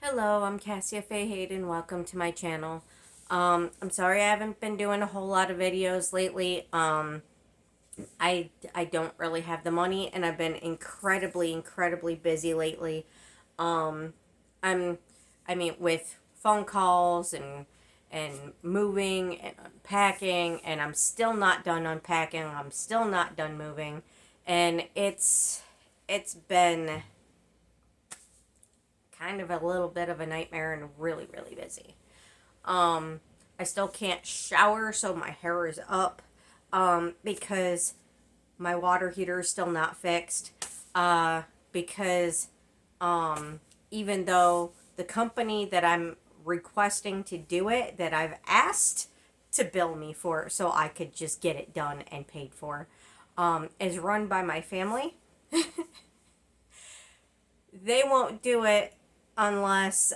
Hello, I'm Cassia Faye Hayden. Welcome to my channel. I'm sorry I haven't been doing a whole lot of videos lately. I don't really have the money, and I've been incredibly busy lately. Um, I'm with phone calls and moving and unpacking, and I'm still not done unpacking. I'm still not done moving, and it's been kind of a little bit of a nightmare and really busy. Um, I still can't shower, so my hair is up because my water heater is still not fixed. Because even though the company that I'm requesting to do it, that I've asked to bill me for so I could just get it done and paid for, is run by my family. They won't do it unless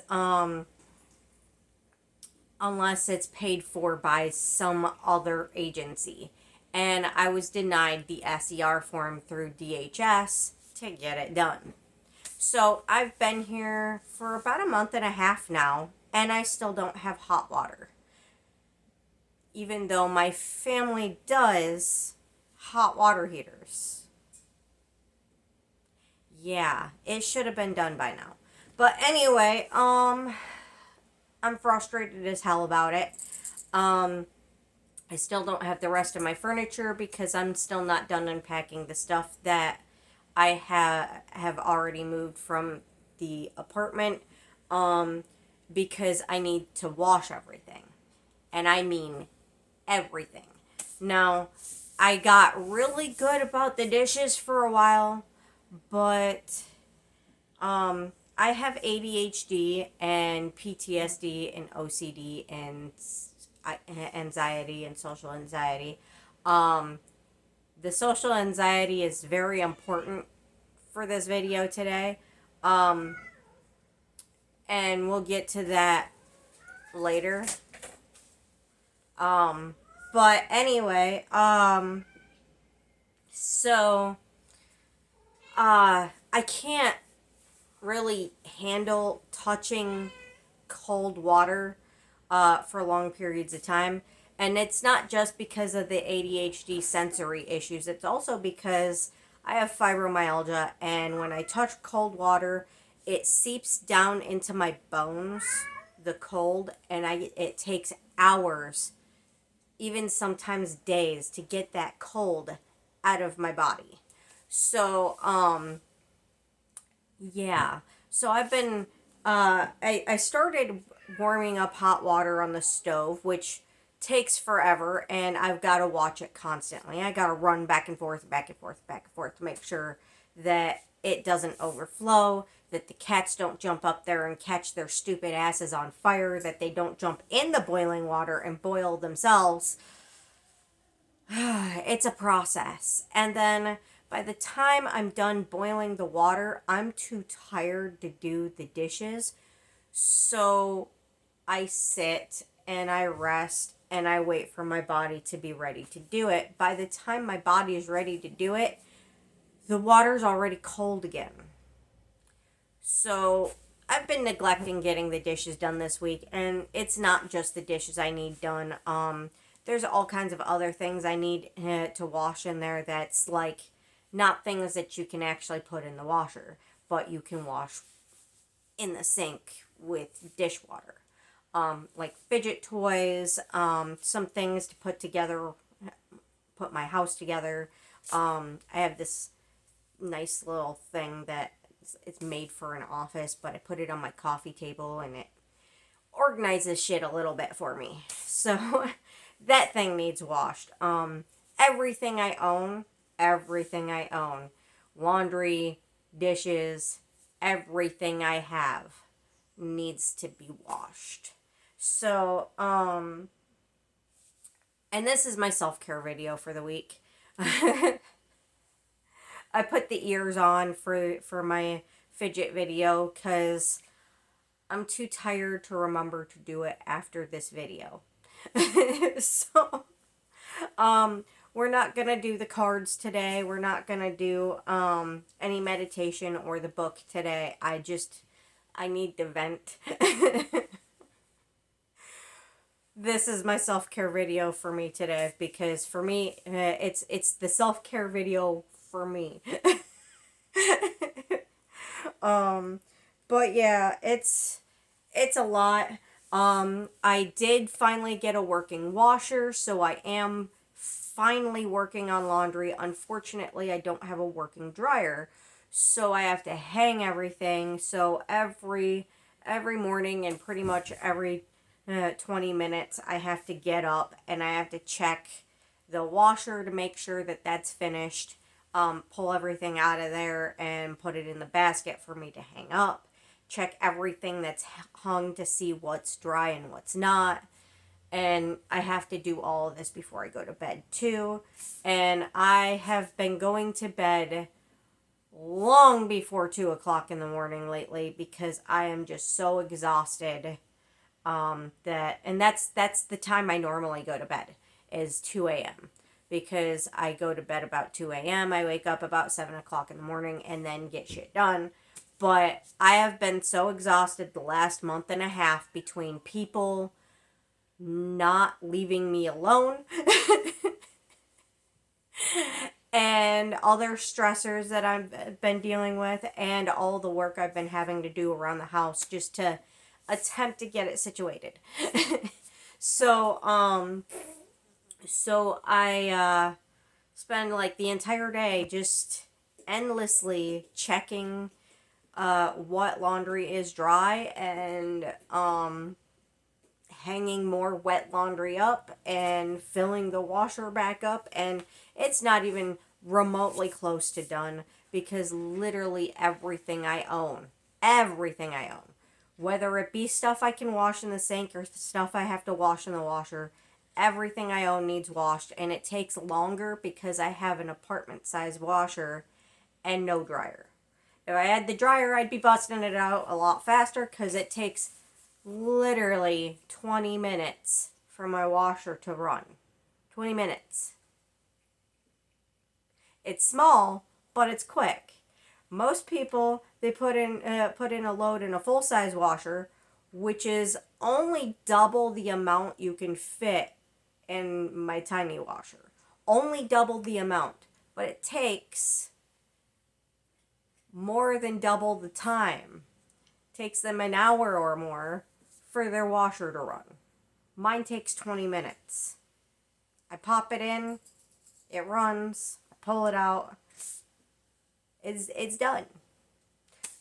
unless it's paid for by some other agency. And I was denied the SER form through DHS to get it done. So I've been here for about a month and a half now, and I still don't have hot water. Even though my family does hot water heaters. Yeah, it should have been done by now. But anyway, I'm frustrated as hell about it. Um, I still don't have the rest of my furniture because I'm still not done unpacking the stuff that I have already moved from the apartment. Um, because I need to wash everything, and I mean everything. Now, I got really good about the dishes for a while, but I have ADHD and PTSD and OCD and anxiety and social anxiety. Um, the social anxiety is very important for this video today. Um, and we'll get to that later. Um, but anyway, so, I can't really handle touching cold water for long periods of time. And it's not just because of the ADHD sensory issues, it's also because I have fibromyalgia, and when I touch cold water, it seeps down into my bones, the cold, and it takes hours, even sometimes days, to get that cold out of my body. So, yeah. So I've been I started warming up hot water on the stove, which takes forever, and I've got to watch it constantly. I got to run back and forth to make sure that it doesn't overflow, that the cats don't jump up there and catch their stupid asses on fire, that they don't jump in the boiling water and boil themselves. It's a process. And then by the time I'm done boiling the water, I'm too tired to do the dishes. So I sit and I rest and I wait for my body to be ready to do it. By the time my body is ready to do it, the water's already cold again. So I've been neglecting getting the dishes done this week, and it's not just the dishes I need done. There's all kinds of other things I need to wash in there that's like not things that you can actually put in the washer, but you can wash in the sink with dishwater. Like fidget toys, some things to put together, put my house together. I have this nice little thing that it's made for an office, but I put it on my coffee table and it organizes shit a little bit for me. So that thing needs washed. Everything I own, laundry, dishes, everything I have needs to be washed. So, and this is my self-care video for the week. I put the ears on for my fidget video because I'm too tired to remember to do it after this video. So, um, we're not gonna do the cards today. We're not gonna do any meditation or the book today. I need to vent. This is my self-care video for me today, because for me, it's the self-care video for me. um but yeah, it's a lot. I did finally get a working washer, so I am finally working on laundry. Unfortunately, I don't have a working dryer, so I have to hang everything. So every morning and pretty much every 20 minutes, I have to get up and I have to check the washer to make sure that that's finished. Pull everything out of there and put it in the basket for me to hang up. Check everything that's hung to see what's dry and what's not. And I have to do all of this before I go to bed too. And I have been going to bed long before 2 o'clock in the morning lately, because I am just so exhausted. That's the time I normally go to bed, is 2 a.m. Because I go to bed about 2 a.m. I wake up about 7 o'clock in the morning and then get shit done. But I have been so exhausted the last month and a half between people not leaving me alone and other stressors that I've been dealing with, and all the work I've been having to do around the house just to attempt to get it situated. so I spend like the entire day just endlessly checking what laundry is dry, and hanging more wet laundry up and filling the washer back up, and it's not even remotely close to done, because literally everything I own, whether it be stuff I can wash in the sink or stuff I have to wash in the washer, everything I own needs washed, and it takes longer because I have an apartment size washer and no dryer. If I had the dryer, I'd be busting it out a lot faster, because it takes literally 20 minutes for my washer to run. 20 minutes. It's small, but it's quick. Most people, they put in a load in a full size washer, which is only double the amount you can fit in my tiny washer. Only double the amount, but it takes more than double the time. It takes them an hour or more for their washer to run. Mine takes 20 minutes. I pop it in, it runs, I pull it out, it's done.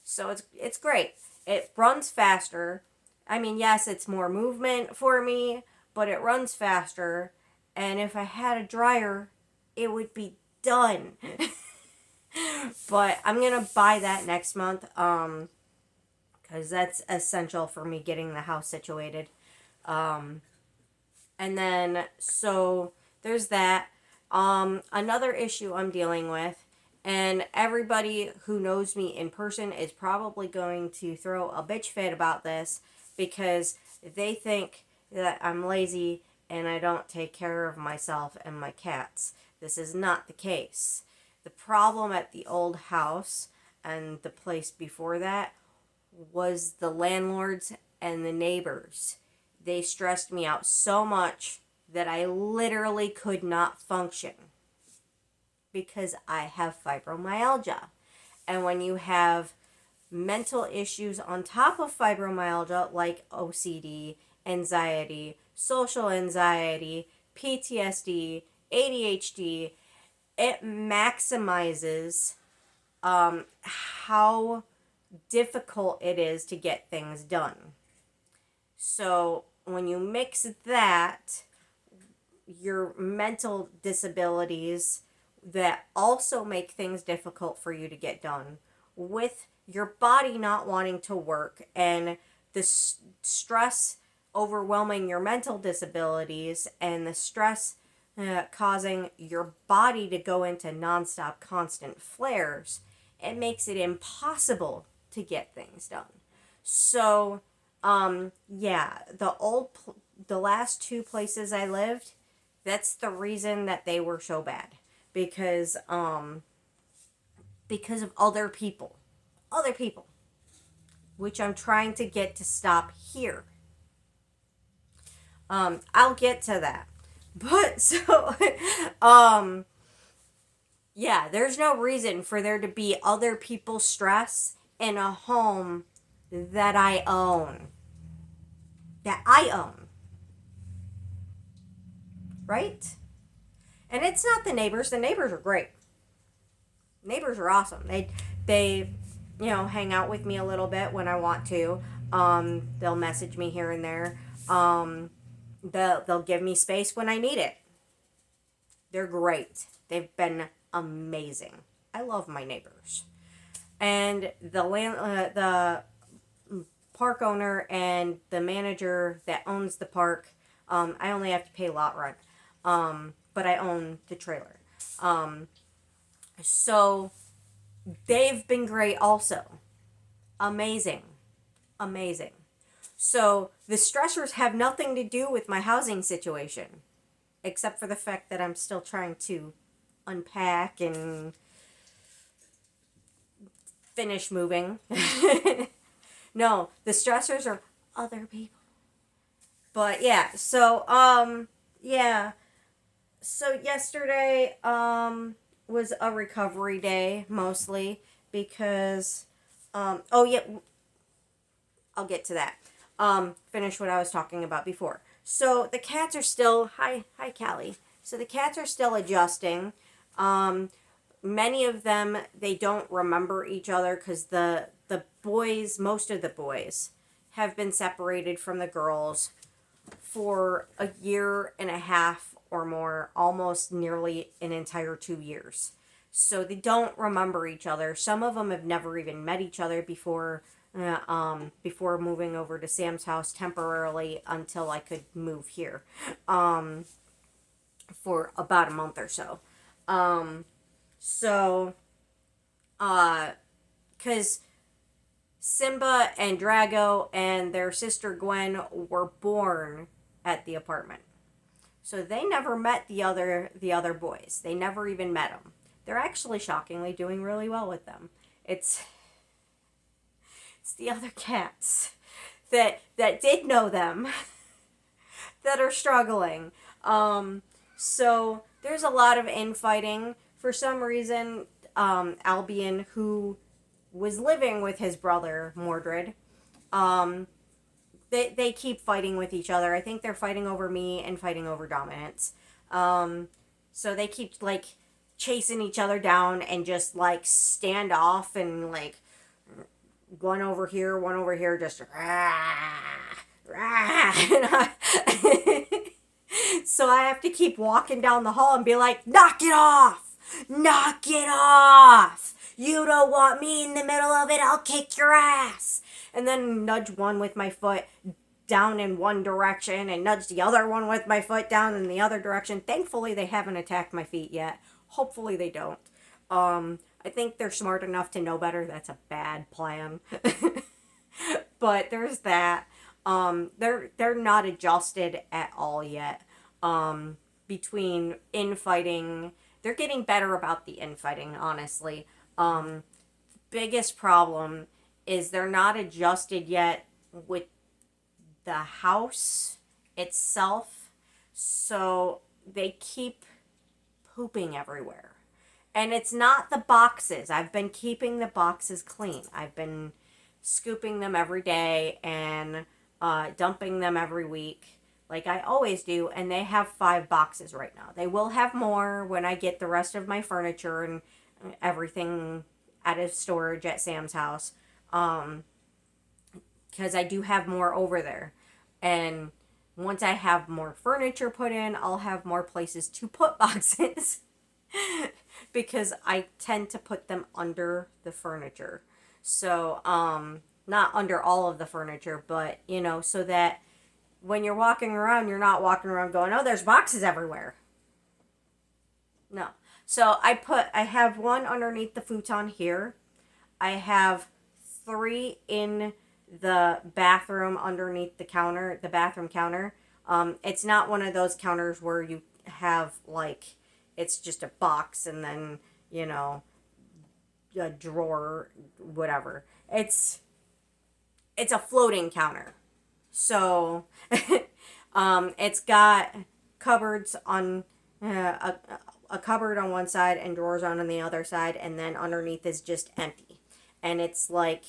So it's great. It runs faster. I mean, yes, it's more movement for me, but it runs faster. And if I had a dryer, it would be done. But I'm gonna buy that next month, because that's essential for me getting the house situated. And then, so there's that. Another issue I'm dealing with, and everybody who knows me in person is probably going to throw a bitch fit about this, because they think that I'm lazy and I don't take care of myself and my cats. This is not the case. The problem at the old house and the place before that was the landlords and the neighbors. They stressed me out so much that I literally could not function, because I have fibromyalgia. And when you have mental issues on top of fibromyalgia, like OCD, anxiety, social anxiety, PTSD, ADHD, it maximizes how difficult it is to get things done. So when you mix that, your mental disabilities that also make things difficult for you to get done, with your body not wanting to work, and the stress overwhelming your mental disabilities, and the stress causing your body to go into nonstop constant flares, it makes it impossible to get things done. So yeah, the last two places I lived, that's the reason that they were so bad, because of other people. which I'm trying to get to stop here. I'll get to that. But so, yeah, there's no reason for there to be other people's stress in a home that I own. That I own. Right? And it's not the neighbors. The neighbors are great. Neighbors are awesome. They hang out with me a little bit when I want to. They'll message me here and there. They'll give me space when I need it. They're great. They've been amazing. I love my neighbors. And the park owner and the manager that owns the park, I only have to pay lot rent, but I own the trailer. So they've been great also. Amazing. Amazing. So the stressors have nothing to do with my housing situation, except for the fact that I'm still trying to unpack and finish moving. No, the stressors are other people. But yeah, so yeah. So yesterday was a recovery day mostly because oh yeah, I'll get to that. Finish what I was talking about before. So the cats are still hi Callie. So the cats are still adjusting. Many of them, they don't remember each other because the boys, most of the boys, have been separated from the girls for a year and a half or more, almost nearly an entire 2 years. So they don't remember each other. Some of them have never even met each other before moving over to Sam's house temporarily until I could move here for about a month or so. Because Simba and Drago and their sister Gwen were born at the apartment. So they never met the other boys. They never even met them. They're actually shockingly doing really well with them. It's the other cats that did know them that are struggling. So there's a lot of infighting. For some reason, Albion, who was living with his brother Mordred, they keep fighting with each other. I think they're fighting over me and fighting over dominance. So they keep like chasing each other down and just like stand off and like one over here, just rah, rah. So I have to keep walking down the hall and be like, knock it off! Knock it off! You don't want me in the middle of it, I'll kick your ass! And then nudge one with my foot down in one direction and nudge the other one with my foot down in the other direction. Thankfully, they haven't attacked my feet yet. Hopefully they don't. I think they're smart enough to know better. That's a bad plan. But there's that. They're not adjusted at all yet. Between infighting, they're getting better about the infighting, honestly. Biggest problem is they're not adjusted yet with the house itself. So they keep pooping everywhere. And it's not the boxes. I've been keeping the boxes clean. I've been scooping them every day and dumping them every week like I always do. And they have 5 boxes right now. They will have more when I get the rest of my furniture and everything out of storage at Sam's house. Because I do have more over there. And once I have more furniture put in, I'll have more places to put boxes. Because I tend to put them under the furniture. So, not under all of the furniture, but, so that when you're walking around, you're not walking around going, oh, there's boxes everywhere. No. So I have one underneath the futon here. I have 3 in the bathroom underneath the counter, the bathroom counter. It's not one of those counters where you have like, it's just a box and then, a drawer, whatever. It's it's a floating counter. So it's got cupboards on a cupboard on one side and drawers on the other side, and then underneath is just empty. And it's like,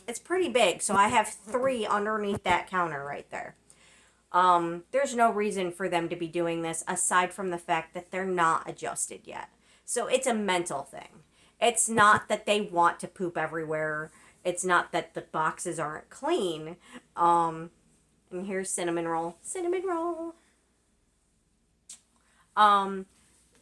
it's pretty big. So I have 3 underneath that counter right there. There's no reason for them to be doing this aside from the fact that they're not adjusted yet. So it's a mental thing. It's not that they want to poop everywhere. It's not that the boxes aren't clean. And here's cinnamon roll. Cinnamon roll.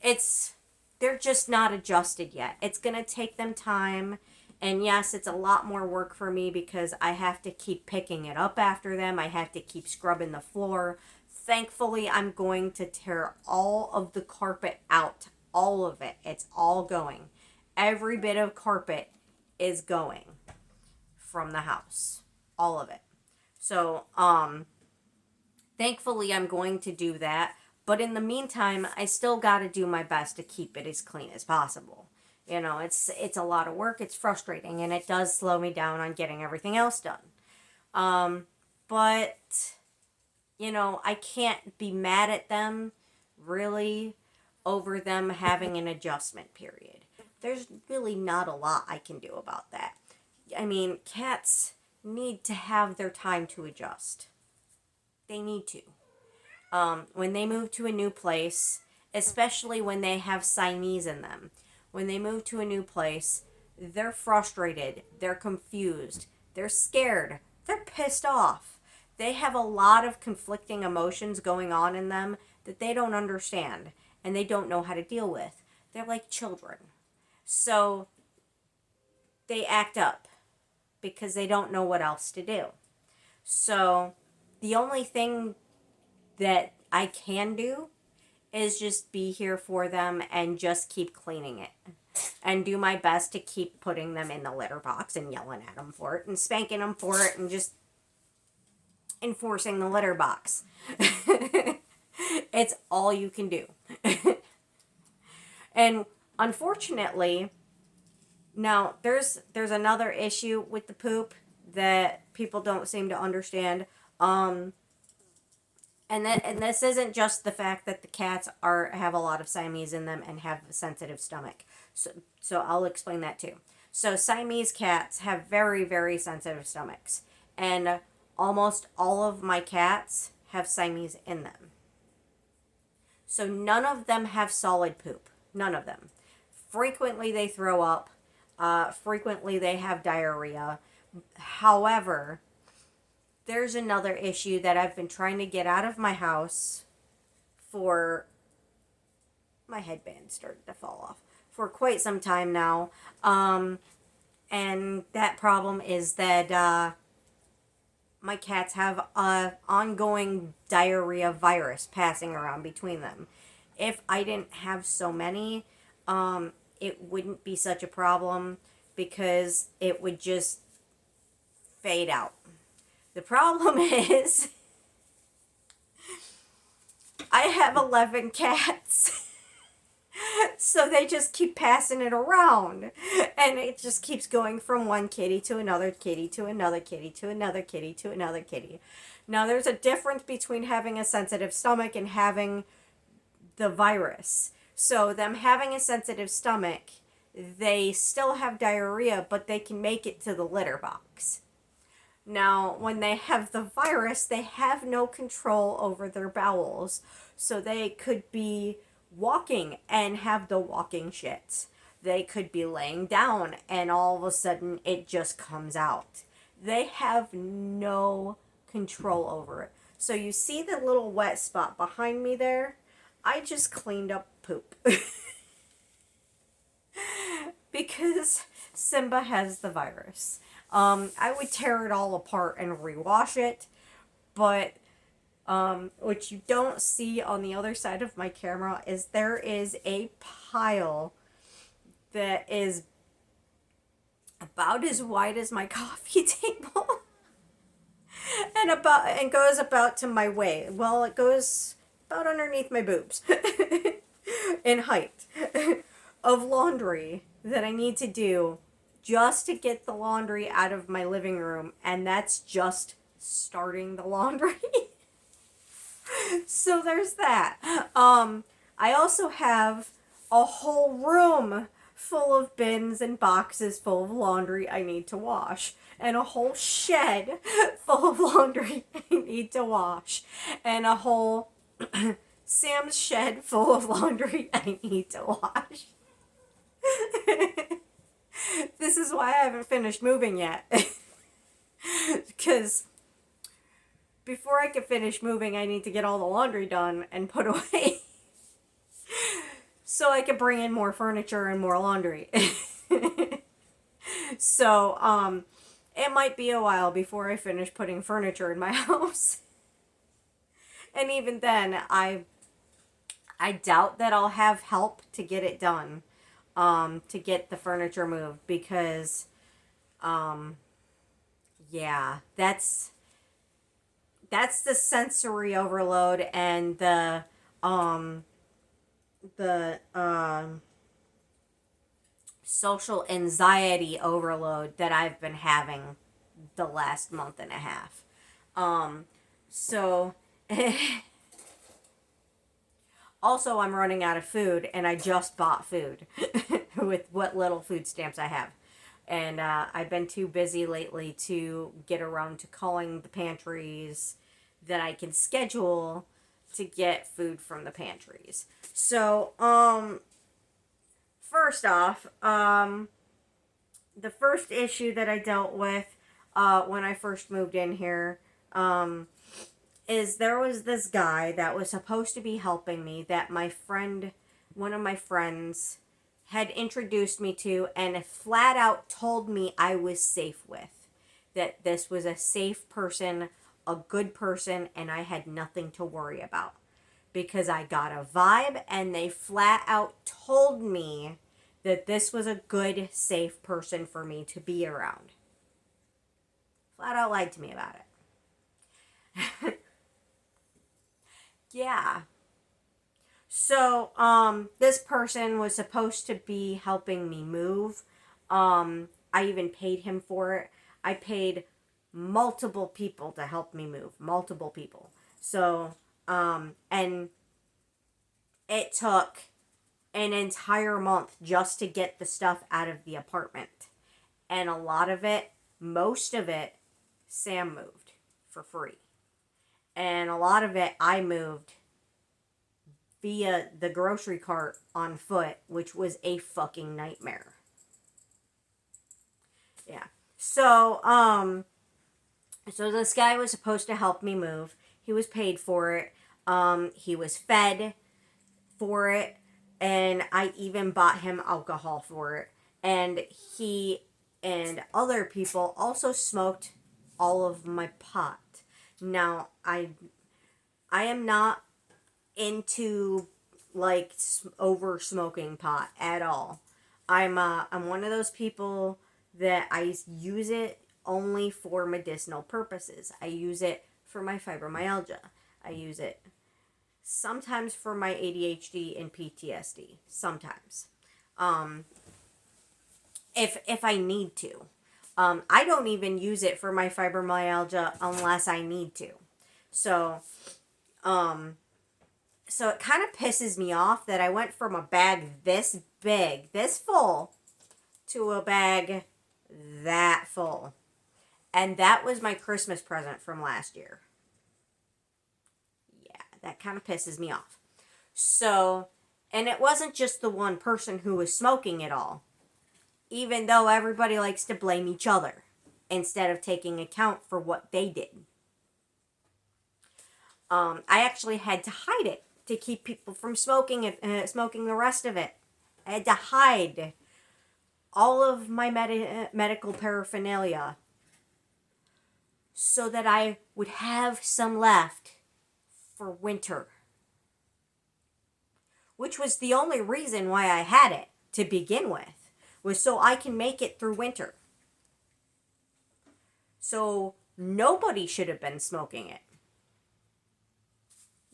It's, they're just not adjusted yet. It's going to take them time. And yes, it's a lot more work for me because I have to keep picking it up after them. I have to keep scrubbing the floor. Thankfully, I'm going to tear all of the carpet out. All of it. It's all going. Every bit of carpet is going from the house. All of it. So, thankfully, I'm going to do that. But in the meantime, I still got to do my best to keep it as clean as possible. You know, it's a lot of work. It's frustrating, and it does slow me down on getting everything else done. But, you know, I can't be mad at them, really, over them having an adjustment period. There's really not a lot I can do about that. I mean, cats need to have their time to adjust. They need to. When they move to a new place, especially when they have Siamese in them, when they move to a new place, they're frustrated, they're confused, they're scared, they're pissed off. They have a lot of conflicting emotions going on in them that they don't understand and they don't know how to deal with. They're like children. So they act up because they don't know what else to do. So the only thing that I can do is just be here for them and just keep cleaning it. And do my best to keep putting them in the litter box and yelling at them for it and spanking them for it and just enforcing the litter box. It's all you can do. And unfortunately, now there's another issue with the poop that people don't seem to understand. And this isn't just the fact that the cats have a lot of Siamese in them and have a sensitive stomach. So I'll explain that too. So Siamese cats have very, very sensitive stomachs. And almost all of my cats have Siamese in them. So none of them have solid poop. None of them. Frequently they throw up. Frequently they have diarrhea. However, there's another issue that I've been trying to get out of my house for, my headband started to fall off, for quite some time now. And that problem is that my cats have an ongoing diarrhea virus passing around between them. If I didn't have so many, it wouldn't be such a problem because it would just fade out. The problem is, I have 11 cats. So they just keep passing it around. And it just keeps going from one kitty to another kitty to another kitty to another kitty to another kitty. Now, there's a difference between having a sensitive stomach and having the virus. So them having a sensitive stomach, they still have diarrhea, but they can make it to the litter box. Now, when they have the virus, they have no control over their bowels. So they could be walking and have the walking shits. They could be laying down and all of a sudden it just comes out. They have no control over it. So you see the little wet spot behind me there? I just cleaned up poop. Because Simba has the virus. I would tear it all apart and rewash it, but what you don't see on the other side of my camera is there is a pile that is about as wide as my coffee table and goes about to my waist. Well, it goes about underneath my boobs in height of laundry that I need to do just to get the laundry out of my living room, and that's just starting the laundry. So there's that. I also have a whole room full of bins and boxes full of laundry I need to wash, and a whole shed full of laundry I need to wash, and a whole Sam's shed full of laundry I need to wash. This is why I haven't finished moving yet. Because before I can finish moving, I need to get all the laundry done and put away. So I can bring in more furniture and more laundry. So, it might be a while before I finish putting furniture in my house. And even then, I doubt that I'll have help to get it done, to get the furniture moved, because, yeah, that's the sensory overload and the social anxiety overload that I've been having the last month and a half. So also I'm running out of food, and I just bought food with what little food stamps I have. And I've been too busy lately to get around to calling the pantries that I can schedule to get food from the pantries. So, first off, the first issue that I dealt with when I first moved in here is there was this guy that was supposed to be helping me that one of my friends, had introduced me to and flat out told me I was safe with. That this was a safe person, a good person, and I had nothing to worry about. Because I got a vibe, and they flat out told me that this was a good, safe person for me to be around. Flat out lied to me about it. Yeah. So, this person was supposed to be helping me move. I even paid him for it. I paid multiple people to help me move. Multiple people. So, and it took an entire month just to get the stuff out of the apartment. And a lot of it, most of it, Sam moved for free. And a lot of it I moved via the grocery cart on foot, which was a fucking nightmare. Yeah. So this guy was supposed to help me move. He was paid for it. He was fed for it, and I even bought him alcohol for it. And he and other people also smoked all of my pot. Now, I am not into like over smoking pot at all. I'm one of those people that I use it only for medicinal purposes. I use it for my fibromyalgia. I use it sometimes for my ADHD and PTSD. Sometimes, if I need to. I don't even use it for my fibromyalgia unless I need to. So, so it kind of pisses me off that I went from a bag this big, this full, to a bag that full. And that was my Christmas present from last year. Yeah, that kind of pisses me off. So, and it wasn't just the one person who was smoking it all. Even though everybody likes to blame each other instead of taking account for what they did. I actually had to hide it to keep people from smoking it, smoking the rest of it. I had to hide all of my medical paraphernalia so that I would have some left for winter. Which was the only reason why I had it to begin with, was so I can make it through winter. So nobody should have been smoking it.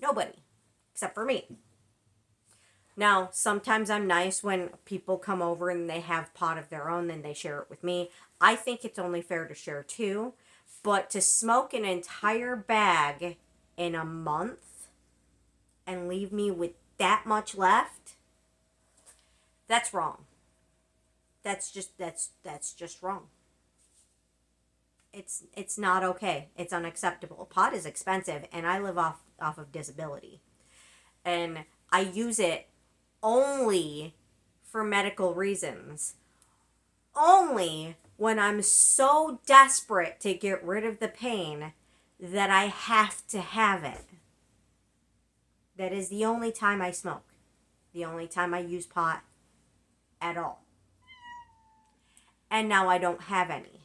Nobody. Except for me. Now, sometimes I'm nice when people come over and they have pot of their own, then they share it with me. I think it's only fair to share too. But to smoke an entire bag in a month and leave me with that much left, that's wrong. That's just wrong. It's not okay. It's unacceptable. Pot is expensive, and I live off of disability, and I use it only for medical reasons. Only when I'm so desperate to get rid of the pain that I have to have it. That is the only time I smoke. The only time I use pot at all. And now I don't have any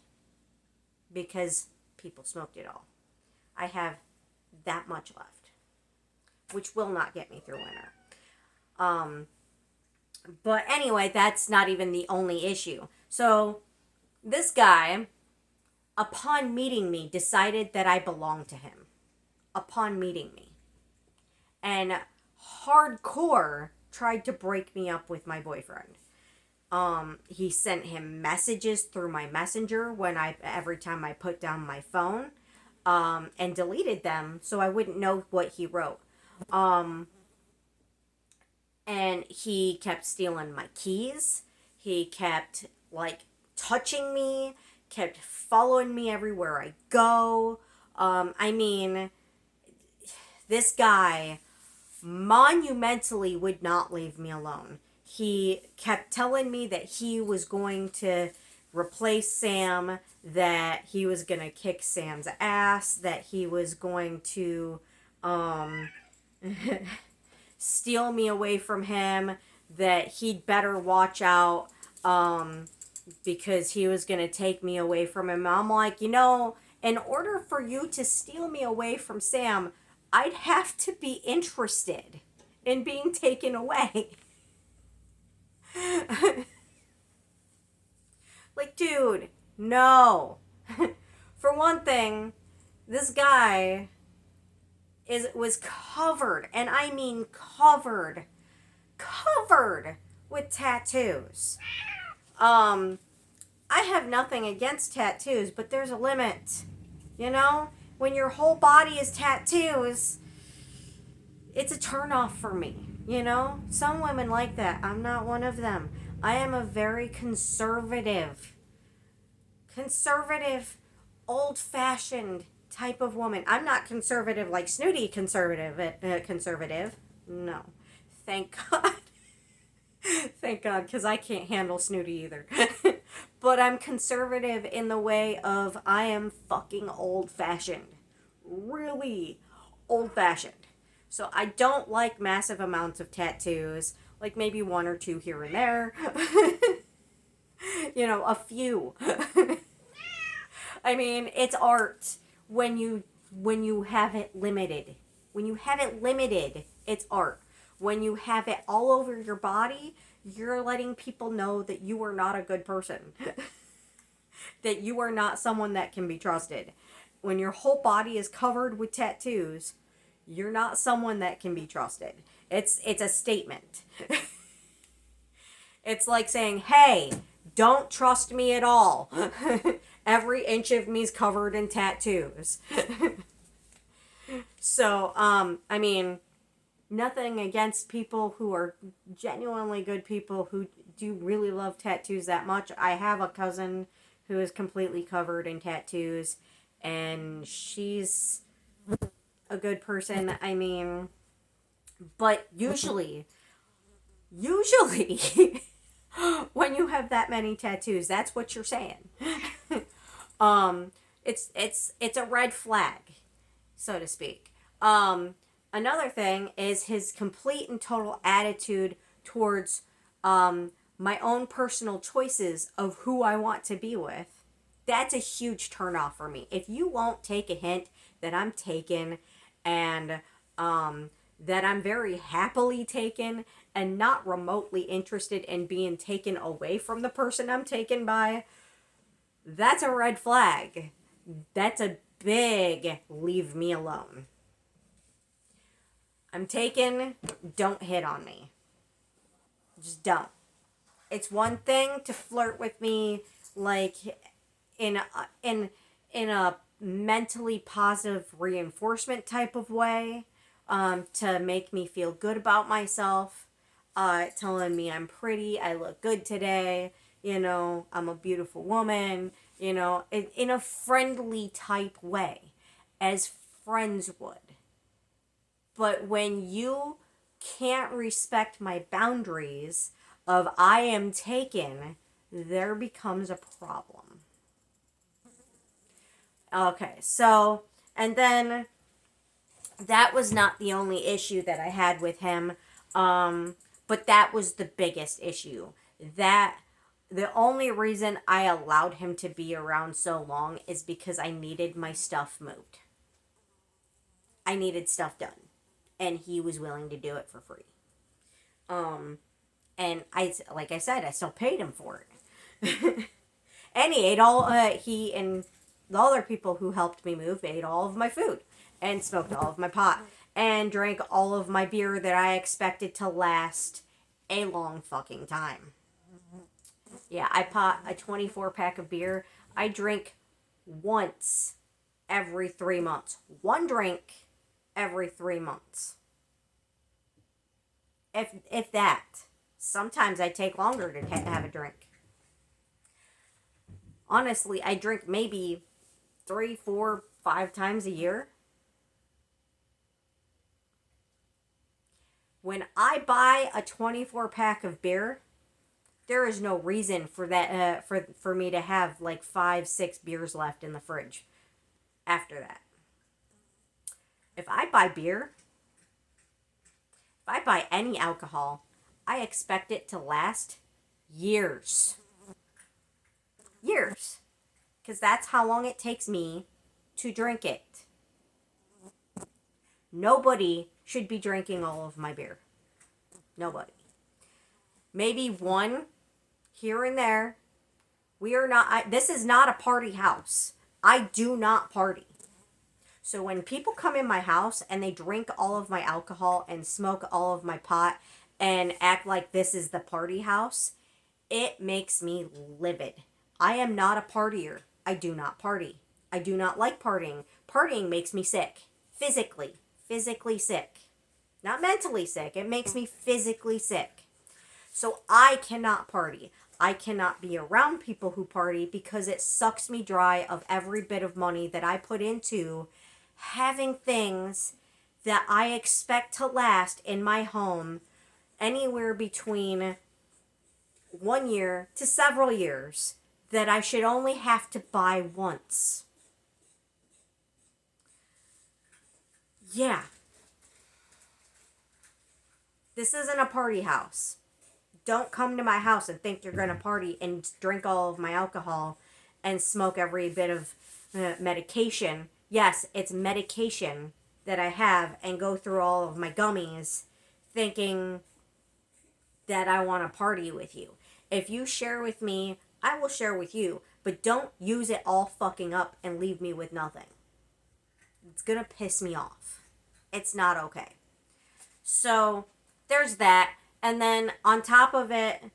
because people smoked it all. I have that much left, which will not get me through winter. But anyway, that's not even the only issue. So this guy, upon meeting me, decided that I belonged to him. Upon meeting me. And hardcore tried to break me up with my boyfriend. He sent him messages through my messenger every time I put down my phone, and deleted them so I wouldn't know what he wrote. And he kept stealing my keys. He kept, touching me, kept following me everywhere I go. I mean, this guy monumentally would not leave me alone. He kept telling me that he was going to replace Sam, that he was going to kick Sam's ass, that he was going to steal me away from him, that he'd better watch out because he was going to take me away from him. I'm like, in order for you to steal me away from Sam, I'd have to be interested in being taken away. Dude, no. For one thing, this guy was covered, and I mean covered with tattoos. I have nothing against tattoos, but there's a limit. When your whole body is tattoos, it's a turnoff for me. Some women like that. I'm not one of them. I am a very conservative, old-fashioned type of woman. I'm not conservative like snooty conservative. No. Thank God. Thank God, because I can't handle snooty either. But I'm conservative in the way of I am fucking old-fashioned. Really old-fashioned. So I don't like massive amounts of tattoos, like maybe one or two here and there. A few. I mean, it's art when you have it limited. When you have it limited, it's art. When you have it all over your body, you're letting people know that you are not a good person. That you are not someone that can be trusted. When your whole body is covered with tattoos, you're not someone that can be trusted. It's a statement. It's like saying, hey, don't trust me at all. Every inch of me's covered in tattoos. So, I mean, nothing against people who are genuinely good people who do really love tattoos that much. I have a cousin who is completely covered in tattoos, and she's a good person. I mean, but usually when you have that many tattoos, that's what you're saying. It's a red flag, so to speak. Another thing is his complete and total attitude towards my own personal choices of who I want to be with. That's a huge turnoff for me. If you won't take a hint that I'm taken and that I'm very happily taken and not remotely interested in being taken away from the person I'm taken by, that's a red flag. That's a big leave me alone. I'm taken, don't hit on me. Just don't. It's one thing to flirt with me like in a, in a mentally positive reinforcement type of way, to make me feel good about myself, telling me I'm pretty, I look good today, I'm a beautiful woman, in a friendly type way, as friends would. But when you can't respect my boundaries of I am taken, there becomes a problem. Okay, so, and then that was not the only issue that I had with him, but that was the biggest issue. That the only reason I allowed him to be around so long is because I needed my stuff moved. I needed stuff done, and he was willing to do it for free. And like I said, I still paid him for it. And he ate all. He and the other people who helped me move ate all of my food, and smoked all of my pot, and drank all of my beer that I expected to last a long fucking time. Yeah, I bought a 24 pack of beer. I drink once every 3 months. One drink every 3 months. If that. Sometimes I take longer to have a drink. Honestly, I drink maybe 3, 4, 5 times a year. When I buy a 24 pack of beer, there is no reason for that for me to have like 5, 6 beers left in the fridge after that. If I buy beer, if I buy any alcohol, I expect it to last years. Years. Because that's how long it takes me to drink it. Nobody should be drinking all of my beer. Nobody. Maybe one here and there. We are not, this is not a party house. I do not party. So when people come in my house and they drink all of my alcohol and smoke all of my pot and act like this is the party house, it makes me livid. I am not a partier. I do not party. I do not like partying. Partying makes me sick. Physically sick. Not mentally sick. It makes me physically sick. So I cannot party. I cannot be around people who party because it sucks me dry of every bit of money that I put into having things that I expect to last in my home anywhere between 1 year to several years that I should only have to buy once. Yeah. This isn't a party house. Don't come to my house and think you're going to party and drink all of my alcohol and smoke every bit of medication. Yes, it's medication that I have, and go through all of my gummies thinking that I want to party with you. If you share with me, I will share with you, but don't use it all fucking up and leave me with nothing. It's going to piss me off. It's not okay. So there's that. And then on top of it,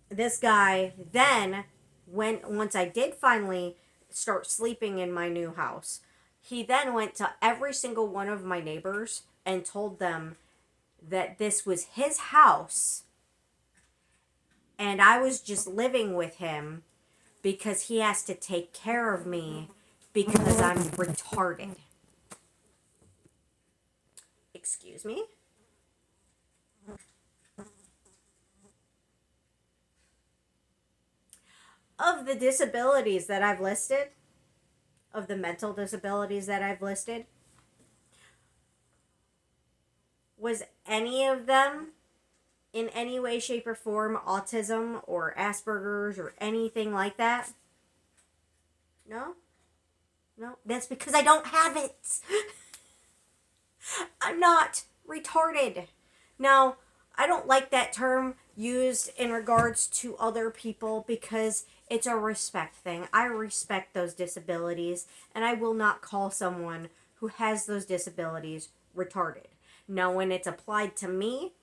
this guy then, once I did finally start sleeping in my new house, he then went to every single one of my neighbors and told them that this was his house and I was just living with him because he has to take care of me because I'm retarded. Excuse me? Of the disabilities that I've listed, of the mental disabilities that I've listed, was any of them in any way, shape, or form autism or Asperger's or anything like that? No? No? That's because I don't have it. I'm not retarded. Now, I don't like that term used in regards to other people because it's a respect thing. I respect those disabilities, and I will not call someone who has those disabilities retarded. Now, when it's applied to me,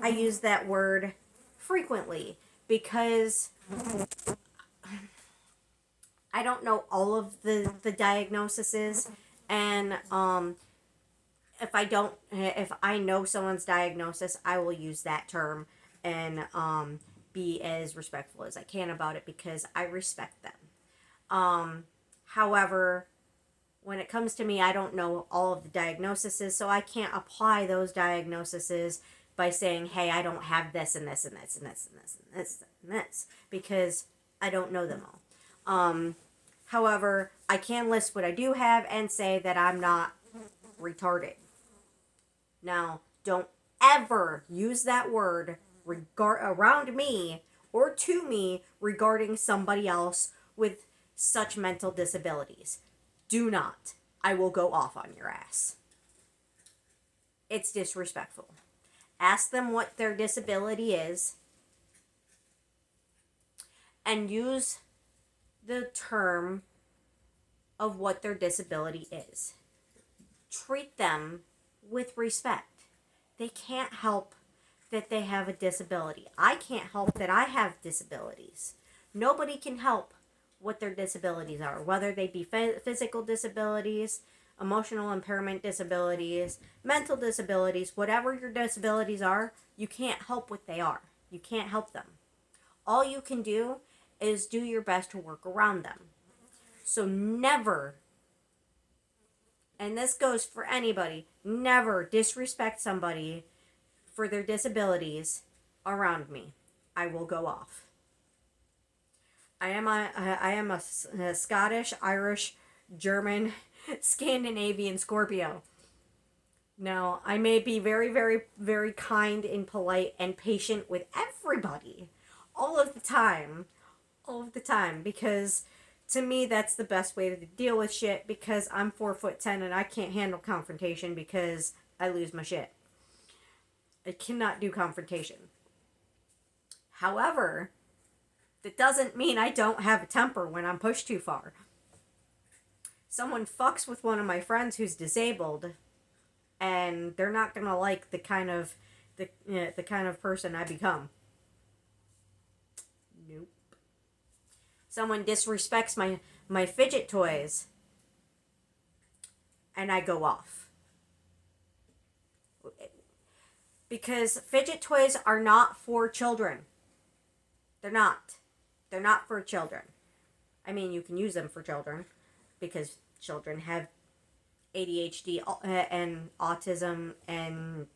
I use that word frequently because I don't know all of the diagnoses, and if I know someone's diagnosis, I will use that term and be as respectful as I can about it because I respect them. However, when it comes to me, I don't know all of the diagnoses, so I can't apply those diagnoses by saying, hey, I don't have this and this and this and this and this and this and this, because I don't know them all. However, I can list what I do have and say that I'm not retarded. Now, don't ever use that word around me or to me regarding somebody else with such mental disabilities. Do not. I will go off on your ass. It's disrespectful. Ask them what their disability is and use the term of what their disability is. Treat them with respect. They can't help that they have a disability. I can't help that I have disabilities. Nobody can help what their disabilities are, whether they be physical disabilities, emotional impairment disabilities, mental disabilities, whatever your disabilities are, you can't help what they are. You can't help them. All you can do is do your best to work around them. So never, and this goes for anybody, never disrespect somebody for their disabilities around me. I will go off. I am a Scottish, Irish, German, Scandinavian Scorpio. Now, I may be very, very, very kind and polite and patient with everybody all of the time. All of the time. Because to me, that's the best way to deal with shit, because I'm 4'10" and I can't handle confrontation because I lose my shit. I cannot do confrontation. However, that doesn't mean I don't have a temper when I'm pushed too far. Someone fucks with one of my friends who's disabled, and they're not gonna like the kind of person I become. Nope. Someone disrespects my fidget toys, and I go off. Because fidget toys are not for children. They're not. They're not for children. I mean, you can use them for children because children have ADHD and autism and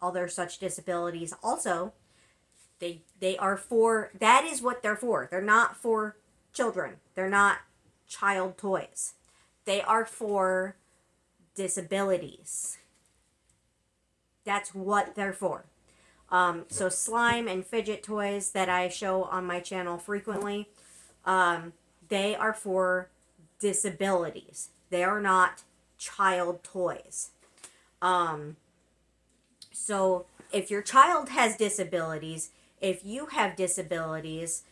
other such disabilities. Also, they are for, that is what they're for. They're not for children. They're not child toys. They are for disabilities. That's what they're for. So slime and fidget toys that I show on my channel frequently, they are for disabilities. They are not child toys. So if your child has disabilities, if you have disabilities,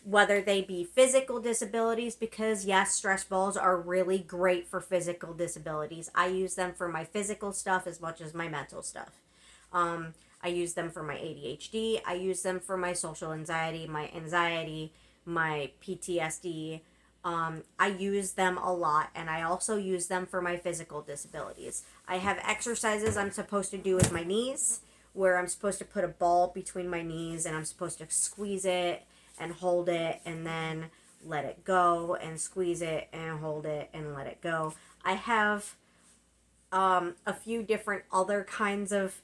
whether they be physical disabilities, because yes, stress balls are really great for physical disabilities. I use them for my physical stuff as much as my mental stuff. I use them for my ADHD. I use them for my social anxiety, my PTSD. I use them a lot, and I also use them for my physical disabilities. I have exercises I'm supposed to do with my knees, where I'm supposed to put a ball between my knees, and I'm supposed to squeeze it and hold it, and then let it go, and squeeze it and hold it and let it go. I have a few different other kinds of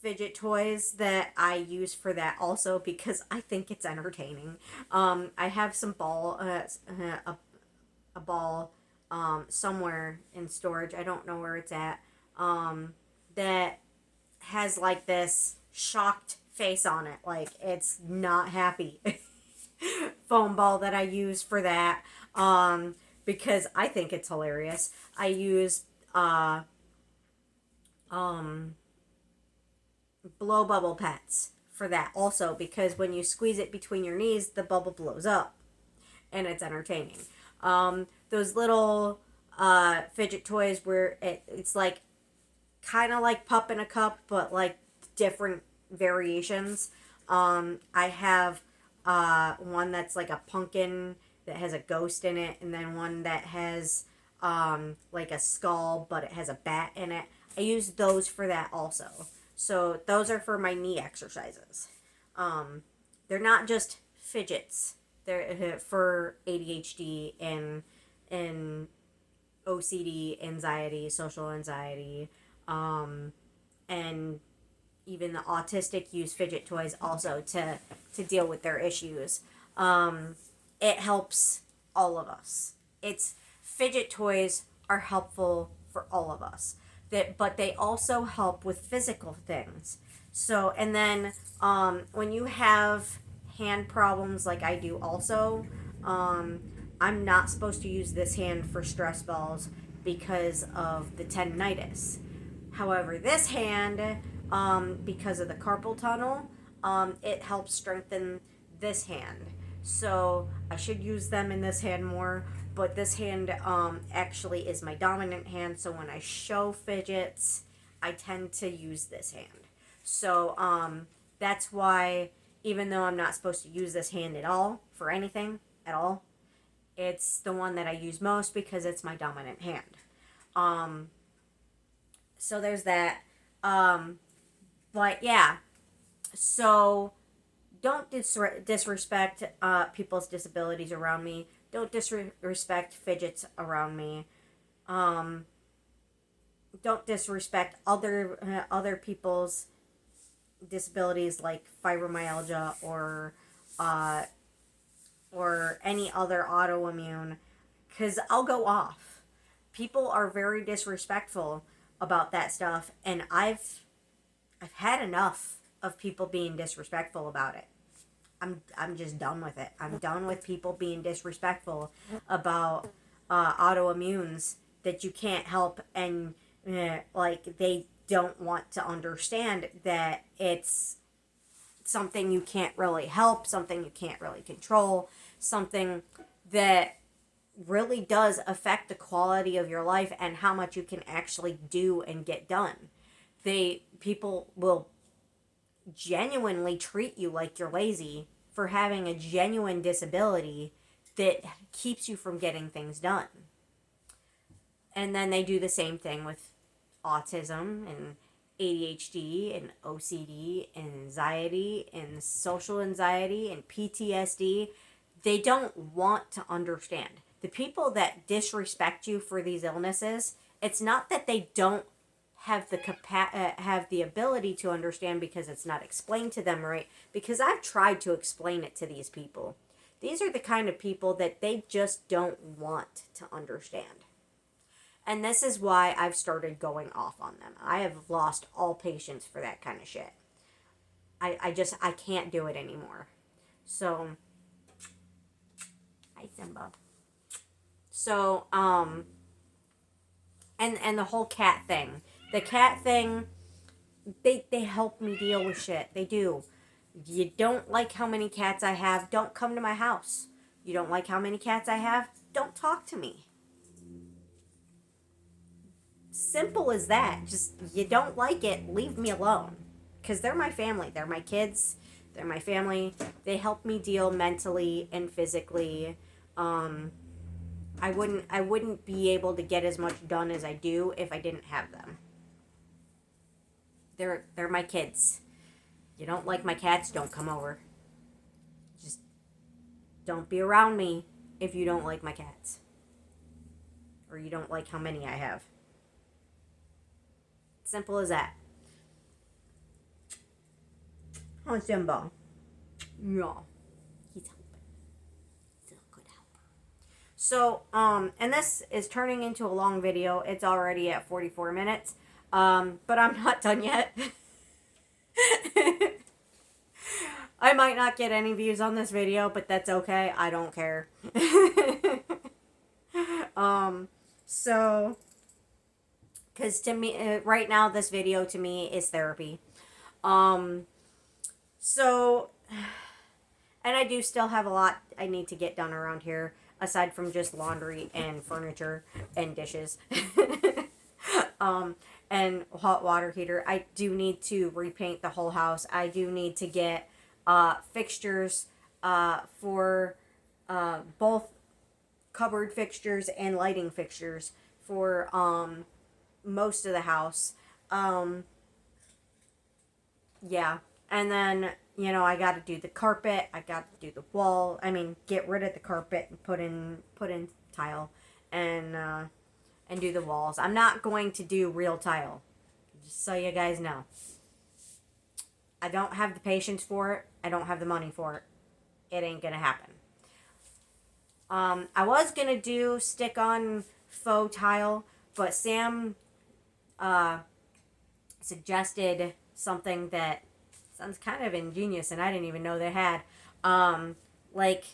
fidget toys that I use for that also, because I think it's entertaining. I have some ball, a ball somewhere in storage. I don't know where it's at. That has like this shocked face on it, like it's not happy. Foam ball that I use for that, because I think it's hilarious. I use blow bubble pets for that also, because when you squeeze it between your knees, the bubble blows up and it's entertaining. Those little fidget toys where it's like kind of like Pup in a Cup, but like different variations. I have one that's like a pumpkin that has a ghost in it, and then one that has like a skull, but it has a bat in it. I use those for that also. So those are for my knee exercises. They're not just fidgets. They're for ADHD and OCD, anxiety, social anxiety, and even the autistic use fidget toys also to deal with their issues. It helps all of us. It's fidget toys are helpful for all of us. But they also help with physical things. So, and then when you have hand problems like I do also, I'm not supposed to use this hand for stress balls because of the tendinitis. However, this hand, because of the carpal tunnel, it helps strengthen this hand. So I should use them in this hand more, but this hand actually is my dominant hand. So when I show fidgets, I tend to use this hand. So that's why, even though I'm not supposed to use this hand at all for anything at all, it's the one that I use most because it's my dominant hand. So there's that. But yeah, so don't disrespect people's disabilities around me. Don't disrespect fidgets around me. Don't disrespect other people's disabilities like fibromyalgia or any other autoimmune, because I'll go off. People are very disrespectful about that stuff, and I've had enough of people being disrespectful about it. I'm just done with it. I'm done with people being disrespectful about autoimmunes that you can't help, and like they don't want to understand that it's something you can't really help, something you can't really control, something that really does affect the quality of your life and how much you can actually do and get done. People will genuinely treat you like you're lazy for having a genuine disability that keeps you from getting things done. And then they do the same thing with autism and ADHD and OCD and anxiety and social anxiety and PTSD. They don't want to understand. The people that disrespect you for these illnesses, it's not that they don't have the ability to understand because it's not explained to them right, because I've tried to explain it to these people. These are the kind of people that they just don't want to understand. And this is why I've started going off on them. I have lost all patience for that kind of shit. I can't do it anymore. So, hi Simba. So, and the whole cat thing. The cat thing, they help me deal with shit. They do. You don't like how many cats I have, don't come to my house. You don't like how many cats I have, don't talk to me. Simple as that. Just, you don't like it, leave me alone. Because they're my family. They're my kids. They're my family. They help me deal mentally and physically. I wouldn't be able to get as much done as I do if I didn't have them. They're my kids. You don't like my cats, don't come over. Just don't be around me if you don't like my cats. Or you don't like how many I have. Simple as that. Oh, Simba. No. He's helping. He's a good helper. So, and this is turning into a long video. It's already at 44 minutes. But I'm not done yet. I might not get any views on this video, but that's okay. I don't care. So, because to me, right now, this video to me is therapy. So, and I do still have a lot I need to get done around here, aside from just laundry and furniture and dishes. and hot water heater. I do need to repaint the whole house. I do need to get fixtures for both cupboard fixtures and lighting fixtures for most of the house. Um, yeah. And then, I got to do the carpet. I got to do the wall. I mean, get rid of the carpet and put in tile, and do the walls. I'm not going to do real tile. Just so you guys know. I don't have the patience for it. I don't have the money for it. It ain't gonna happen. I was gonna do stick on faux tile, but Sam suggested something that sounds kind of ingenious, and I didn't even know they had. Like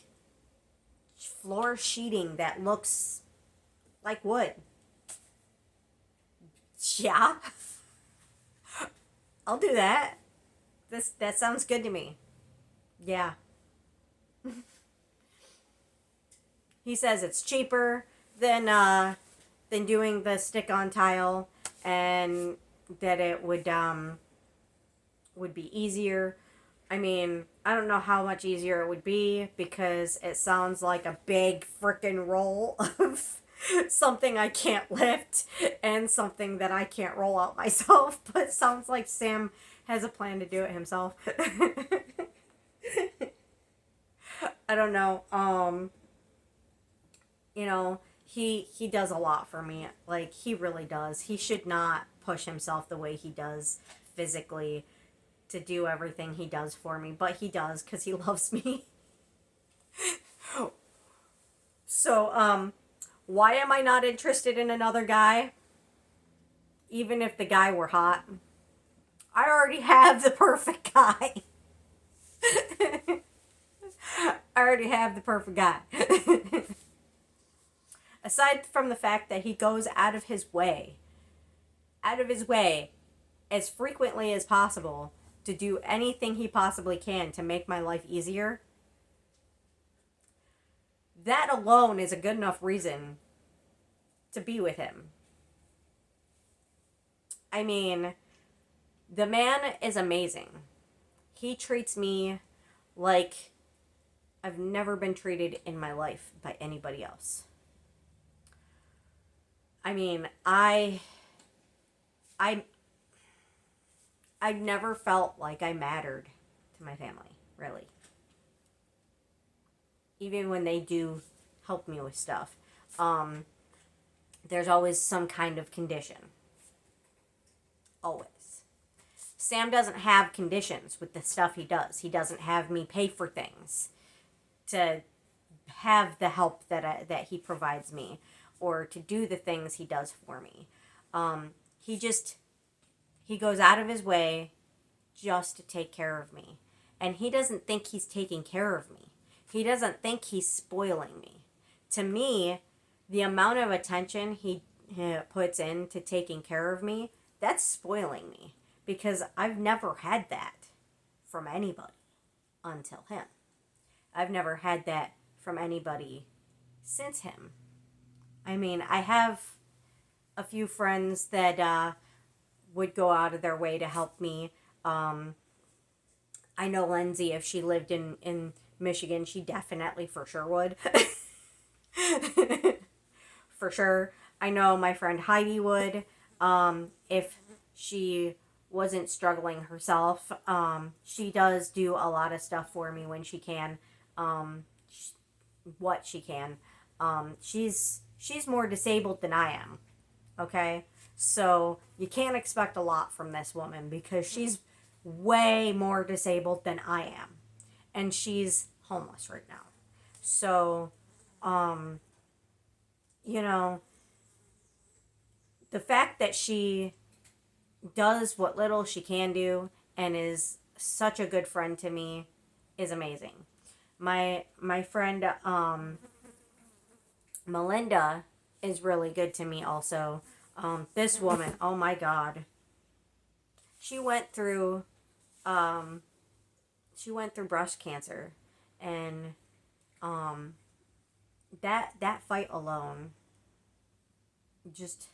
floor sheeting that looks like wood. Yeah, I'll do that. That sounds good to me. Yeah. He says it's cheaper than doing the stick on tile, and that it would be easier. I mean, I don't know how much easier it would be because it sounds like a big freaking roll of something I can't lift and something that I can't roll out myself, but it sounds like Sam has a plan to do it himself. I don't know. He does a lot for me. Like, he really does. He should not push himself the way he does physically to do everything he does for me, but he does because he loves me. So, why am I not interested in another guy? Even if the guy were hot. I already have the perfect guy. I already have the perfect guy. Aside from the fact that he goes out of his way as frequently as possible to do anything he possibly can to make my life easier, that alone is a good enough reason to be with him. I mean, the man is amazing. He treats me like I've never been treated in my life by anybody else. I mean, I've never felt like I mattered to my family, really. Even when they do help me with stuff, there's always some kind of condition. Always. Sam doesn't have conditions with the stuff he does. He doesn't have me pay for things to have the help that he provides me, or to do the things he does for me. He goes out of his way just to take care of me. And he doesn't think he's taking care of me. He doesn't think he's spoiling me. To me, the amount of attention he puts into taking care of me, that's spoiling me. Because I've never had that from anybody until him. I've never had that from anybody since him. I mean, I have a few friends that would go out of their way to help me. I know Lindsay, if she lived in Michigan, she definitely for sure would. For sure. I know my friend Heidi would. If she wasn't struggling herself. She does do a lot of stuff for me when she can. What she can. She's more disabled than I am. Okay? So you can't expect a lot from this woman because she's way more disabled than I am. And she's homeless right now. So, the fact that she does what little she can do and is such a good friend to me is amazing. My friend Melinda is really good to me also. This woman, oh my God. She went through breast cancer, and that fight alone just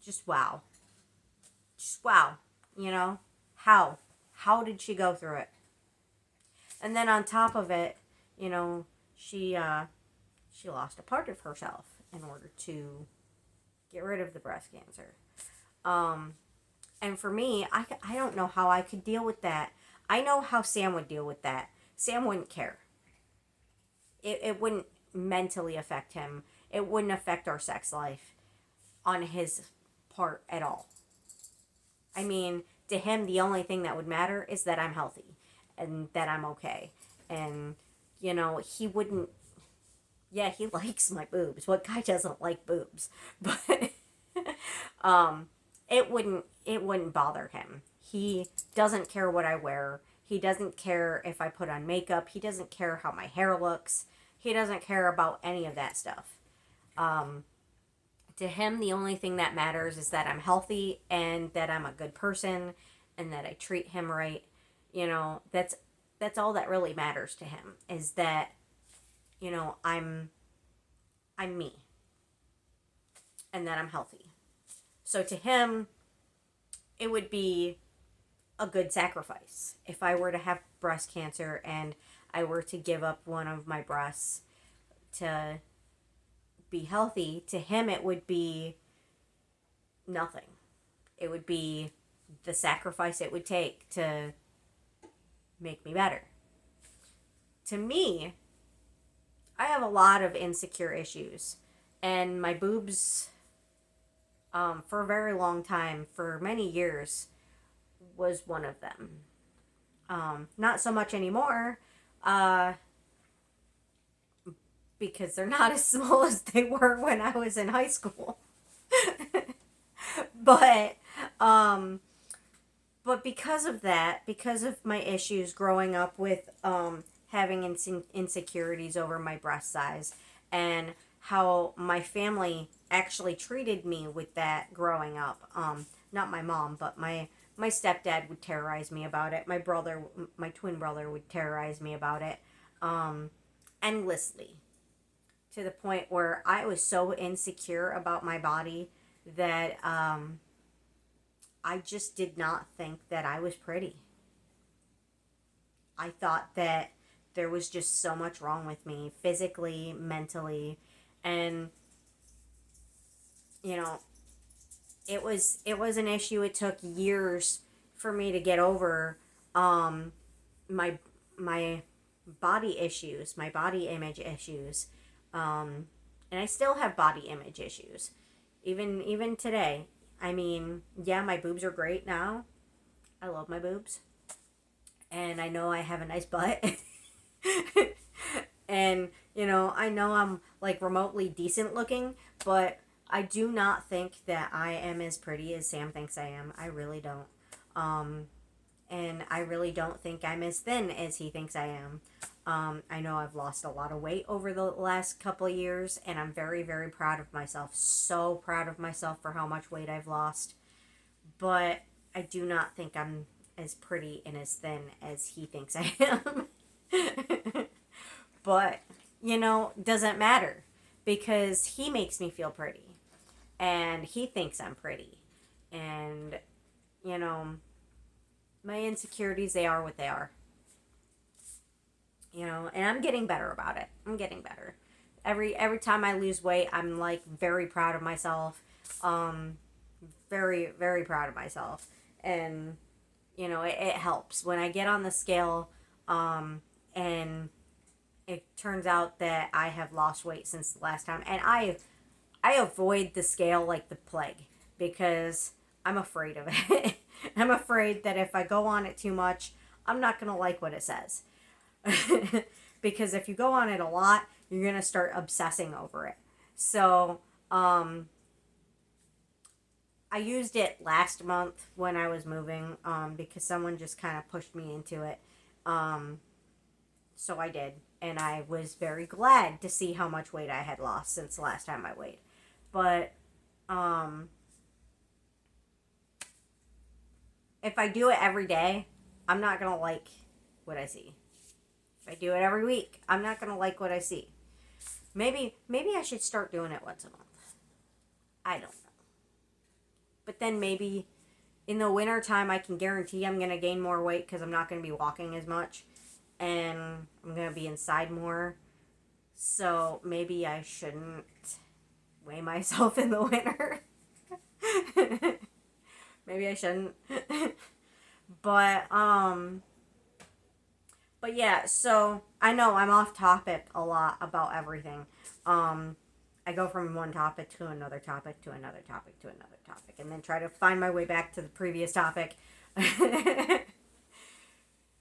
just wow. Just wow. You know, how? How did she go through it? And then on top of it, you know, she lost a part of herself in order to get rid of the breast cancer. Um, and for me, I don't know how I could deal with that. I know how Sam would deal with that. Sam wouldn't care. It wouldn't mentally affect him. It wouldn't affect our sex life on his part at all. I mean, to him, the only thing that would matter is that I'm healthy and that I'm okay. And, you know, he wouldn't, yeah, he likes my boobs. What guy doesn't like boobs? But, um, it wouldn't bother him. He doesn't care what I wear. He doesn't care if I put on makeup. He doesn't care how my hair looks. He doesn't care about any of that stuff. Um, to him, the only thing that matters is that I'm healthy and that I'm a good person and that I treat him right. You know, that's all that really matters to him, is that, you know, I'm me and that I'm healthy. So to him, it would be a good sacrifice if I were to have breast cancer and I were to give up one of my breasts to be healthy. To him, it would be nothing. It would be the sacrifice it would take to make me better. To me, I have a lot of insecure issues, and my boobs, for a very long time, for many years, was one of them. Not so much anymore, uh, because they're not as small as they were when I was in high school. but um, but because of that, because of my issues growing up with having insecurities over my breast size, and how my family actually treated me with that growing up. Not my mom, but my stepdad would terrorize me about it. My twin brother would terrorize me about it, um, endlessly, to the point where I was so insecure about my body that I just did not think that I was pretty. I thought that there was just so much wrong with me, physically, mentally, and, you know, it was an issue. It took years for me to get over um my my body issues, my body image issues. And I still have body image issues even today. I mean, yeah, my boobs are great now. I love my boobs. And I know I have a nice butt. And, you know I'm like remotely decent looking, but I do not think that I am as pretty as Sam thinks I am. I really don't. Um, and I really don't think I'm as thin as he thinks I am. I know I've lost a lot of weight over the last couple of years, and I'm very, very proud of myself. So proud of myself for how much weight I've lost. But I do not think I'm as pretty and as thin as he thinks I am. But, doesn't matter, because he makes me feel pretty and he thinks I'm pretty. And, you know, my insecurities, they are what they are. And I'm getting better about it. I'm getting better. Every time I lose weight, I'm like very proud of myself. Um very, very proud of myself. And it helps when I get on the scale, and it turns out that I have lost weight since the last time. And I avoid the scale like the plague, because I'm afraid of it. I'm afraid that if I go on it too much, I'm not going to like what it says. Because if you go on it a lot, you're going to start obsessing over it. So, I used it last month when I was moving, because someone just kind of pushed me into it. Um, so I did. And I was very glad to see how much weight I had lost since the last time I weighed. But um, if I do it every day, I'm not going to like what I see. If I do it every week, I'm not going to like what I see. Maybe I should start doing it once a month. I don't know. But then maybe in the winter time, I can guarantee I'm going to gain more weight because I'm not going to be walking as much. And I'm going to be inside more. So maybe I shouldn't weigh myself in the winter. Maybe I shouldn't. but but yeah, so I know I'm off topic a lot about everything. I go from one topic to another topic to another topic to another topic and then try to find my way back to the previous topic.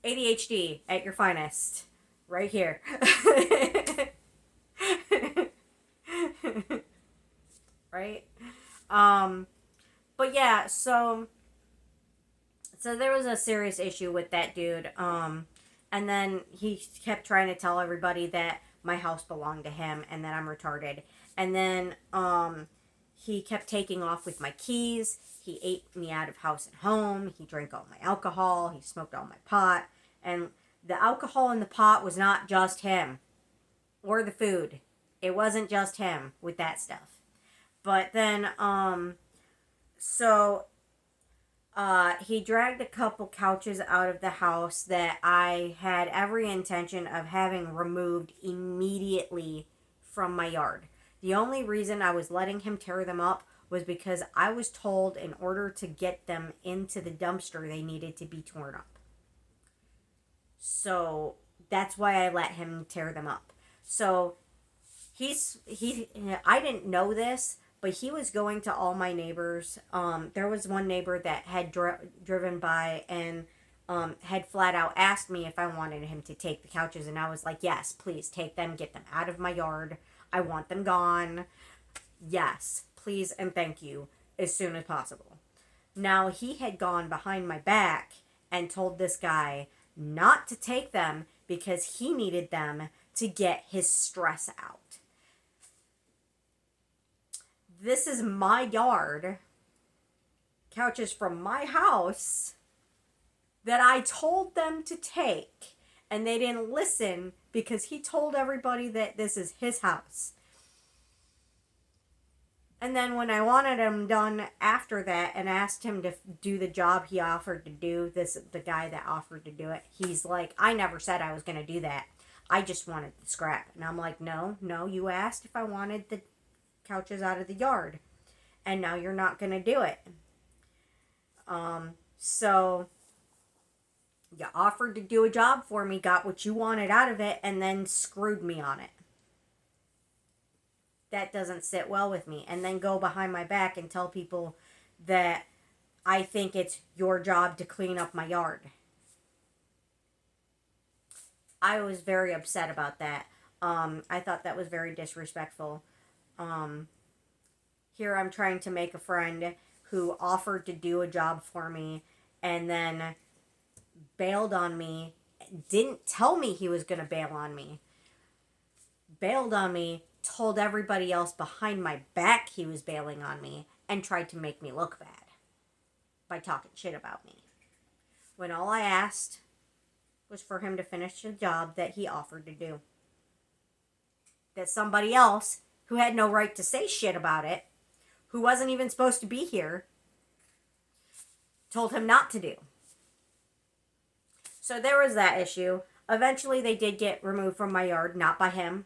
ADHD at your finest. Right here. Right? But yeah, so there was a serious issue with that dude. And then he kept trying to tell everybody that my house belonged to him and that I'm retarded. And then he kept taking off with my keys. He ate me out of house and home. He drank all my alcohol. He smoked all my pot. And the alcohol in the pot was not just him or the food. It wasn't just him with that stuff. But then, he dragged a couple couches out of the house that I had every intention of having removed immediately from my yard. The only reason I was letting him tear them up was because I was told in order to get them into the dumpster, they needed to be torn up. So that's why I let him tear them up. So I didn't know this, but he was going to all my neighbors. There was one neighbor that had driven by and had flat out asked me if I wanted him to take the couches. And I was like, yes, please take them. Get them out of my yard. I want them gone. Yes, please and thank you as soon as possible. Now, he had gone behind my back and told this guy not to take them because he needed them to get his stress out. This is my yard, couches from my house that I told them to take, and they didn't listen because he told everybody that this is his house. And then when I wanted him done after that and asked him to do the job he offered to do, the guy that offered to do it, he's like, I never said I was going to do that. I just wanted the scrap. And I'm like, no, you asked if I wanted the couches out of the yard. And now you're not going to do it. So you offered to do a job for me, got what you wanted out of it, and then screwed me on it. That doesn't sit well with me. And then go behind my back and tell people that I think it's your job to clean up my yard. I was very upset about that. I thought that was very disrespectful. Here I'm trying to make a friend who offered to do a job for me and then bailed on me, didn't tell me he was going to bail on me, bailed on me, told everybody else behind my back he was bailing on me, and tried to make me look bad by talking shit about me. When all I asked was for him to finish the job that he offered to do. That somebody else, who had no right to say shit about it, who wasn't even supposed to be here, told him not to do. So there was that issue. Eventually they did get removed from my yard, not by him.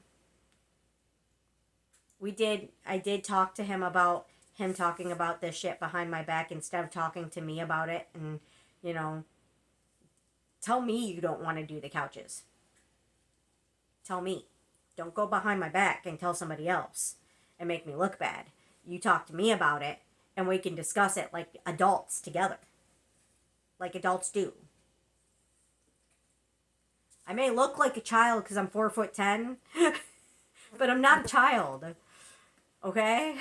I did talk to him about him talking about this shit behind my back instead of talking to me about it. And, tell me you don't want to do the couches. Tell me. Don't go behind my back and tell somebody else and make me look bad. You talk to me about it and we can discuss it like adults together. Like adults do. I may look like a child because I'm 4'10", but I'm not a child. Okay?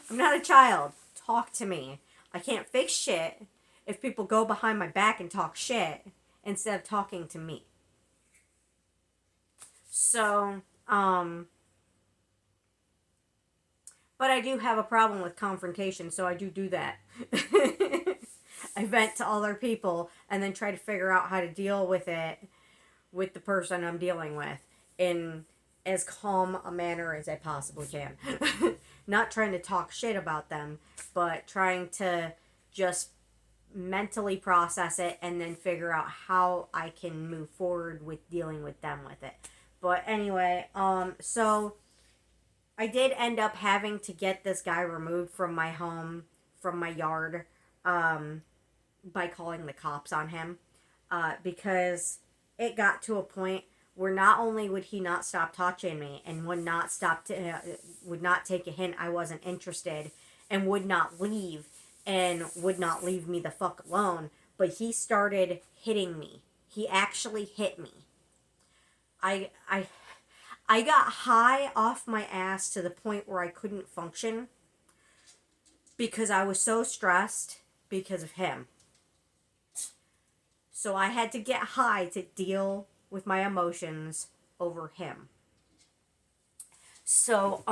I'm not a child. Talk to me. I can't fix shit if people go behind my back and talk shit instead of talking to me. So, but I do have a problem with confrontation, so I do that. I vent to other people and then try to figure out how to deal with it with the person I'm dealing with in as calm a manner as I possibly can. not trying to talk shit about them, but trying to just mentally process it and then figure out how I can move forward with dealing with them with it. But anyway, so I did end up having to get this guy removed from my home, from my yard, by calling the cops on him, because it got to a point where not only would he not stop touching me and would not take a hint I wasn't interested, and would not leave and would not leave me the fuck alone, but he started hitting me. He actually hit me. I got high off my ass to the point where I couldn't function because I was so stressed because of him. So I had to get high to deal with my emotions over him. So,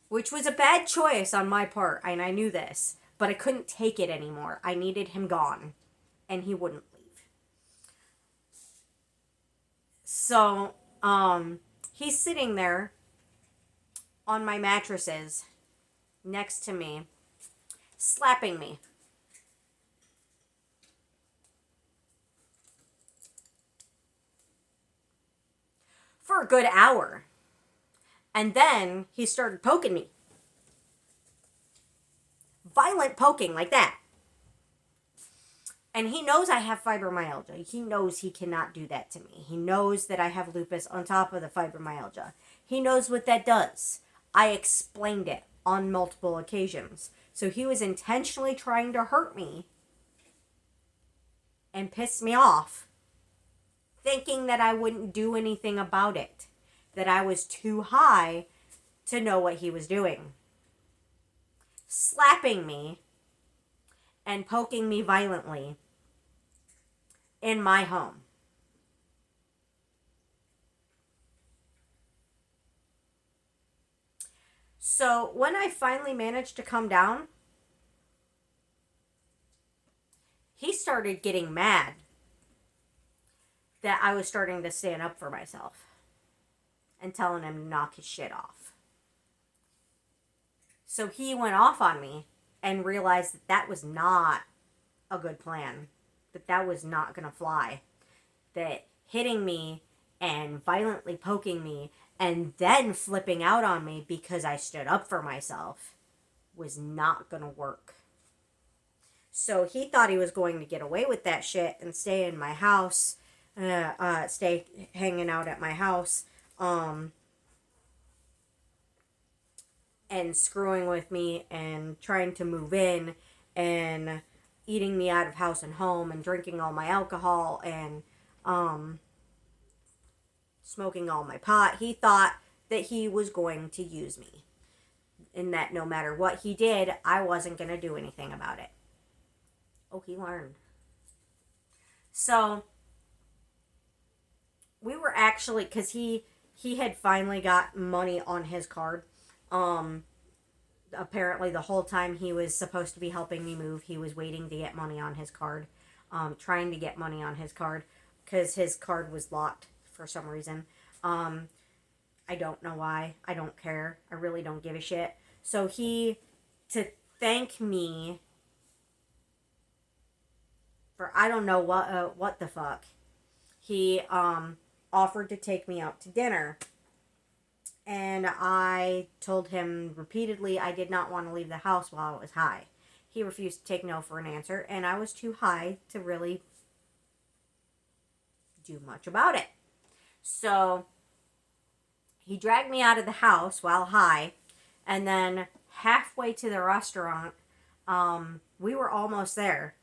which was a bad choice on my part, and I knew this, but I couldn't take it anymore. I needed him gone, and he wouldn't leave. So, he's sitting there on my mattresses next to me, slapping me. For a good hour. And then he started poking me. Violent poking like that. And he knows I have fibromyalgia. He knows he cannot do that to me. He knows that I have lupus on top of the fibromyalgia. He knows what that does. I explained it on multiple occasions. So he was intentionally trying to hurt me and piss me off, thinking that I wouldn't do anything about it, that I was too high to know what he was doing. Slapping me and poking me violently in my home. So when I finally managed to come down, he started getting mad that I was starting to stand up for myself and telling him to knock his shit off. So he went off on me and realized that that was not a good plan, that was not going to fly, that hitting me and violently poking me and then flipping out on me because I stood up for myself was not going to work. So he thought he was going to get away with that shit and stay in my house, stay hanging out at my house, and screwing with me and trying to move in and eating me out of house and home and drinking all my alcohol and smoking all my pot. He thought that he was going to use me, and that no matter what he did, I wasn't going to do anything about it. Oh, he learned. So we were actually, because he had finally got money on his card. Apparently the whole time he was supposed to be helping me move, he was waiting to get money on his card, trying to get money on his card, because his card was locked for some reason. I don't know why. I don't care. I really don't give a shit. So he, to thank me for I don't know what the fuck, he offered to take me out to dinner. And I told him repeatedly I did not want to leave the house while I was high. He refused to take no for an answer, and I was too high to really do much about it. So he dragged me out of the house while high, and then halfway to the restaurant, we were almost there.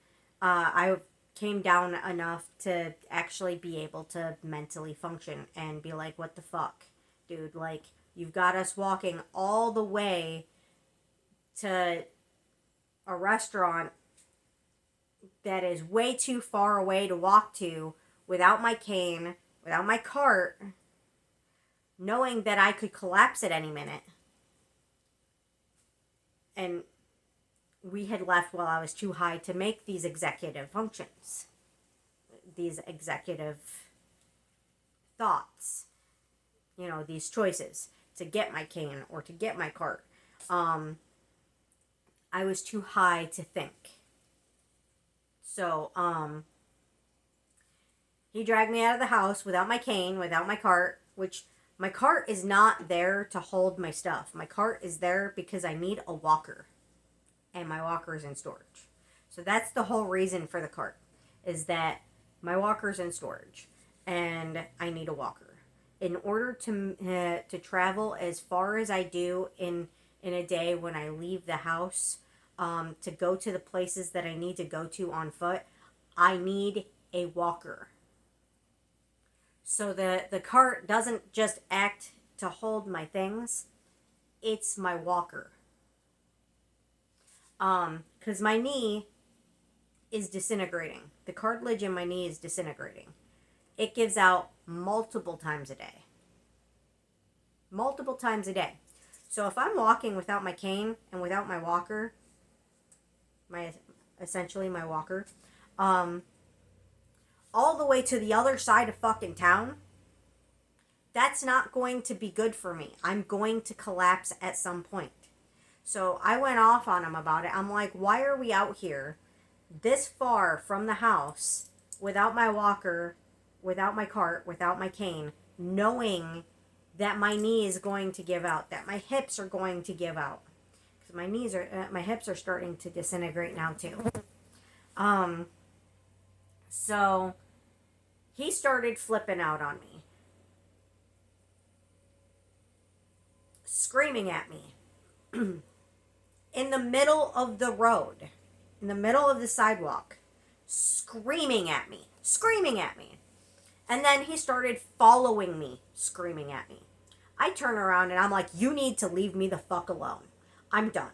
I came down enough to actually be able to mentally function and be like, what the fuck? Dude, like, you've got us walking all the way to a restaurant that is way too far away to walk to without my cane, without my cart, knowing that I could collapse at any minute. And we had left while I was too high to make these executive functions, these executive thoughts, these choices. to get my cane or to get my cart. I was too high to think. So, he dragged me out of the house without my cane, without my cart, which my cart is not there to hold my stuff. My cart is there because I need a walker, and my walker is in storage. So that's the whole reason for the cart, is that my walker's in storage, and I need a walker. In order to travel as far as I do in a day when I leave the house, to go to the places that I need to go to on foot, I need a walker. So the cart doesn't just act to hold my things, it's my walker. Because my knee is disintegrating. The cartilage in my knee is disintegrating. It gives out multiple times a day. Multiple times a day. So if I'm walking without my cane and without my walker, essentially my walker, all the way to the other side of fucking town, that's not going to be good for me. I'm going to collapse at some point. So I went off on him about it. I'm like, why are we out here this far from the house without my walker, without my cart, without my cane, knowing that my knee is going to give out, that my hips are going to give out? Because my hips are starting to disintegrate now too. So he started flipping out on me, screaming at me in the middle of the road, in the middle of the sidewalk, screaming at me. And then he started following me, screaming at me. I turn around and I'm like, you need to leave me the fuck alone. I'm done.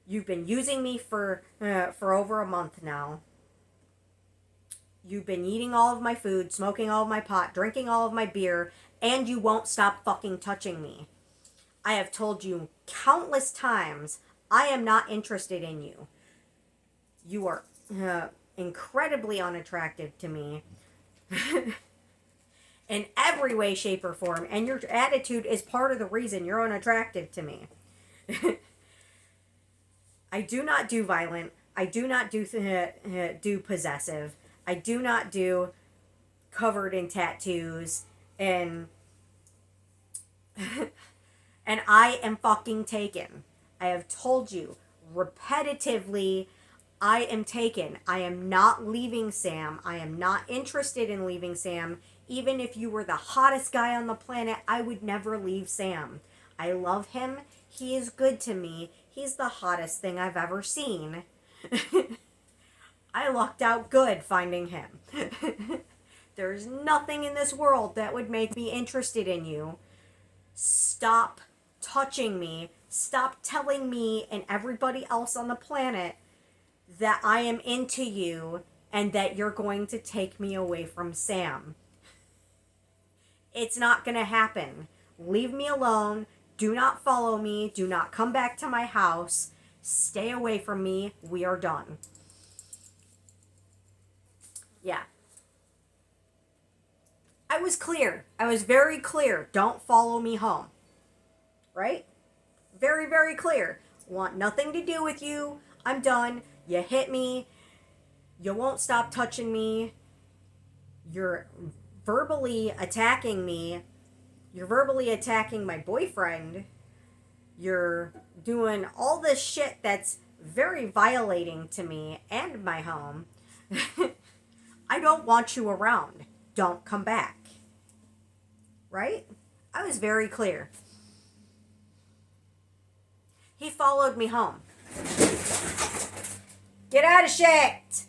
You've been using me for over a month now. You've been eating all of my food, smoking all of my pot, drinking all of my beer, and you won't stop fucking touching me. I have told you countless times, I am not interested in you. You are incredibly unattractive to me in every way, shape, or form, and your attitude is part of the reason you're unattractive to me. I do not do violent. I do not do possessive. I do not do covered in tattoos and and I am fucking taken. I have told you repetitively, I am taken. I am not leaving Sam. I am not interested in leaving Sam. Even if you were the hottest guy on the planet, I would never leave Sam. I love him. He is good to me. He's the hottest thing I've ever seen. I lucked out good finding him. There's nothing in this world that would make me interested in you. Stop touching me. Stop telling me and everybody else on the planet that I am into you and that you're going to take me away from Sam. It's not going to happen. Leave me alone. Do not follow me. Do not come back to my house. Stay away from me. We are done. Yeah. I was clear. I was very clear. Don't follow me home. Right? Very, very clear. Want nothing to do with you. I'm done. You hit me. You won't stop touching me. You're verbally attacking me. You're verbally attacking my boyfriend. You're doing all this shit that's very violating to me and my home. I don't want you around. Don't come back. Right? I was very clear. He followed me home. Get out of shit!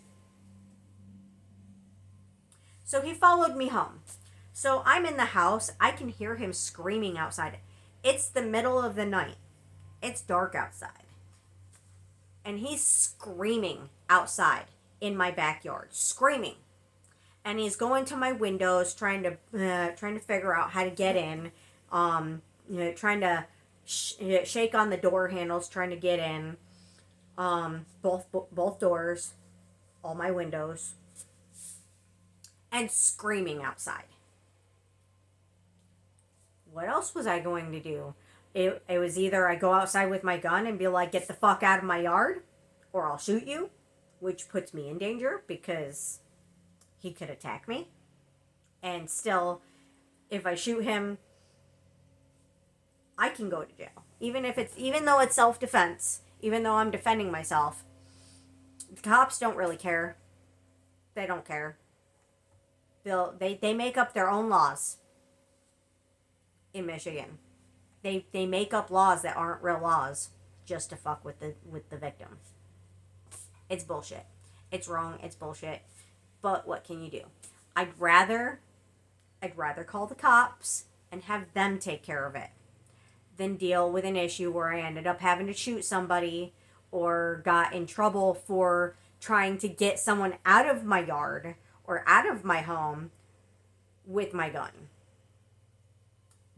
So he followed me home. So I'm in the house. I can hear him screaming outside. It's the middle of the night. It's dark outside. And he's screaming outside in my backyard. Screaming. And he's going to my windows, trying to figure out how to get in. Trying to shake on the door handles, trying to get in. Both doors, all my windows, and screaming outside. what else was I going to do? It was either I go outside with my gun and be like, get the fuck out of my yard, or I'll shoot you, which puts me in danger because he could attack me. And still, if I shoot him, I can go to jail. Even though it's self-defense, even though I'm defending myself, the cops don't really care. They don't care. They make up their own laws in Michigan. They make up laws that aren't real laws just to fuck with the victim. It's bullshit. It's wrong. It's bullshit. But what can you do? I'd rather call the cops and have them take care of it than deal with an issue where I ended up having to shoot somebody or got in trouble for trying to get someone out of my yard or out of my home with my gun.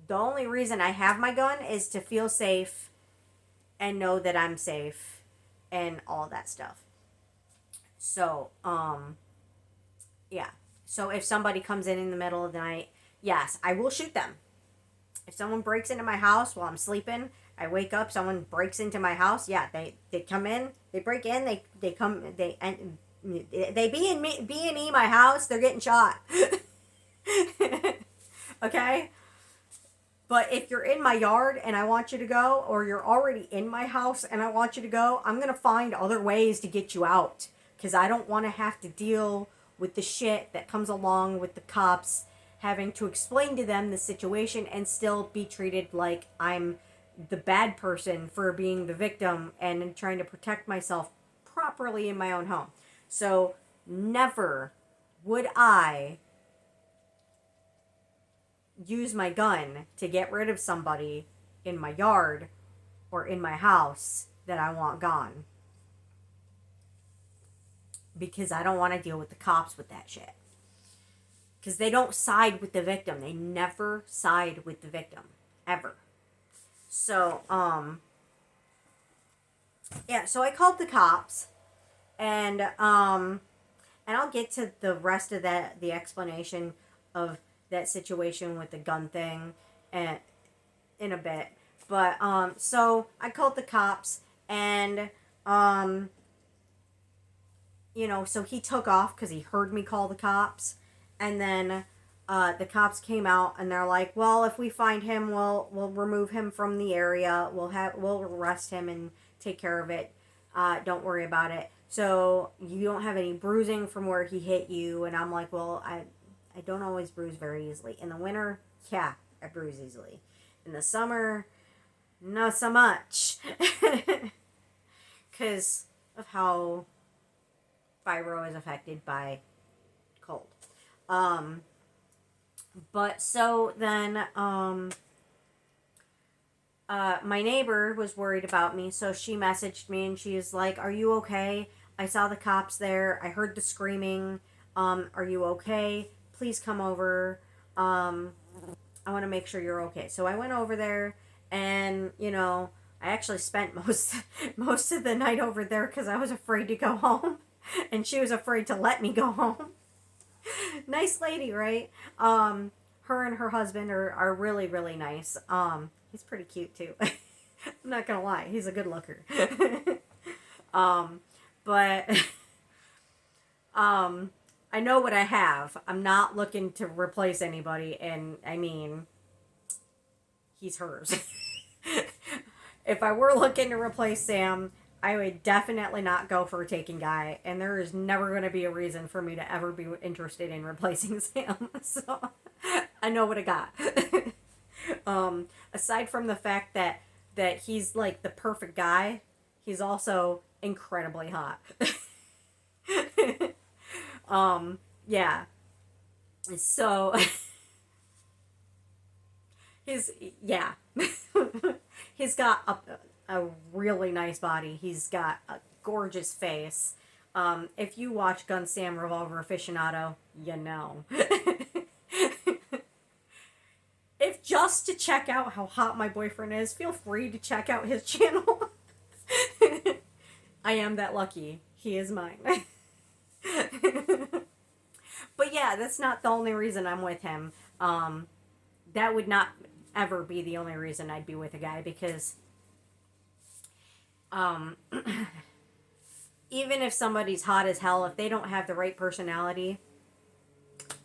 The only reason I have my gun is to feel safe and know that I'm safe and all that stuff. So, yeah. So if somebody comes in the middle of the night, yes, I will shoot them. If someone breaks into my house while I'm sleeping, I wake up, someone breaks into my house, yeah, they come in, they break in, they come, they B&E my house, they're getting shot. Okay? But if you're in my yard and I want you to go, or you're already in my house and I want you to go, I'm going to find other ways to get you out. Because I don't want to have to deal with the shit that comes along with the cops having to explain to them the situation and still be treated like I'm the bad person for being the victim and trying to protect myself properly in my own home. So never would I use my gun to get rid of somebody in my yard or in my house that I want gone. Because I don't want to deal with the cops with that shit. Because they don't side with the victim. They never side with the victim. Ever. So, yeah, so I called the cops. And I'll get to the rest of the explanation of that situation with the gun thing and in a bit. But, so I called the cops and, you know, so he took off because he heard me call the cops. And then the cops came out and they're like, well, if we find him, we'll remove him from the area. We'll arrest him and take care of it. Don't worry about it. So you don't have any bruising from where he hit you. And I'm like, well, I don't always bruise very easily. In the winter, yeah, I bruise easily. In the summer, not so much. Because of how fibro is affected by cold. But so then, my neighbor was worried about me, so she messaged me and she was like, are you okay? I saw the cops there. I heard the screaming. Are you okay? Please come over. I want to make sure you're okay. So I went over there and, you know, I actually spent most of the night over there because I was afraid to go home and she was afraid to let me go home. Nice lady, right? Her and her husband are really, really nice. He's pretty cute too. I'm not gonna lie, he's a good looker. But I know what I have. I'm not looking to replace anybody, and I mean, he's hers. If I were looking to replace Sam, I would definitely not go for a taken guy, and there is never going to be a reason for me to ever be interested in replacing Sam. So I know what I got. Aside from the fact that he's like the perfect guy, he's also incredibly hot. Yeah. So he's got a really nice body. He's got a gorgeous face. If you watch Gun Sam Revolver Aficionado, you know. If just to check out how hot my boyfriend is, feel free to check out his channel. I am that lucky. He is mine. But yeah, that's not the only reason I'm with him. That would not ever be the only reason I'd be with a guy, because um even if somebody's hot as hell, if they don't have the right personality,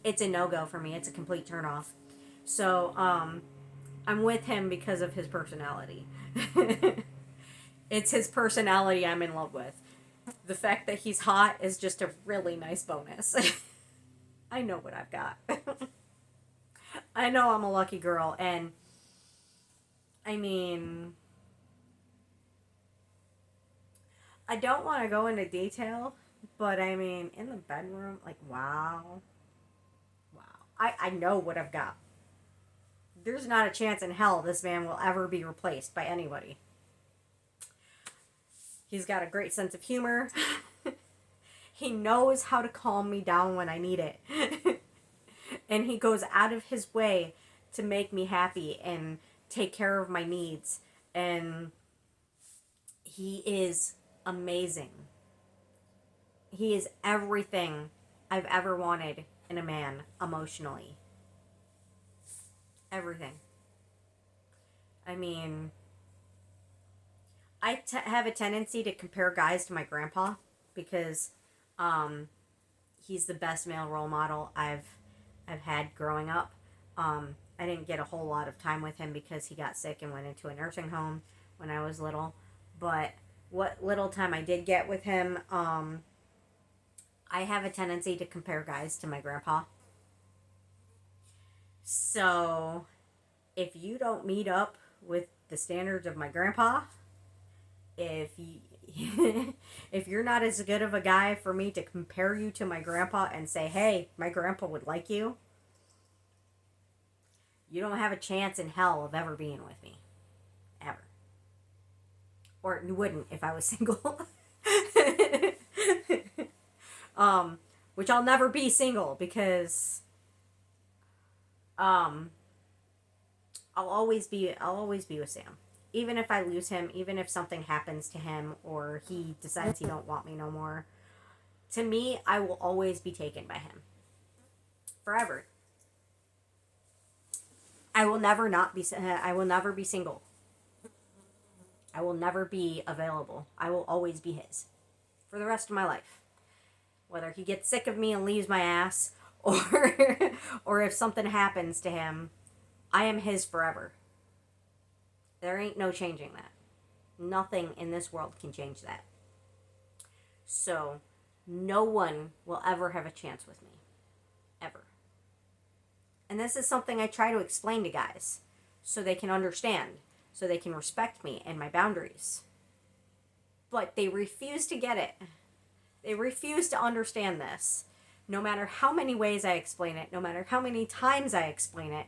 it's a no-go for me. It's a complete turn off. So I'm with him because of his personality. It's his personality I'm in love with. The fact that he's hot is just a really nice bonus. I know what I've got. I know I'm a lucky girl, and I mean, I don't want to go into detail, but I mean, in the bedroom, like, wow. Wow. I know what I've got. There's not a chance in hell this man will ever be replaced by anybody. He's got a great sense of humor. He knows how to calm me down when I need it. And he goes out of his way to make me happy and take care of my needs. And he is amazing. He is everything I've ever wanted in a man emotionally. Everything. I mean, have a tendency to compare guys to my grandpa because he's the best male role model I've had growing up. I didn't get a whole lot of time with him because he got sick and went into a nursing home when I was little. But what little time I did get with him, I have a tendency to compare guys to my grandpa. So if you don't meet up with the standards of my grandpa, if you, if you're not as good of a guy for me to compare you to my grandpa and say, hey, my grandpa would like you, you don't have a chance in hell of ever being with me. Ever. Or you wouldn't if I was single. Which I'll never be single because I'll always be with Sam. Even if I lose him, even if something happens to him or he decides he don't want me no more, to me, I will always be taken by him. Forever. I will never be single. I will never be available. I will always be his for the rest of my life. Whether he gets sick of me and leaves my ass or or if something happens to him, I am his forever. There ain't no changing that. Nothing in this world can change that. So, no one will ever have a chance with me. Ever. And this is something I try to explain to guys so they can understand, so they can respect me and my boundaries. But they refuse to get it. They refuse to understand this. No matter how many ways I explain it, no matter how many times I explain it,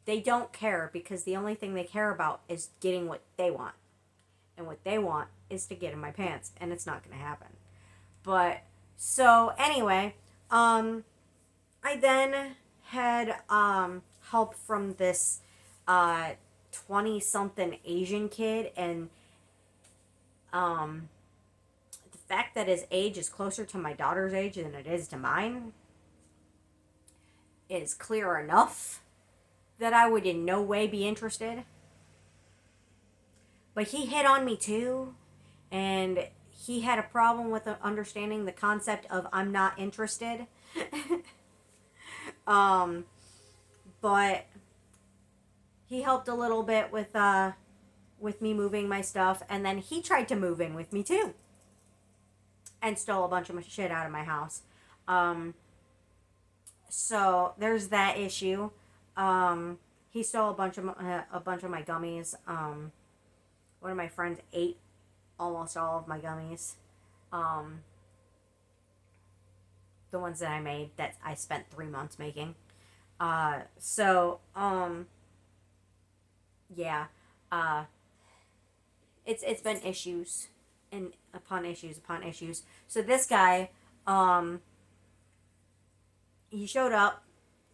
they don't care because the only thing they care about is getting what they want. And what they want is to get in my pants. And it's not going to happen. But, so, anyway, I then had help from this 20-something Asian kid. And the fact that his age is closer to my daughter's age than it is to mine is clear enough that I would in no way be interested. But he hit on me too, and he had a problem with understanding the concept of I'm not interested. But he helped a little bit with me moving my stuff, and then he tried to move in with me too, and stole a bunch of shit out of my house. So there's that issue. He stole a bunch of my gummies. One of my friends ate almost all of my gummies. The ones that I made that I spent 3 months making. Yeah. It's been issues and upon issues upon issues. So this guy, he showed up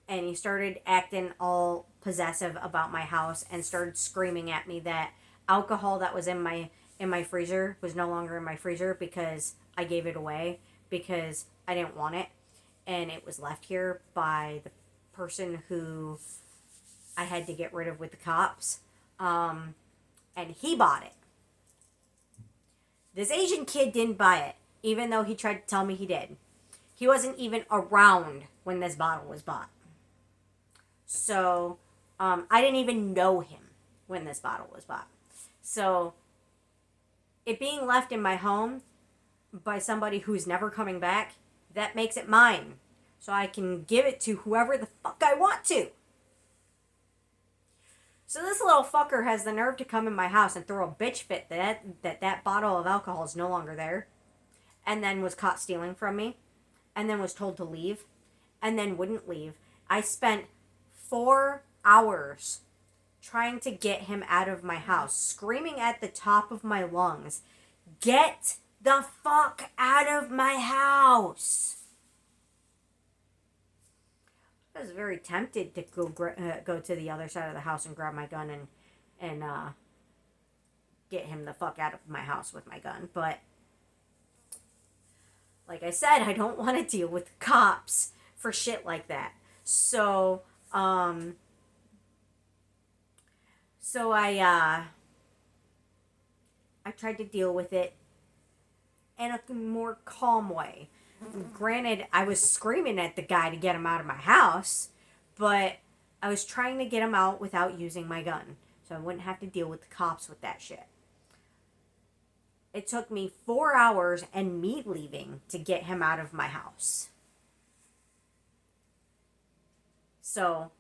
and he started acting all possessive about my house and started screaming at me that alcohol that was in my freezer was no longer in my freezer because I gave it away because I didn't want it, and it was left here by the person who I had to get rid of with the cops. And he bought it. This Asian kid didn't buy it, even though he tried to tell me he did. He wasn't even around when this bottle was bought. So, I didn't even know him when this bottle was bought. So, it being left in my home by somebody who's never coming back, that makes it mine. So I can give it to whoever the fuck I want to. So this little fucker has the nerve to come in my house and throw a bitch fit that bottle of alcohol is no longer there. And then was caught stealing from me. And then was told to leave. And then wouldn't leave. I spent 4 hours trying to get him out of my house. Screaming at the top of my lungs. Get the fuck out of my house. I was very tempted to go to the other side of the house and grab my gun and get him the fuck out of my house with my gun. But like I said, I don't want to deal with cops for shit like that. So I tried to deal with it in a more calm way. Granted, I was screaming at the guy to get him out of my house, but I was trying to get him out without using my gun, so I wouldn't have to deal with the cops with that shit. It took me 4 hours and me leaving to get him out of my house. So,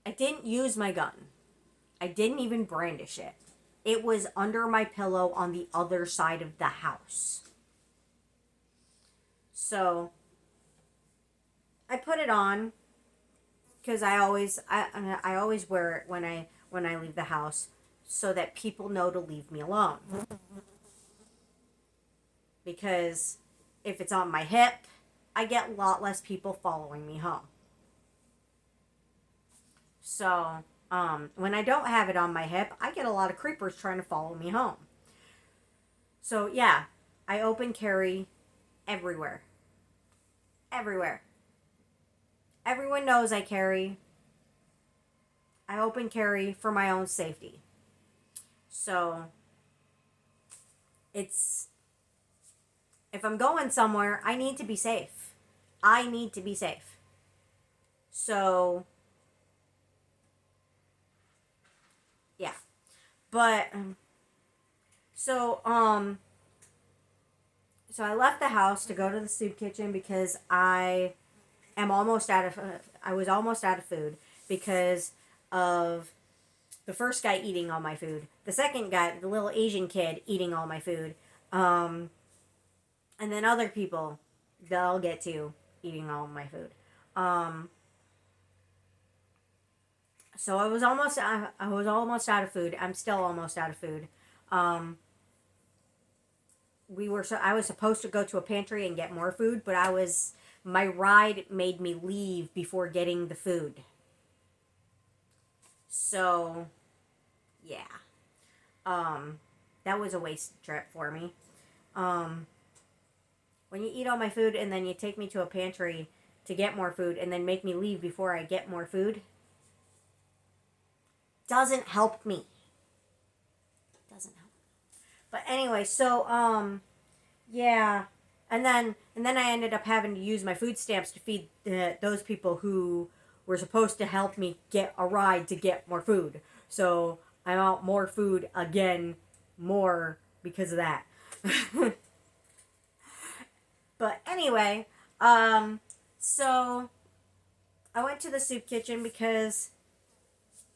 I didn't use my gun. I didn't even brandish it. It was under my pillow on the other side of the house. So, I put it on because I always wear it when I leave the house so that people know to leave me alone. Because if it's on my hip, I get a lot less people following me home. So, when I don't have it on my hip, I get a lot of creepers trying to follow me home. So, yeah, I open carry everywhere. Everywhere. Everyone knows I carry. I open carry for my own safety. So, if I'm going somewhere, I need to be safe. I need to be safe. So, yeah. But, so I left the house to go to the soup kitchen because I was almost out of food because of the first guy eating all my food, the second guy, the little Asian kid, eating all my food, and then other people that I'll get to eating all my food. So I was almost out of food. I'm still almost out of food. I was supposed to go to a pantry and get more food, but my ride made me leave before getting the food. So, yeah. That was a wasted trip for me. When you eat all my food and then you take me to a pantry to get more food and then make me leave before I get more food, doesn't help me. But anyway, so, yeah. And then I ended up having to use my food stamps to feed those people who were supposed to help me get a ride to get more food. So I'm out more food again, more because of that. But anyway, so I went to the soup kitchen because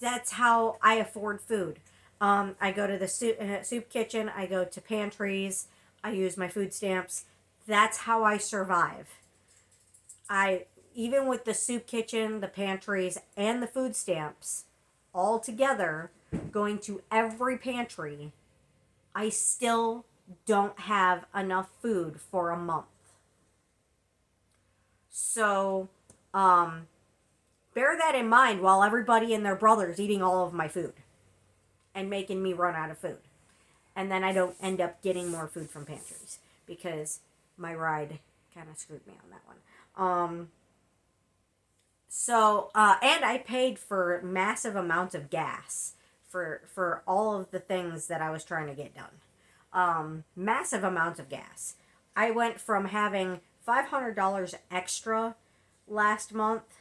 that's how I afford food. I go to the soup kitchen, I go to pantries, I use my food stamps. That's how I survive. Even with the soup kitchen, the pantries, and the food stamps, all together, going to every pantry, I still don't have enough food for a month. So, bear that in mind while everybody and their brother's eating all of my food and making me run out of food. And then I don't end up getting more food from pantries because my ride kind of screwed me on that one. So, and I paid for massive amounts of gas for all of the things that I was trying to get done. Massive amounts of gas. I went from having $500 extra last month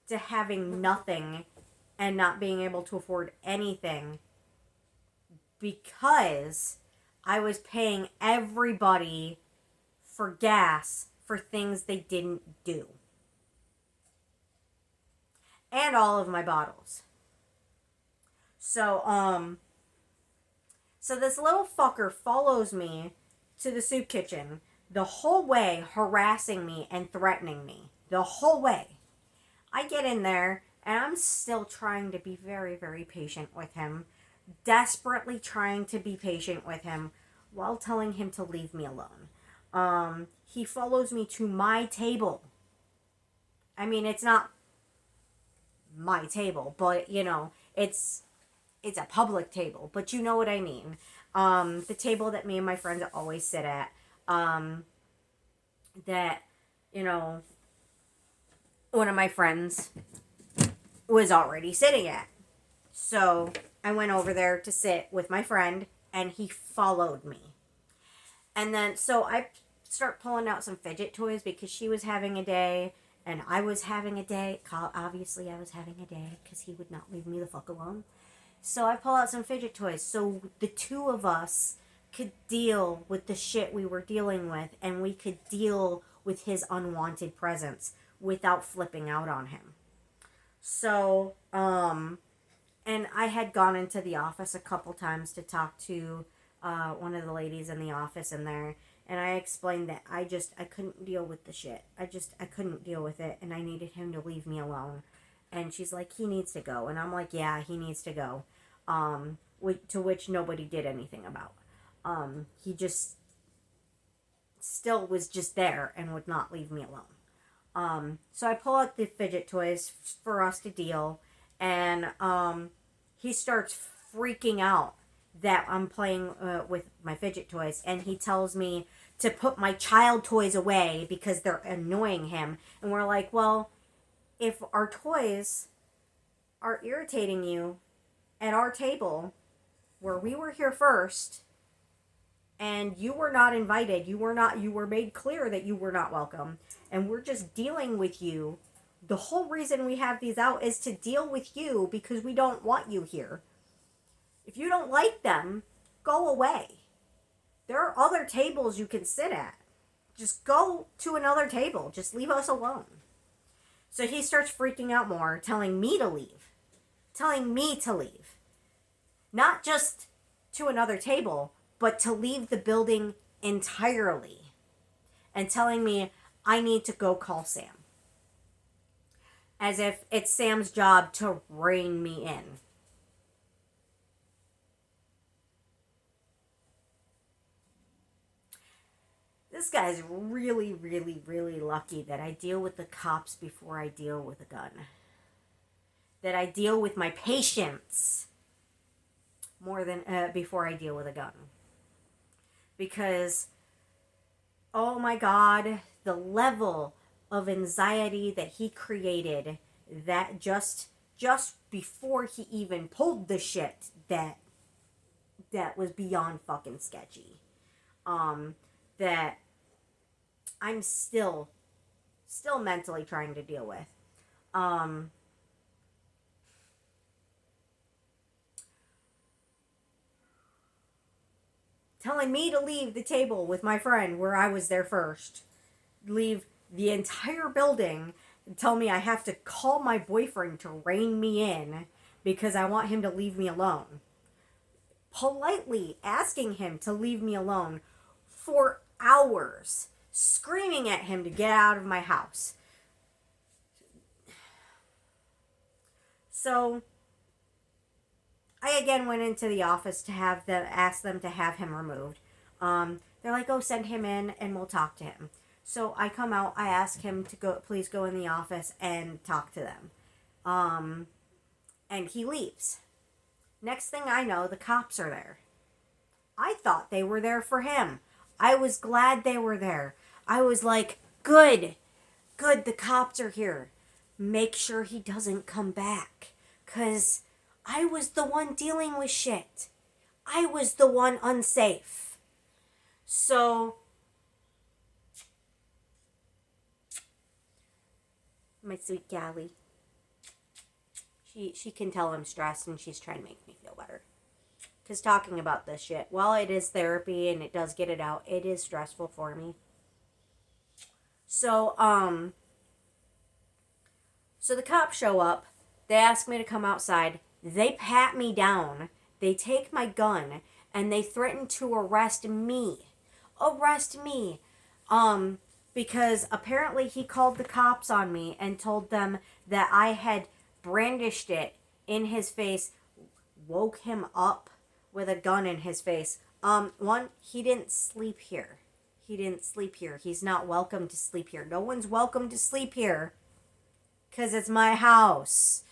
to having nothing and not being able to afford anything because I was paying everybody for gas for things they didn't do. And all of my bottles. So, so this little fucker follows me to the soup kitchen the whole way, harassing me and threatening me. The whole way. I get in there and I'm still trying to be very, very patient with him. Desperately trying to be patient with him while telling him to leave me alone. He follows me to my table. I mean, it's not my table, but you know, it's a public table, but you know what I mean. The table that me and my friends always sit at. That, you know, one of my friends was already sitting at. So I went over there to sit with my friend, and he followed me. And then, so I start pulling out some fidget toys because she was having a day, and I was having a day. Obviously, I was having a day because he would not leave me the fuck alone. So I pull out some fidget toys so the two of us could deal with the shit we were dealing with, and we could deal with his unwanted presence without flipping out on him. So, and I had gone into the office a couple times to talk to one of the ladies in the office in there, and I explained that I couldn't deal with the shit. I couldn't deal with it, and I needed him to leave me alone. And she's like, he needs to go. And I'm like, yeah, he needs to go. To which nobody did anything about. He just still was just there and would not leave me alone. So I pull out the fidget toys for us to deal, and he starts freaking out that I'm playing with my fidget toys, and he tells me to put my child toys away because they're annoying him. And we're like, well, if our toys are irritating you at our table where we were here first and you were not invited, you were made clear that you were not welcome, and we're just dealing with you. The whole reason we have these out is to deal with you because we don't want you here. If you don't like them, go away. There are other tables you can sit at. Just go to another table. Just leave us alone. So he starts freaking out more, telling me to leave. Telling me to leave. Not just to another table, but to leave the building entirely. And telling me I need to go call Sam. As if it's Sam's job to rein me in. This guy's really, really, really lucky that I deal with the cops before I deal with a gun. That I deal with my patients more than before I deal with a gun. Because, oh my God, the level of anxiety that he created, that just before he even pulled the shit, that was beyond fucking sketchy. That I'm still mentally trying to deal with. Telling me to leave the table with my friend where I was there first. Leave the entire building and tell me I have to call my boyfriend to rein me in because I want him to leave me alone. Politely asking him to leave me alone for hours, screaming at him to get out of my house. So I again went into the office to ask them to have him removed. They're like, oh, send him in and we'll talk to him. So I come out, I ask him to please go in the office and talk to them. And he leaves. Next thing I know, the cops are there. I thought they were there for him. I was glad they were there. I was like, good, the cops are here. make sure he doesn't come back. Because I was the one dealing with shit. I was the one unsafe. So, my sweet Gally, she can tell I'm stressed and she's trying to make me feel better. Because talking about this shit, while it is therapy and it does get it out, it is stressful for me. So, so the cops show up. They ask me to come outside. They pat me down. They take my gun and they threaten to arrest me. Arrest me. Because apparently he called the cops on me and told them that I had brandished it in his face, woke him up with a gun in his face. One, he didn't sleep here. He didn't sleep here. He's not welcome to sleep here. No one's welcome to sleep here. Because it's my house.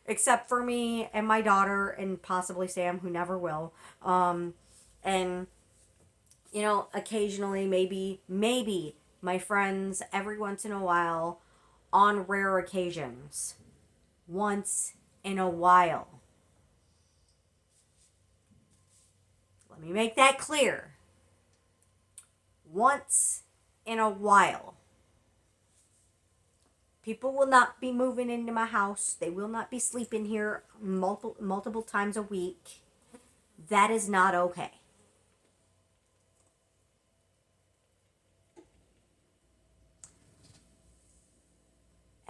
Except for me and my daughter and possibly Sam, who never will. And, you know, occasionally, maybe my friends every once in a while on rare occasions. Once in a while. Let me make that clear. Once in a while. People will not be moving into my house. They will not be sleeping here multiple times a week. That is not okay.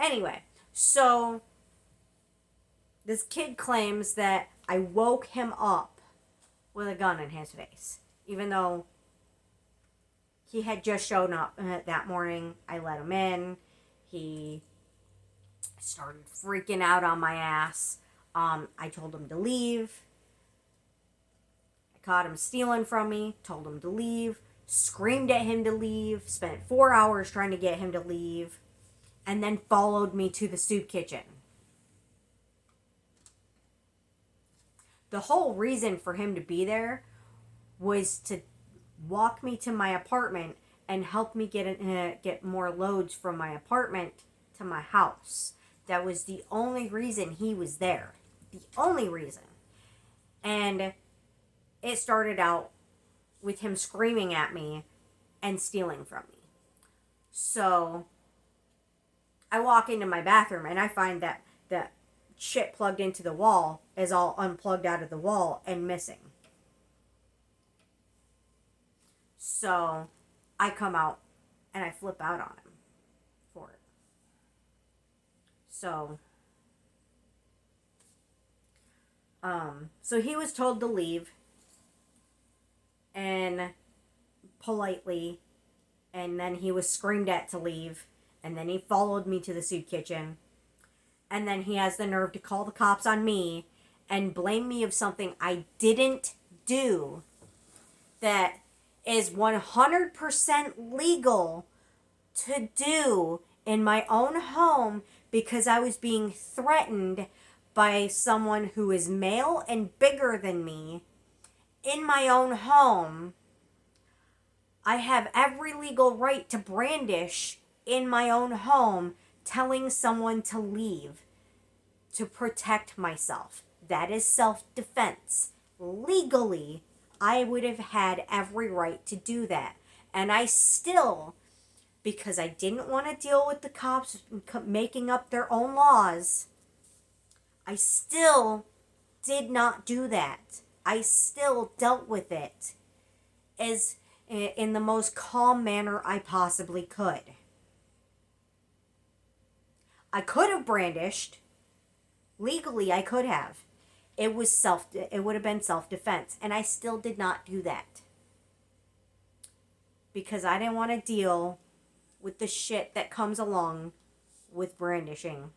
Anyway, so this kid claims that I woke him up with a gun in his face, even though he had just shown up that morning. I let him in. He started freaking out on my ass. I told him to leave. I caught him stealing from me, told him to leave, screamed at him to leave, spent 4 hours trying to get him to leave, and then followed me to the soup kitchen. The whole reason for him to be there was to walk me to my apartment and help me get more loads from my apartment to my house. That was the only reason he was there. The only reason. And it started out with him screaming at me and stealing from me. So I walk into my bathroom and I find that shit plugged into the wall is all unplugged out of the wall and missing. So I come out and I flip out on him for it. So he was told to leave and politely, and then he was screamed at to leave, and then he followed me to the soup kitchen, and then he has the nerve to call the cops on me and blame me of something I didn't do that is 100% legal to do in my own home because I was being threatened by someone who is male and bigger than me in my own home. I have every legal right to brandish in my own home, telling someone to leave to protect myself. That is self-defense. Legally, I would have had every right to do that. And I still, because I didn't want to deal with the cops making up their own laws, I still did not do that. I still dealt with it as in the most calm manner I possibly could. I could have brandished. Legally, I could have. It would have been self-defense, and I still did not do that. Because I didn't want to deal with the shit that comes along with brandishing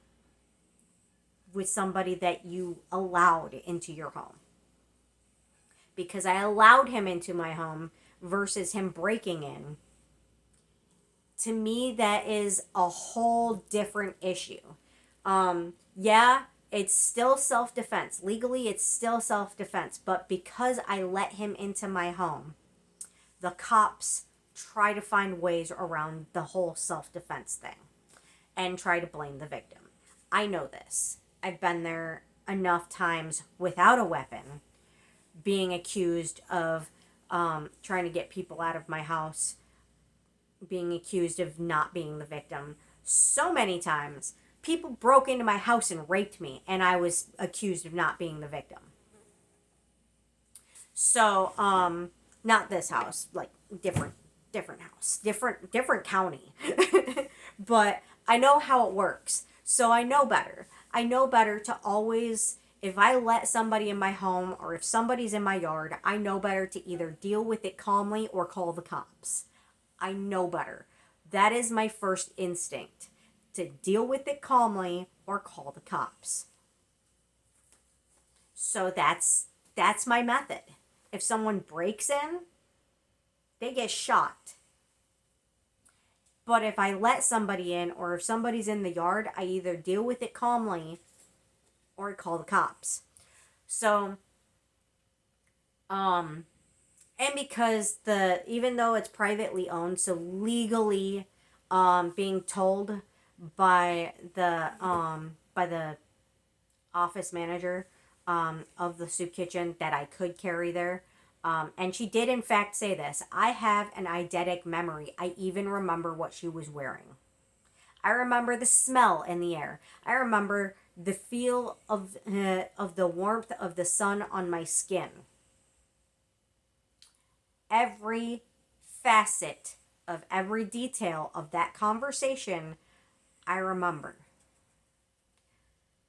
with somebody that you allowed into your home. Because I allowed him into my home versus him breaking in. To me, that is a whole different issue. Yeah, it's still self-defense. Legally, it's still self-defense. But because I let him into my home, the cops try to find ways around the whole self-defense thing. and try to blame the victim. I know this. I've been there enough times without a weapon, being accused of trying to get people out of my house, being accused of not being the victim. So many times, people broke into my house and raped me, and I was accused of not being the victim. So, not this house, like different house, different county. But I know how it works. So I know better. I know better to always, if I let somebody in my home or if somebody's in my yard, I know better to either deal with it calmly or call the cops. I know better. That is my first instinct, to deal with it calmly or call the cops. So that's my method. If someone breaks in, they get shot. But if I let somebody in or if somebody's in the yard, I either deal with it calmly or call the cops. So, and because even though it's privately owned, so legally, being told by the office manager, of the soup kitchen that I could carry there. And she did, in fact, say this: I have an eidetic memory. I even remember what she was wearing. I remember the smell in the air. I remember the feel of the warmth of the sun on my skin. Every facet of every detail of that conversation, I remember.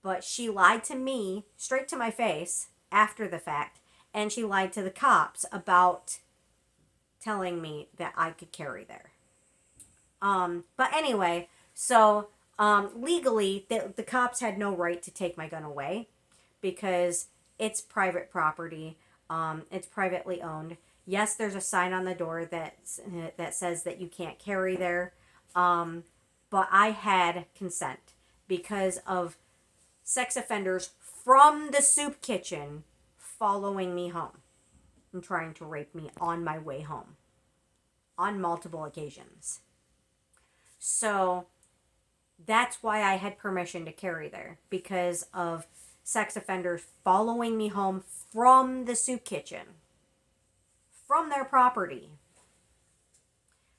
But she lied to me straight to my face after the fact, and she lied to the cops about telling me that I could carry there. But anyway, so legally, the cops had no right to take my gun away because it's private property. It's privately owned. Yes, there's a sign on the door that says that you can't carry there. But I had consent because of sex offenders from the soup kitchen following me home and trying to rape me on my way home on multiple occasions. So that's why I had permission to carry there, because of sex offenders following me home from the soup kitchen, from their property.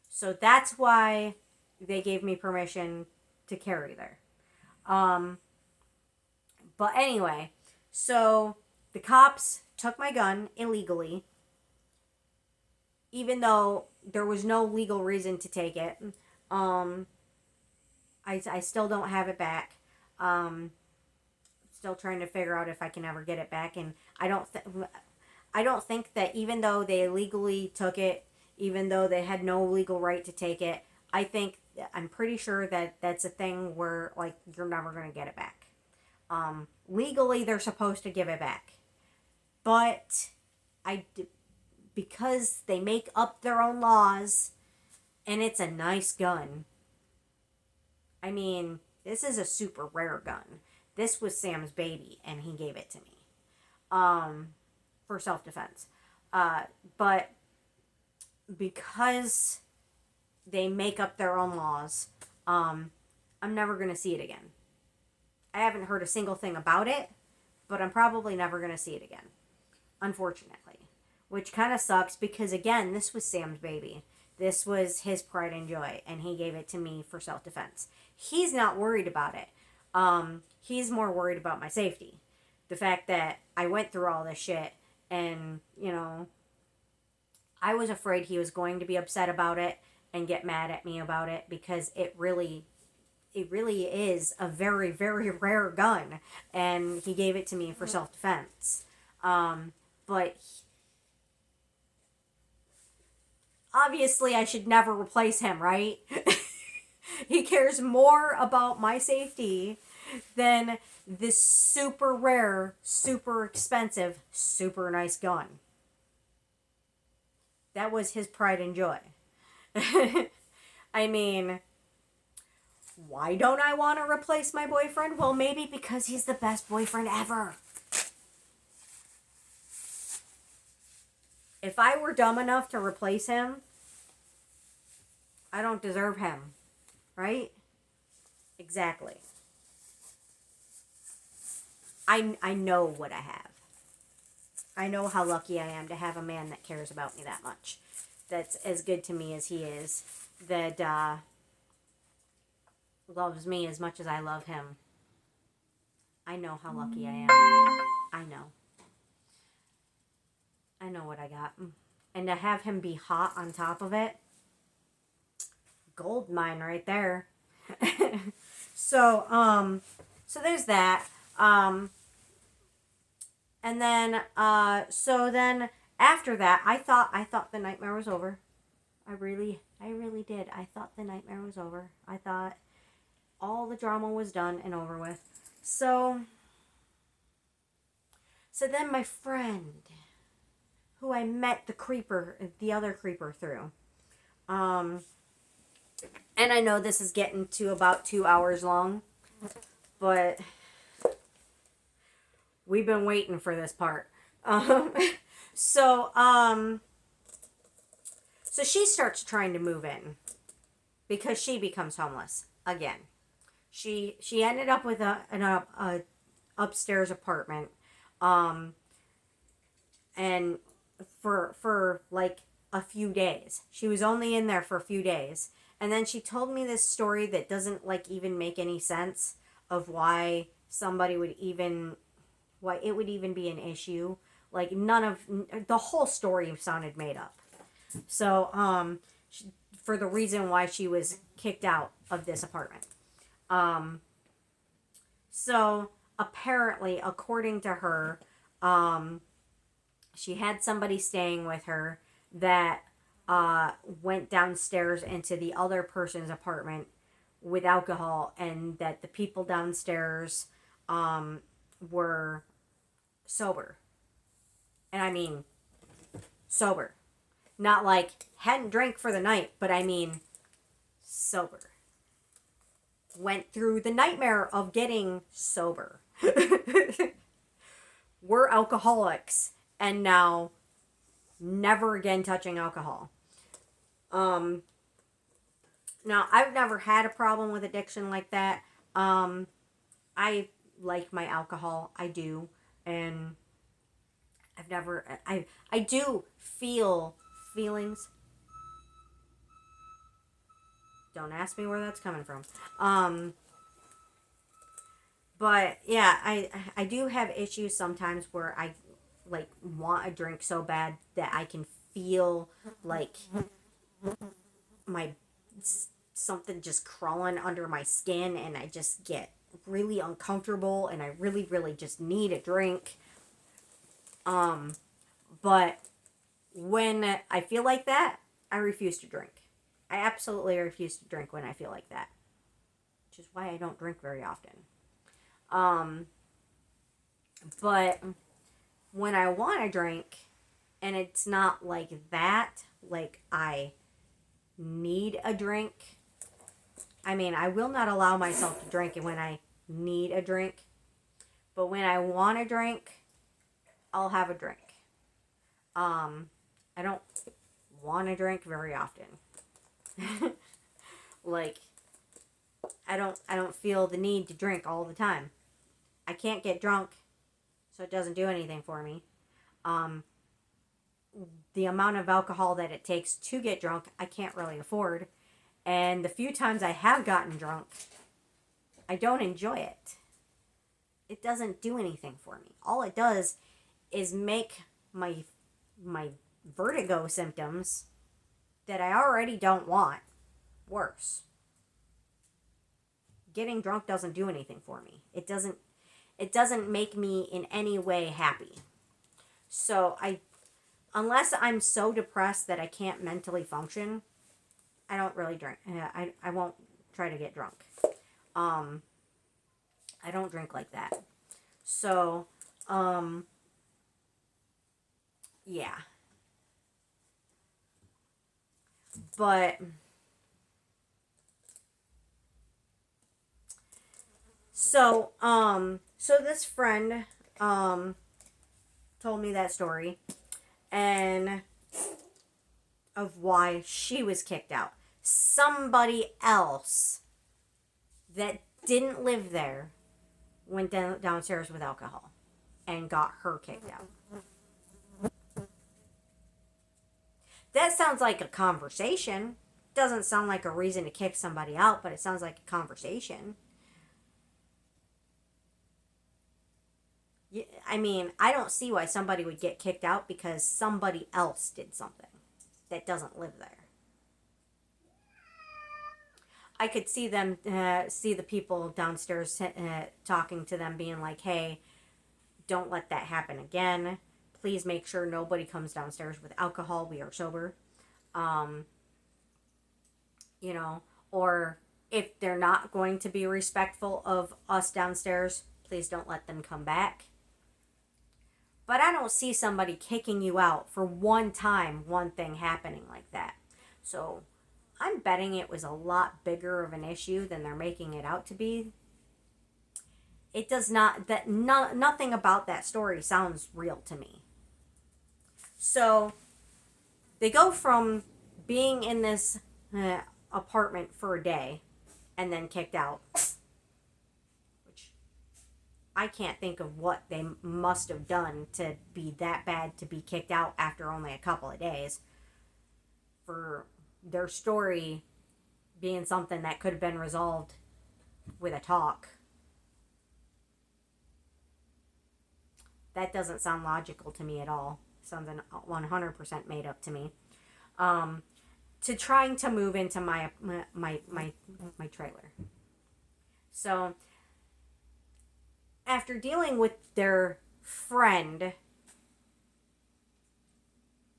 So that's why they gave me permission to carry there. But anyway, so the cops took my gun illegally, even though there was no legal reason to take it. I still don't have it back. Still trying to figure out if I can ever get it back, and I don't think that even though they illegally took it, even though they had no legal right to take it, I'm pretty sure that that's a thing where, like, you're never going to get it back. Legally, they're supposed to give it back. But because they make up their own laws, and it's a nice gun. I mean, this is a super rare gun. This was Sam's baby, and he gave it to me. For self-defense. But because they make up their own laws, I'm never going to see it again. I haven't heard a single thing about it, but I'm probably never going to see it again, unfortunately. Which kind of sucks because, again, this was Sam's baby. This was his pride and joy, and he gave it to me for self-defense. He's not worried about it. He's more worried about my safety. The fact that I went through all this shit, and, I was afraid he was going to be upset about it and get mad at me about it, because it really is a very, very rare gun, and he gave it to me for self-defense. But obviously I should never replace him, right? He cares more about my safety than this super rare, super expensive, super nice gun. That was his pride and joy. I mean, why don't I want to replace my boyfriend? Well, maybe because he's the best boyfriend ever. If I were dumb enough to replace him, I don't deserve him, right? Exactly. I know what I have. I know how lucky I am to have a man that cares about me that much. That's as good to me as he is. That loves me as much as I love him. I know how lucky I am. I know. I know what I got. And to have him be hot on top of it, gold mine right there. So there's that. And then so then after that, I thought the nightmare was over. I really did. I thought the nightmare was over. I thought all the drama was done and over with. So then my friend, who I met the other creeper through, um, and I know this is getting to about 2 hours long, but we've been waiting for this part. Um, so, um, so she starts trying to move in because she becomes homeless again. She ended up with a upstairs apartment, um, and for like a few days. She was only in there for a few days, and then she told me this story that doesn't like even make any sense of why it would even be an issue. Like none of the whole story sounded made up. So for the reason why she was kicked out of this apartment. Um, so apparently, according to her, um, she had somebody staying with her that went downstairs into the other person's apartment with alcohol, and that the people downstairs um, were sober. And I mean, sober. Not like hadn't drank for the night, but I mean, sober. Went through the nightmare of getting sober. We're alcoholics, and now never again touching alcohol. Um, Now I've never had a problem with addiction like that. I like my alcohol. I do, and I've never. I do feel feelings. Don't ask me where that's coming from. But yeah, I do have issues sometimes where I like want a drink so bad that I can feel like my something just crawling under my skin, and I just get really uncomfortable, and I really just need a drink. But when I feel like that, I refuse to drink. I absolutely refuse to drink when I feel like that, which is why I don't drink very often. Um, but when I want to drink, and it's not like that, like I need a drink. I mean, I will not allow myself to drink when I need a drink, but when I want a drink, I'll have a drink. I don't want to drink very often. Like I don't feel the need to drink all the time. I can't get drunk, so it doesn't do anything for me. Um, the amount of alcohol that it takes to get drunk, I can't really afford. And the few times I have gotten drunk, I don't enjoy it. It doesn't do anything for me. All it does is make my vertigo symptoms that I already don't want worse. Getting drunk doesn't do anything for me. It doesn't make me in any way happy. So unless I'm so depressed that I can't mentally function, I don't really drink. I won't try to get drunk. I don't drink like that. So, yeah. But so this friend told me that story, and of why she was kicked out. Somebody else that didn't live there went downstairs with alcohol and got her kicked out. That sounds like a conversation. Doesn't sound like a reason to kick somebody out, but it sounds like a conversation. I mean, I don't see why somebody would get kicked out because somebody else did something that doesn't live there. I could see them, see the people downstairs talking to them, being like, hey, don't let that happen again. Please make sure nobody comes downstairs with alcohol. We are sober. You know, or if they're not going to be respectful of us downstairs, please don't let them come back. But I don't see somebody kicking you out for one time, one thing happening like that. So I'm betting it was a lot bigger of an issue than they're making it out to be. It does not, nothing about that story sounds real to me. So they go from being in this apartment for a day and then kicked out, which I can't think of what they must have done to be that bad to be kicked out after only a couple of days, for their story being something that could have been resolved with a talk. That doesn't sound logical to me at all. Sounds 100% made up to me. To trying to move into my trailer. So after dealing with their friend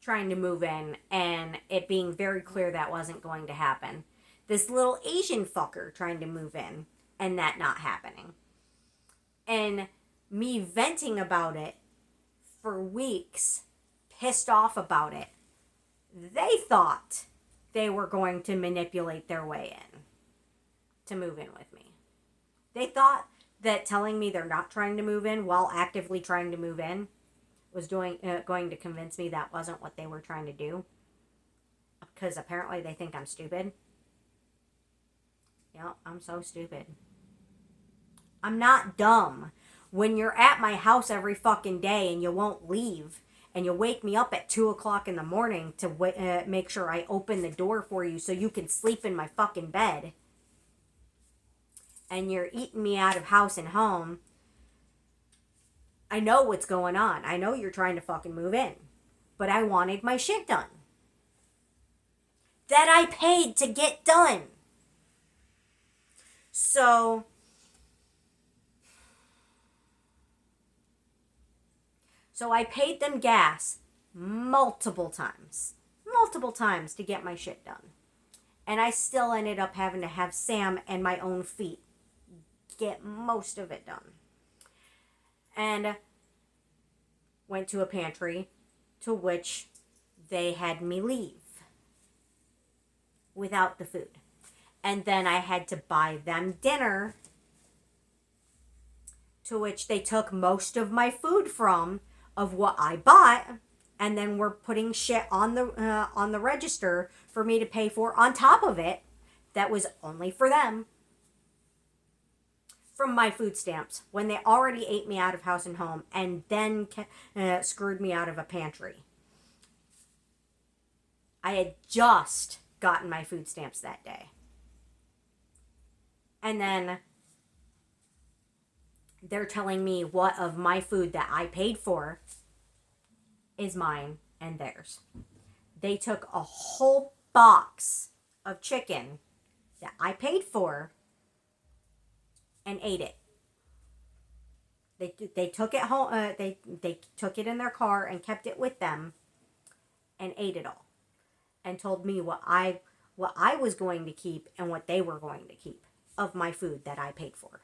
trying to move in and it being very clear that wasn't going to happen, this little Asian fucker trying to move in and that not happening, and me venting about it for weeks, pissed off about it, they thought they were going to manipulate their way in to move in with me. They thought that telling me they're not trying to move in while actively trying to move in was going to convince me that wasn't what they were trying to do, because apparently they think I'm stupid. Yeah, I'm so stupid. I'm not dumb. When you're at my house every fucking day and you won't leave, and you wake me up at 2 o'clock in the morning to make sure I open the door for you so you can sleep in my fucking bed, and you're eating me out of house and home, I know what's going on. I know you're trying to fucking move in. But I wanted my shit done. That I paid to get done. So I paid them gas multiple times to get my shit done. And I still ended up having to have Sam and my own feet get most of it done. And went to a pantry to which they had me leave without the food. And then I had to buy them dinner, to which they took most of my food from, of what I bought, and then were putting shit on the register for me to pay for on top of it that was only for them from my food stamps, when they already ate me out of house and home and then screwed me out of a pantry. I had just gotten my food stamps that day. And then they're telling me what of my food that I paid for is mine and theirs. They took a whole box of chicken that I paid for and ate it. They took it home. They took it in their car and kept it with them, and ate it all, and told me what I was going to keep and what they were going to keep of my food that I paid for.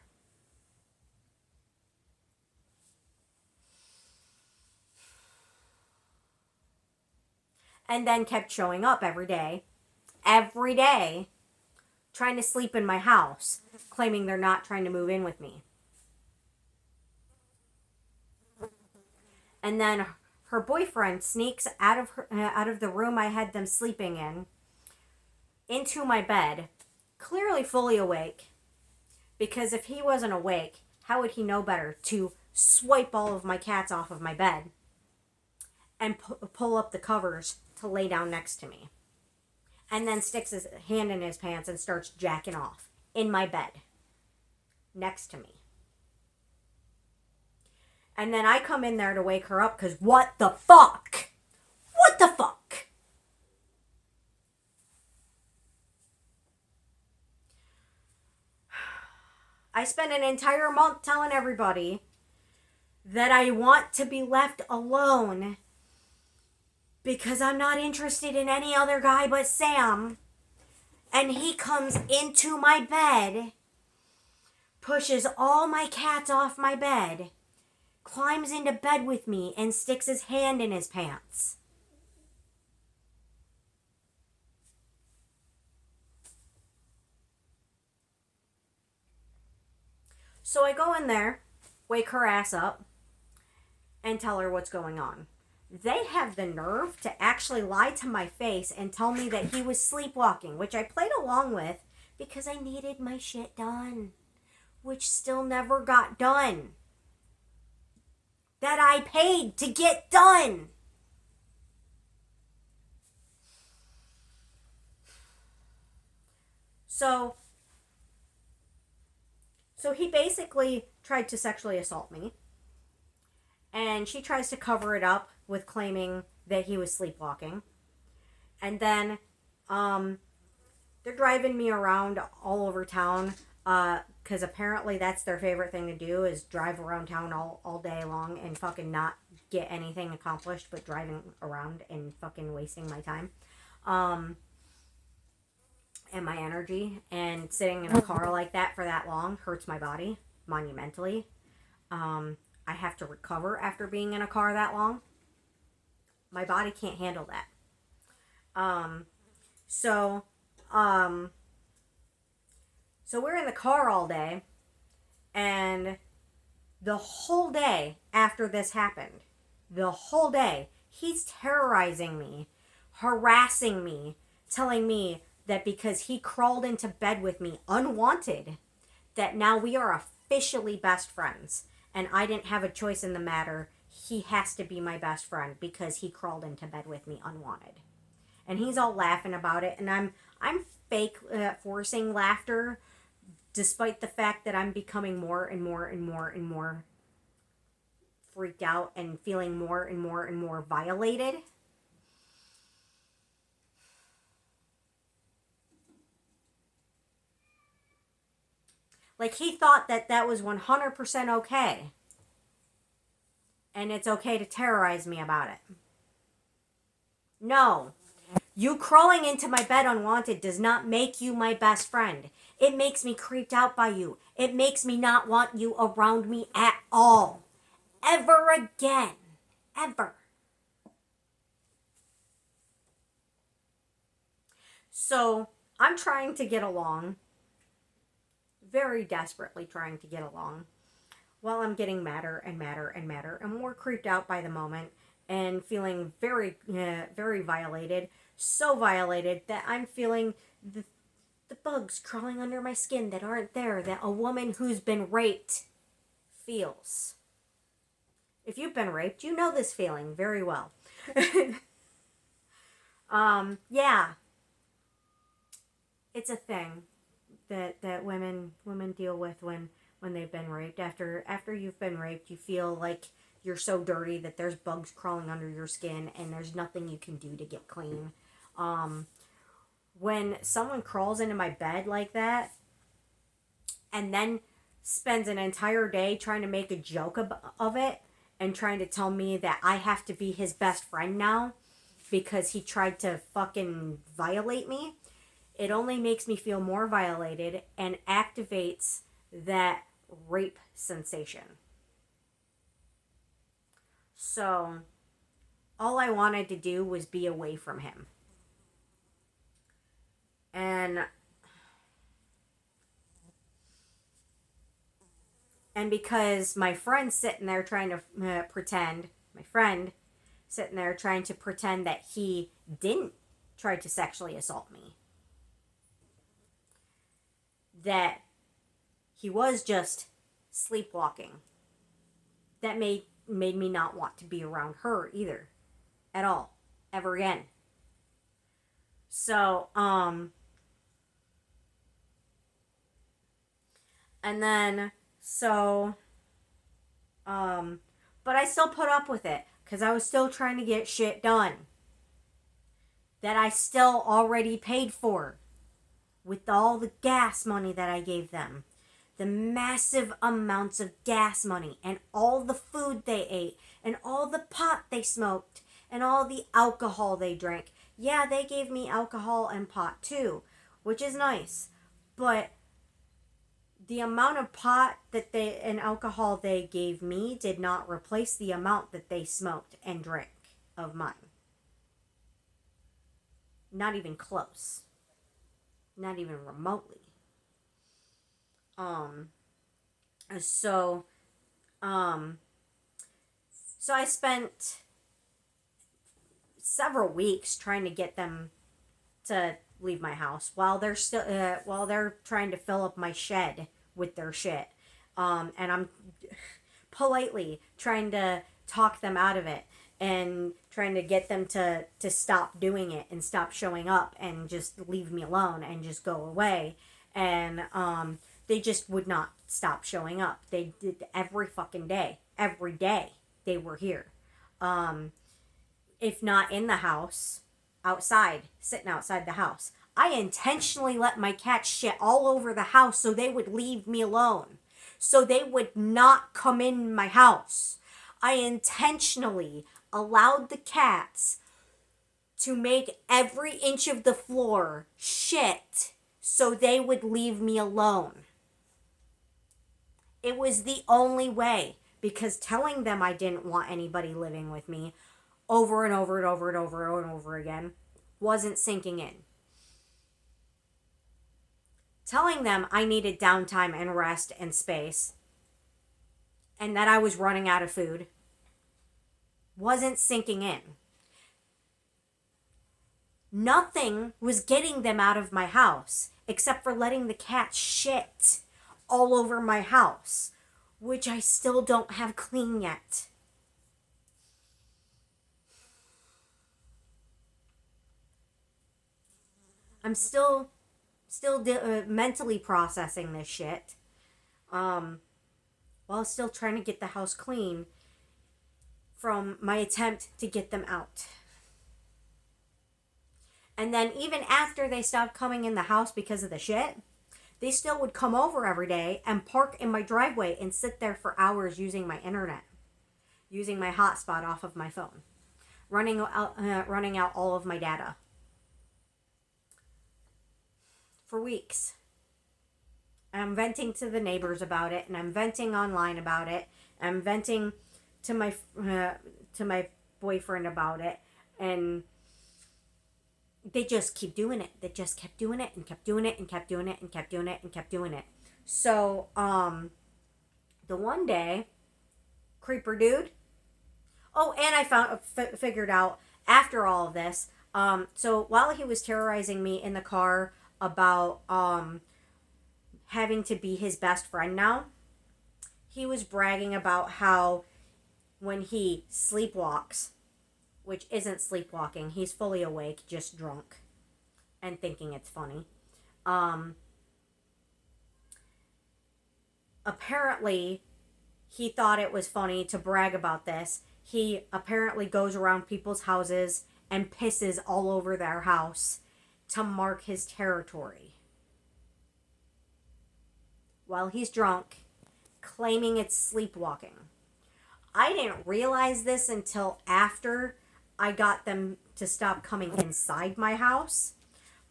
And then kept showing up every day, trying to sleep in my house, claiming they're not trying to move in with me. And then her boyfriend sneaks out of the room I had them sleeping in, into my bed, clearly fully awake, Because if he wasn't awake, how would he know better to swipe all of my cats off of my bed and pull up the covers to lay down next to me? And then sticks his hand in his pants and starts jacking off in my bed next to me. And then I come in there to wake her up because what the fuck? What the fuck? I spent an entire month telling everybody that I want to be left alone because I'm not interested in any other guy but Sam. And he comes into my bed, pushes all my cats off my bed, climbs into bed with me, and sticks his hand in his pants. So I go in there, wake her ass up, and tell her what's going on. They have the nerve to actually lie to my face and tell me that he was sleepwalking, which I played along with because I needed my shit done, which still never got done. That I paid to get done. So he basically tried to sexually assault me. And she tries to cover it up with claiming that he was sleepwalking. And then they're driving me around all over town because apparently that's their favorite thing to do is drive around town all day long and fucking not get anything accomplished but driving around and fucking wasting my time and my energy. And sitting in a car like that for that long hurts my body monumentally. I have to recover after being in a car that long. My body can't handle that. So we're in the car all day, and the whole day after this happened, the whole day, he's terrorizing me, harassing me, telling me that because he crawled into bed with me unwanted, that now we are officially best friends. And I didn't have a choice in the matter. He has to be my best friend because he crawled into bed with me unwanted. And he's all laughing about it. And I'm fake forcing laughter despite the fact that I'm becoming more and more and more and more freaked out and feeling more and more and more violated. Like, he thought that that was 100% okay. And it's okay to terrorize me about it. No. You crawling into my bed unwanted does not make you my best friend. It makes me creeped out by you. It makes me not want you around me at all. Ever again. Ever. So, I'm trying to get along. Very desperately trying to get along, while I'm getting madder and madder and madder and more creeped out by the moment and feeling very, very violated. So violated that I'm feeling the bugs crawling under my skin that aren't there, that a woman who's been raped feels. If you've been raped, you know this feeling very well. Yeah. It's a thing that women deal with when they've been raped. After you've been raped, you feel like you're so dirty that there's bugs crawling under your skin and there's nothing you can do to get clean. When someone crawls into my bed like that and then spends an entire day trying to make a joke of it and trying to tell me that I have to be his best friend now because he tried to fucking violate me, it only makes me feel more violated and activates that rape sensation. So, all I wanted to do was be away from him. And because my friend's sitting there trying to pretend that he didn't try to sexually assault me, that He was just sleepwalking. That made me not want to be around her either. At all. Ever again. So, and then, so, but I still put up with it because I was still trying to get shit done that I still already paid for with all the gas money that I gave them. The massive amounts of gas money and all the food they ate and all the pot they smoked and all the alcohol they drank. Yeah, they gave me alcohol and pot too, which is nice. But the amount of pot that they and alcohol they gave me did not replace the amount that they smoked and drank of mine. Not even close. Not even remotely. So I spent several weeks trying to get them to leave my house while they're trying to fill up my shed with their shit. And I'm politely trying to talk them out of it and trying to get them to stop doing it and stop showing up and just leave me alone and just go away. And they just would not stop showing up. They did every fucking day. Every day they were here. If not in the house, outside, sitting outside the house. I intentionally let my cats shit all over the house so they would leave me alone. So they would not come in my house. I intentionally allowed the cats to make every inch of the floor shit so they would leave me alone. It was the only way, because telling them I didn't want anybody living with me over and over and over and over and over again wasn't sinking in. Telling them I needed downtime and rest and space and that I was running out of food wasn't sinking in. Nothing was getting them out of my house except for letting the cats shit all over my house, which I still don't have clean yet. I'm still mentally processing this shit, while still trying to get the house clean from my attempt to get them out. And then even after they stopped coming in the house because of the shit, they still would come over every day and park in my driveway and sit there for hours using my internet, using my hotspot off of my phone, running out all of my data. For weeks. I'm venting to the neighbors about it, and I'm venting online about it. I'm venting to my boyfriend about it, and they just keep doing it. They just kept doing it and kept doing it and kept doing it and kept doing it and kept doing it. So, the one day, creeper dude. Oh, and I figured out after all of this. So while he was terrorizing me in the car about having to be his best friend now, he was bragging about how when he sleepwalks, which isn't sleepwalking, he's fully awake, just drunk and thinking it's funny. Apparently he thought it was funny to brag about this. He apparently goes around people's houses and pisses all over their house to mark his territory while he's drunk, claiming it's sleepwalking. I didn't realize this until after I got them to stop coming inside my house,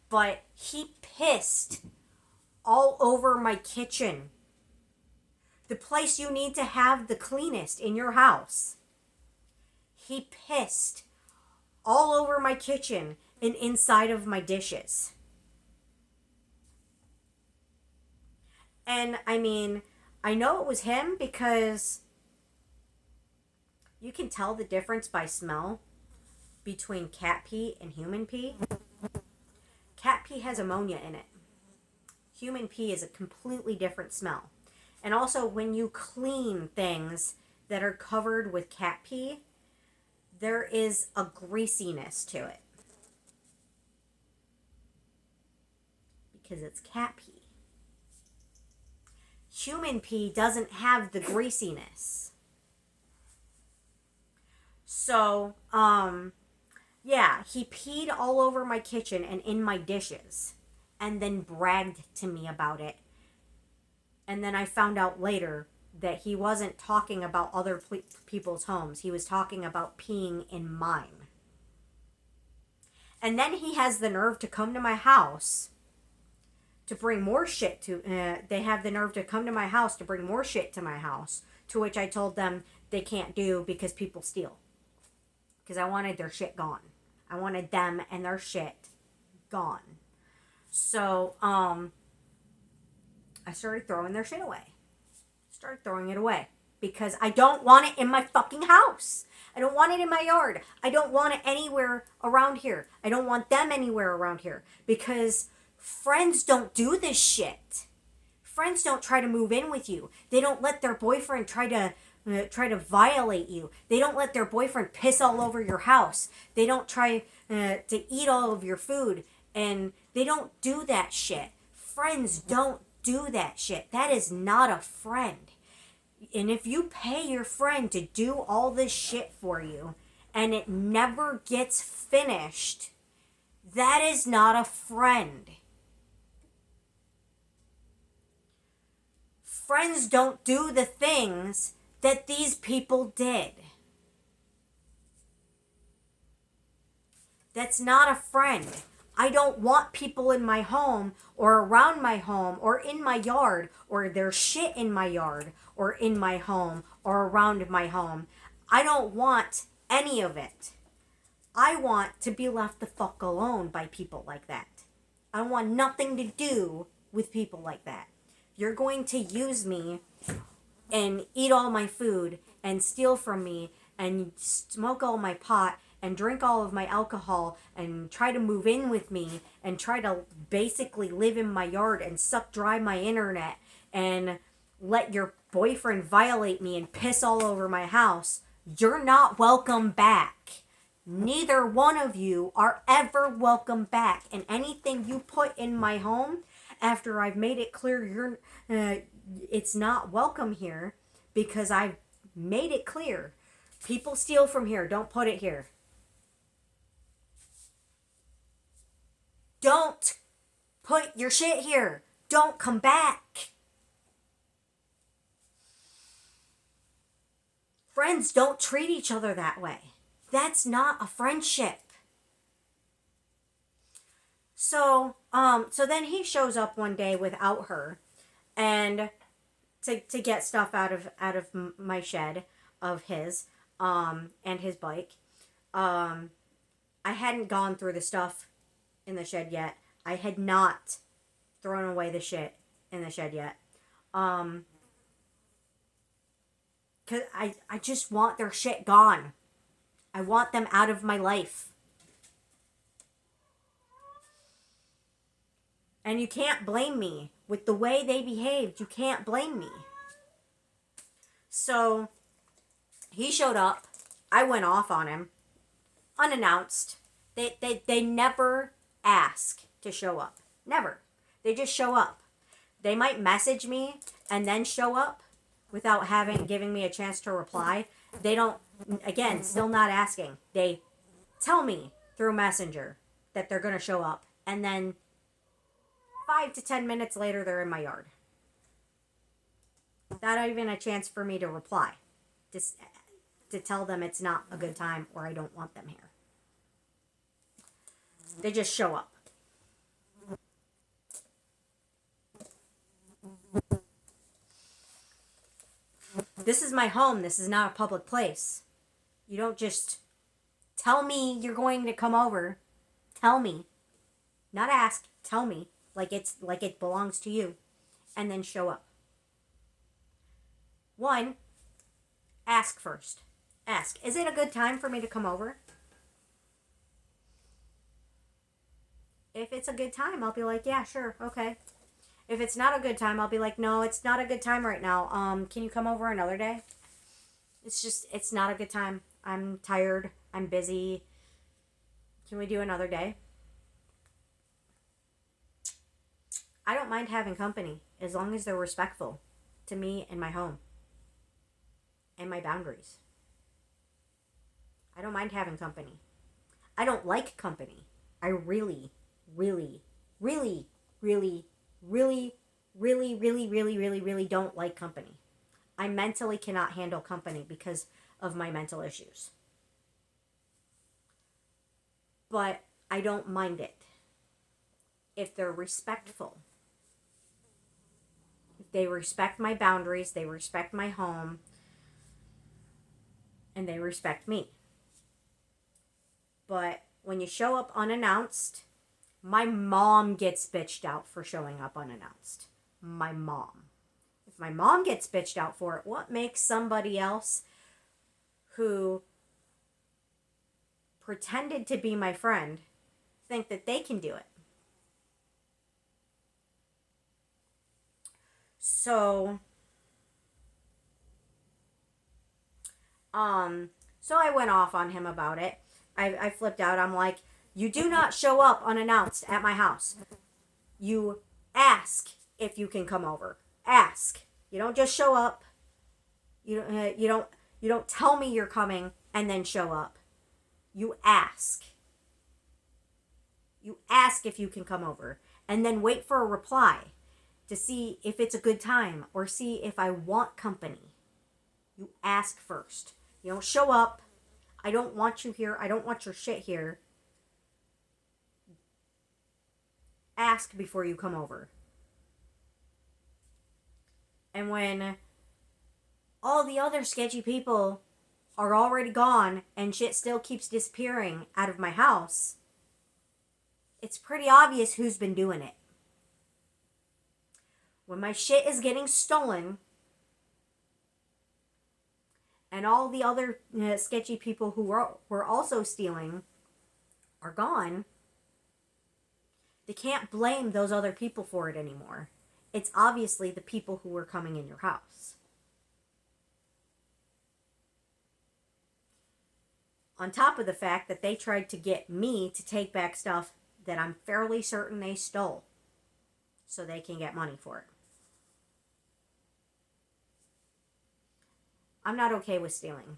but he pissed all over my kitchen. The place you need to have the cleanest in your house. He pissed all over my kitchen and inside of my dishes. And I mean, I know it was him because you can tell the difference by smell between cat pee and human pee. Cat pee has ammonia in it. Human pee is a completely different smell. And also, when you clean things that are covered with cat pee, there is a greasiness to it. Because it's cat pee. Human pee doesn't have the greasiness. So, yeah, he peed all over my kitchen and in my dishes, and then bragged to me about it. And then I found out later that he wasn't talking about other people's homes. He was talking about peeing in mine. And then he has the nerve to come to my house to bring more shit to... they have the nerve to come to my house to bring more shit to my house, to which I told them they can't do because people steal. Because I wanted their shit gone. I wanted them and their shit gone. So, I started throwing their shit away. Started throwing it away. Because I don't want it in my fucking house. I don't want it in my yard. I don't want it anywhere around here. I don't want them anywhere around here. Because friends don't do this shit. Friends don't try to move in with you. They don't let their boyfriend try to violate you. They don't let their boyfriend piss all over your house. They don't try to eat all of your food. And they don't do that shit. Friends don't do that shit. That is not a friend. And if you pay your friend to do all this shit for you and it never gets finished, that is not a friend. Friends don't do the things that these people did. That's not a friend. I don't want people in my home or around my home or in my yard or their shit in my yard or in my home or around my home. I don't want any of it. I want to be left the fuck alone by people like that. I want nothing to do with people like that. You're going to use me and eat all my food and steal from me and smoke all my pot and drink all of my alcohol and try to move in with me and try to basically live in my yard and suck dry my internet and let your boyfriend violate me and piss all over my house. You're not welcome back. Neither one of you are ever welcome back. And anything you put in my home after I've made it clear it's not welcome here, because I've made it clear. People steal from here. Don't put it here. Don't put your shit here. Don't come back. Friends don't treat each other that way. That's not a friendship. So then he shows up one day without her, and to get stuff out of my shed of his, and his bike. I hadn't gone through the stuff in the shed yet. I had not thrown away the shit in the shed yet. Cause I just want their shit gone. I want them out of my life. And you can't blame me. With the way they behaved, you can't blame me. So, he showed up. I went off on him. Unannounced. They never ask to show up. Never. They just show up. They might message me and then show up without giving me a chance to reply. They don't, again, still not asking. They tell me through Messenger that they're going to show up. And then 5 to 10 minutes later, they're in my yard. Not even a chance for me to reply. Just to tell them it's not a good time or I don't want them here. They just show up. This is my home. This is not a public place. You don't just tell me you're going to come over. Tell me. Not ask. Tell me. Like it belongs to you. And then show up. 1, ask first. Ask. Is it a good time for me to come over? If it's a good time, I'll be like, yeah, sure, okay. If it's not a good time, I'll be like, no, it's not a good time right now. Can you come over another day? It's not a good time. I'm tired. I'm busy. Can we do another day? I don't mind having company as long as they're respectful to me and my home and my boundaries. I don't mind having company. I don't like company. I really, really, really, really, really, really, really, really, really, really don't like company. I mentally cannot handle company because of my mental issues. But I don't mind it if they're respectful. If they respect my boundaries, they respect my home, and they respect me. But when you show up unannounced, my mom gets bitched out for showing up unannounced. My mom. If my mom gets bitched out for it, what makes somebody else who pretended to be my friend think that they can do it? So, so I went off on him about it. I flipped out. I'm like, you do not show up unannounced at my house. You ask if you can come over. Ask. You don't just show up. You don't tell me you're coming and then show up. You ask. You ask if you can come over and then wait for a reply to see if it's a good time or see if I want company. You ask first. You don't show up. I don't want you here. I don't want your shit here. Ask before you come over. And when all the other sketchy people are already gone and shit still keeps disappearing out of my house, it's pretty obvious who's been doing it. When my shit is getting stolen and all the other sketchy people who were also stealing are gone, they can't blame those other people for it anymore. It's obviously the people who were coming in your house. On top of the fact that they tried to get me to take back stuff that I'm fairly certain they stole so they can get money for it. I'm not okay with stealing.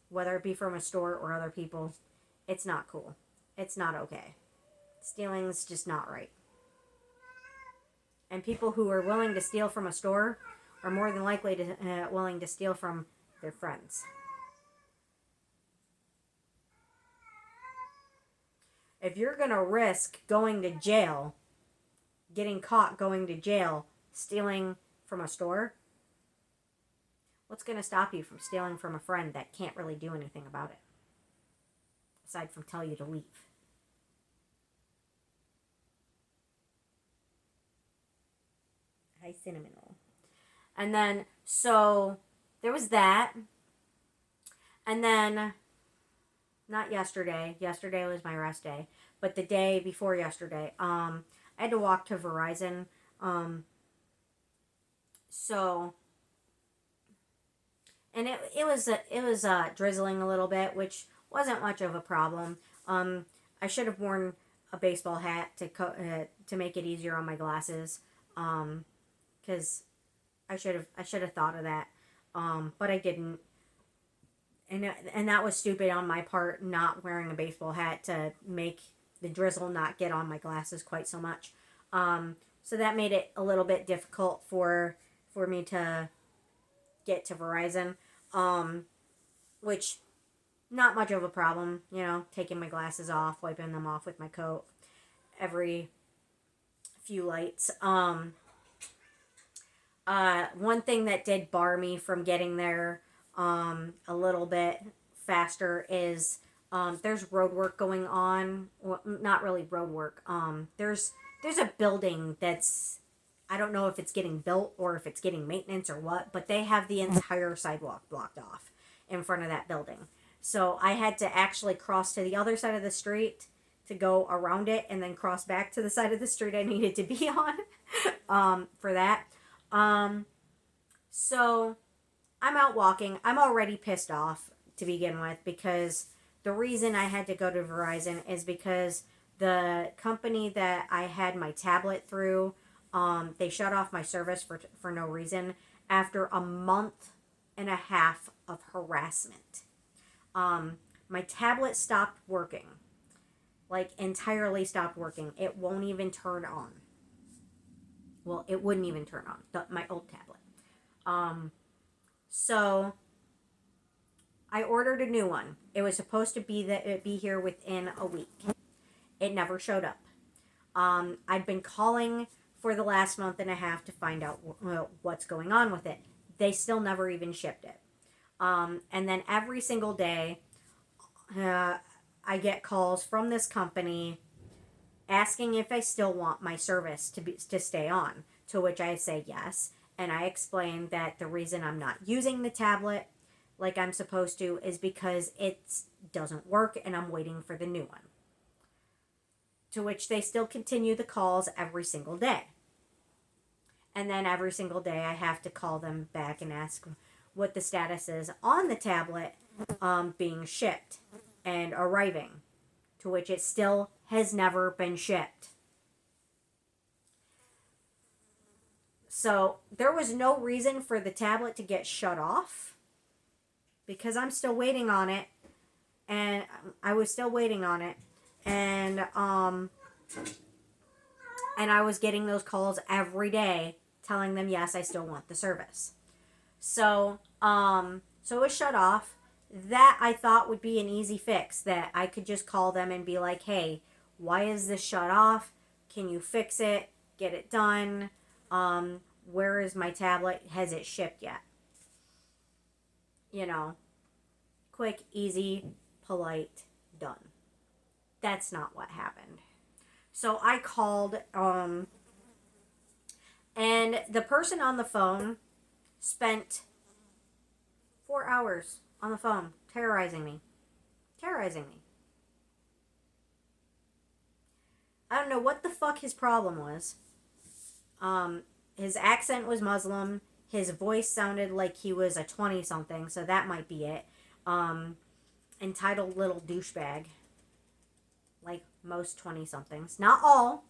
Whether it be from a store or other people, it's not cool. It's not okay. Stealing's just not right. And people who are willing to steal from a store are more than likely to willing to steal from their friends. If you're going to risk going to jail, getting caught going to jail, stealing from a store, what's going to stop you from stealing from a friend that can't really do anything about it? Aside from tell you to leave. Hi, cinnamon roll. And then, so, there was that. And then, not yesterday. Yesterday was my rest day. But the day before yesterday, I had to walk to Verizon. And it was drizzling a little bit, which wasn't much of a problem. I should have worn a baseball hat to make it easier on my glasses. Because I should have thought of that. But I didn't. And that was stupid on my part, not wearing a baseball hat to make the drizzle not get on my glasses quite so much. So that made it a little bit difficult for me to get to Verizon. Which, not much of a problem, taking my glasses off, wiping them off with my coat every few lights. One thing that did bar me from getting there a little bit faster is there's road work going on. Well, not really road work. There's a building that's, I don't know if it's getting built or if it's getting maintenance or what, but they have the entire sidewalk blocked off in front of that building. So I had to actually cross to the other side of the street to go around it and then cross back to the side of the street I needed to be on for that. So I'm out walking. I'm already pissed off to begin with because the reason I had to go to Verizon is because the company that I had my tablet through, they shut off my service for no reason after a month and a half of harassment. My tablet stopped working. Like, entirely stopped working. It won't even turn on. Well, it wouldn't even turn on. My old tablet. So I ordered a new one. It was supposed to be here within a week. It never showed up. I'd been calling for the last month and a half to find out what's going on with it. They still never even shipped it. And then every single day, I get calls from this company asking if I still want my service to stay on, to which I say yes. And I explain that the reason I'm not using the tablet like I'm supposed to is because it doesn't work and I'm waiting for the new one. To which they still continue the calls every single day. And then every single day I have to call them back and ask what the status is on the tablet being shipped and arriving. To which it still has never been shipped. So there was no reason for the tablet to get shut off because I'm still waiting on it, and I was still waiting on it, and I was getting those calls every day telling them yes, I still want the service. So it was shut off. That I thought would be an easy fix, that I could just call them and be like, hey, why is this shut off? Can you fix it? Get it done? Where is my tablet? Has it shipped yet? You know, quick, easy, polite, done. That's not what happened. So I called, and the person on the phone spent 4 hours on the phone terrorizing me. I don't know what the fuck his problem was. His accent was Muslim. His voice sounded like he was a 20-something, so that might be it. Entitled little douchebag. Like most 20-somethings. Not all.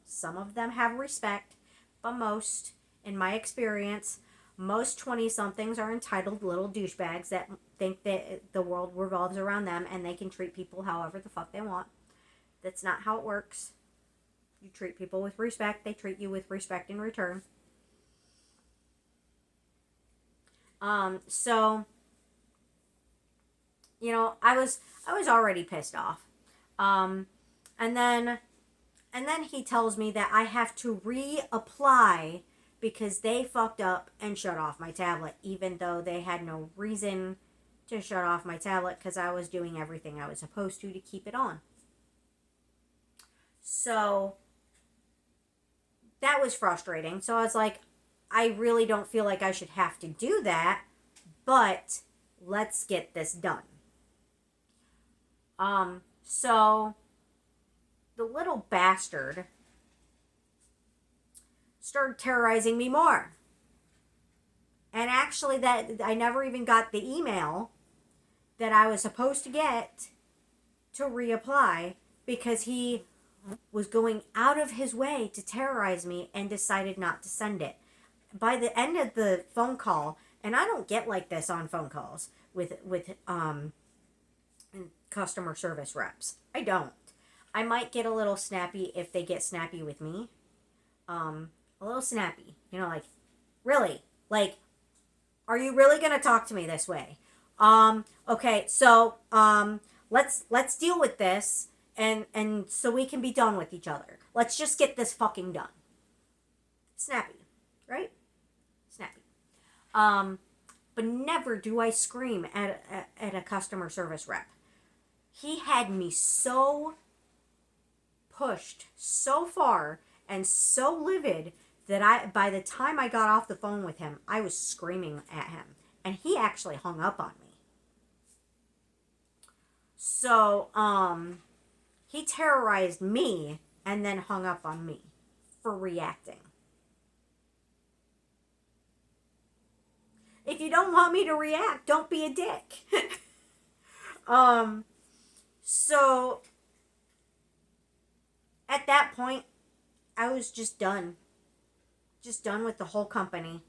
Some of them have respect, but most, in my experience, most 20-somethings are entitled little douchebags that think that the world revolves around them and they can treat people however the fuck they want. That's not how it works. You treat people with respect, they treat you with respect in return. So, you know, I was already pissed off. And then he tells me that I have to reapply because they fucked up and shut off my tablet, even though they had no reason to shut off my tablet because I was doing everything I was supposed to keep it on. So that was frustrating. So I was like, I really don't feel like I should have to do that, but let's get this done. So the little bastard started terrorizing me more. And actually, that I never even got the email that I was supposed to get to reapply because he was going out of his way to terrorize me and decided not to send it. By the end of the phone call, and I don't get like this on phone calls with customer service reps. I don't. I might get a little snappy if they get snappy with me. A little snappy. You know, like, really? Like, are you really going to talk to me this way? Okay, so, let's deal with this and so we can be done with each other. Let's just get this fucking done. Snappy, right? Snappy. But never do I scream at a customer service rep. He had me so pushed so far and so livid that by the time I got off the phone with him, I was screaming at him. And he actually hung up on me. So, He terrorized me and then hung up on me for reacting. If you don't want me to react, don't be a dick. So at that point, I was just done. Just done with the whole company.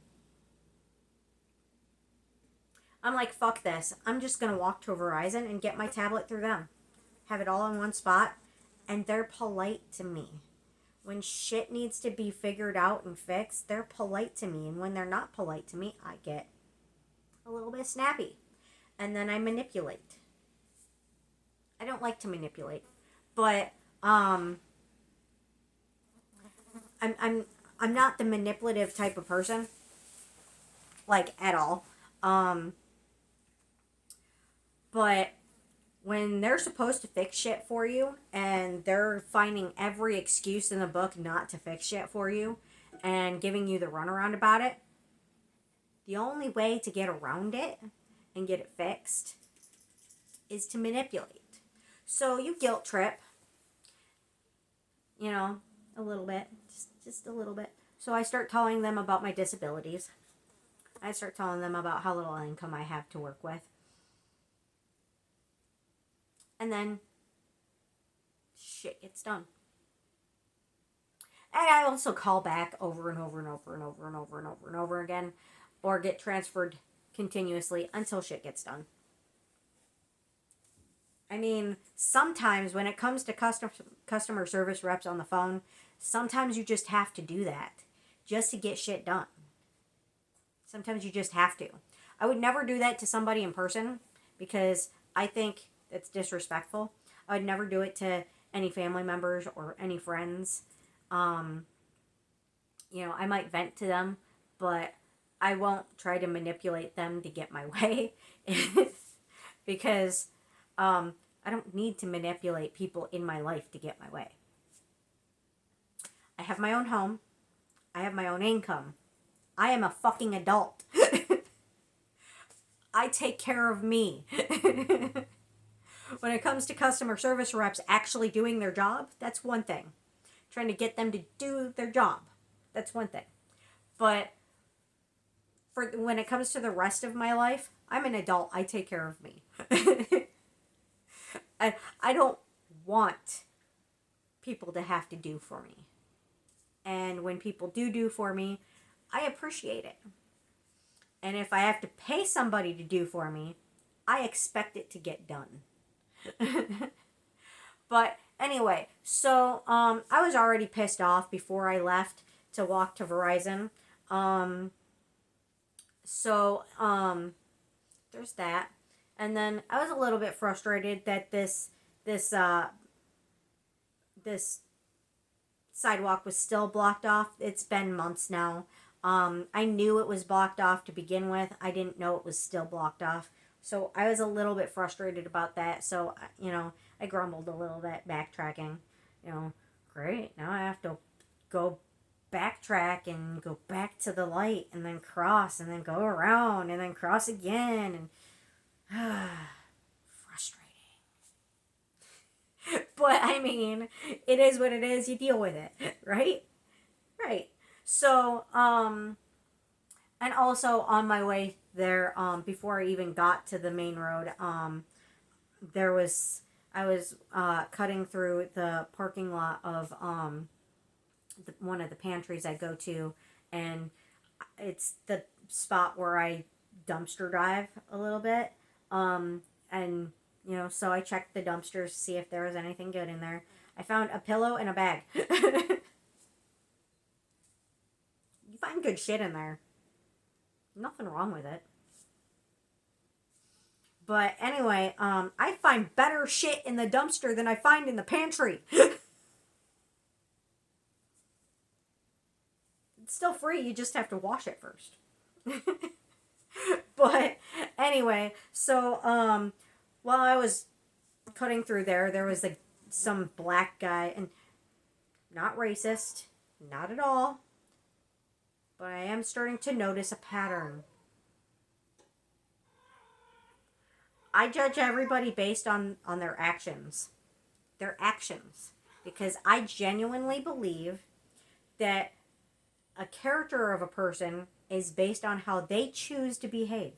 I'm like, fuck this. I'm just going to walk to Verizon and get my tablet through them. Have it all in one spot. And they're polite to me. When shit needs to be figured out and fixed, they're polite to me. And when they're not polite to me, I get a little bit snappy. And then I manipulate. I don't like to manipulate. But I'm not the manipulative type of person. Like, at all. But when they're supposed to fix shit for you and they're finding every excuse in the book not to fix shit for you and giving you the runaround about it, the only way to get around it and get it fixed is to manipulate. So you guilt trip, you know, a little bit, just a little bit. So I start telling them about my disabilities. I start telling them about how little income I have to work with. And then shit gets done. And I also call back over and over and over and over and over and over and over again, or get transferred continuously until shit gets done. I mean, sometimes when it comes to customer service reps on the phone, sometimes you just have to do that just to get shit done. Sometimes you just have to. I would never do that to somebody in person because I think it's disrespectful. I would never do it to any family members or any friends. You know, I might vent to them, but I won't try to manipulate them to get my way because I don't need to manipulate people in my life to get my way. I have my own home. I have my own income. I am a fucking adult. I take care of me. When it comes to customer service reps actually doing their job, that's one thing. Trying to get them to do their job, that's one thing. But when it comes to the rest of my life, I'm an adult. I take care of me. I don't want people to have to do for me. And when people do for me, I appreciate it. And if I have to pay somebody to do for me, I expect it to get done. But anyway, so I was already pissed off before I left to walk to Verizon. There's that. And then I was a little bit frustrated that this sidewalk was still blocked off. It's been months now. I knew it was blocked off to begin with. I didn't know it was still blocked off. So I was a little bit frustrated about that. So, you know, I grumbled a little bit, backtracking. You know, great. Now I have to go backtrack and go back to the light and then cross and then go around and then cross again. And frustrating. But, I mean, it is what it is. You deal with it, right? Right. So, and also on my way there, before I even got to the main road, I was cutting through the parking lot of one of the pantries I go to, and it's the spot where I dumpster dive a little bit, and you know, so I checked the dumpsters to see if there was anything good in there. I found a pillow and a bag. You find good shit in there. Nothing wrong with it. But anyway, I find better shit in the dumpster than I find in the pantry. It's still free, you just have to wash it first. But anyway, so while I was cutting through there was some black guy, and not racist, not at all, but I am starting to notice a pattern. I judge everybody based on their actions. their actions. Because I genuinely believe that a character of a person is based on how they choose to behave.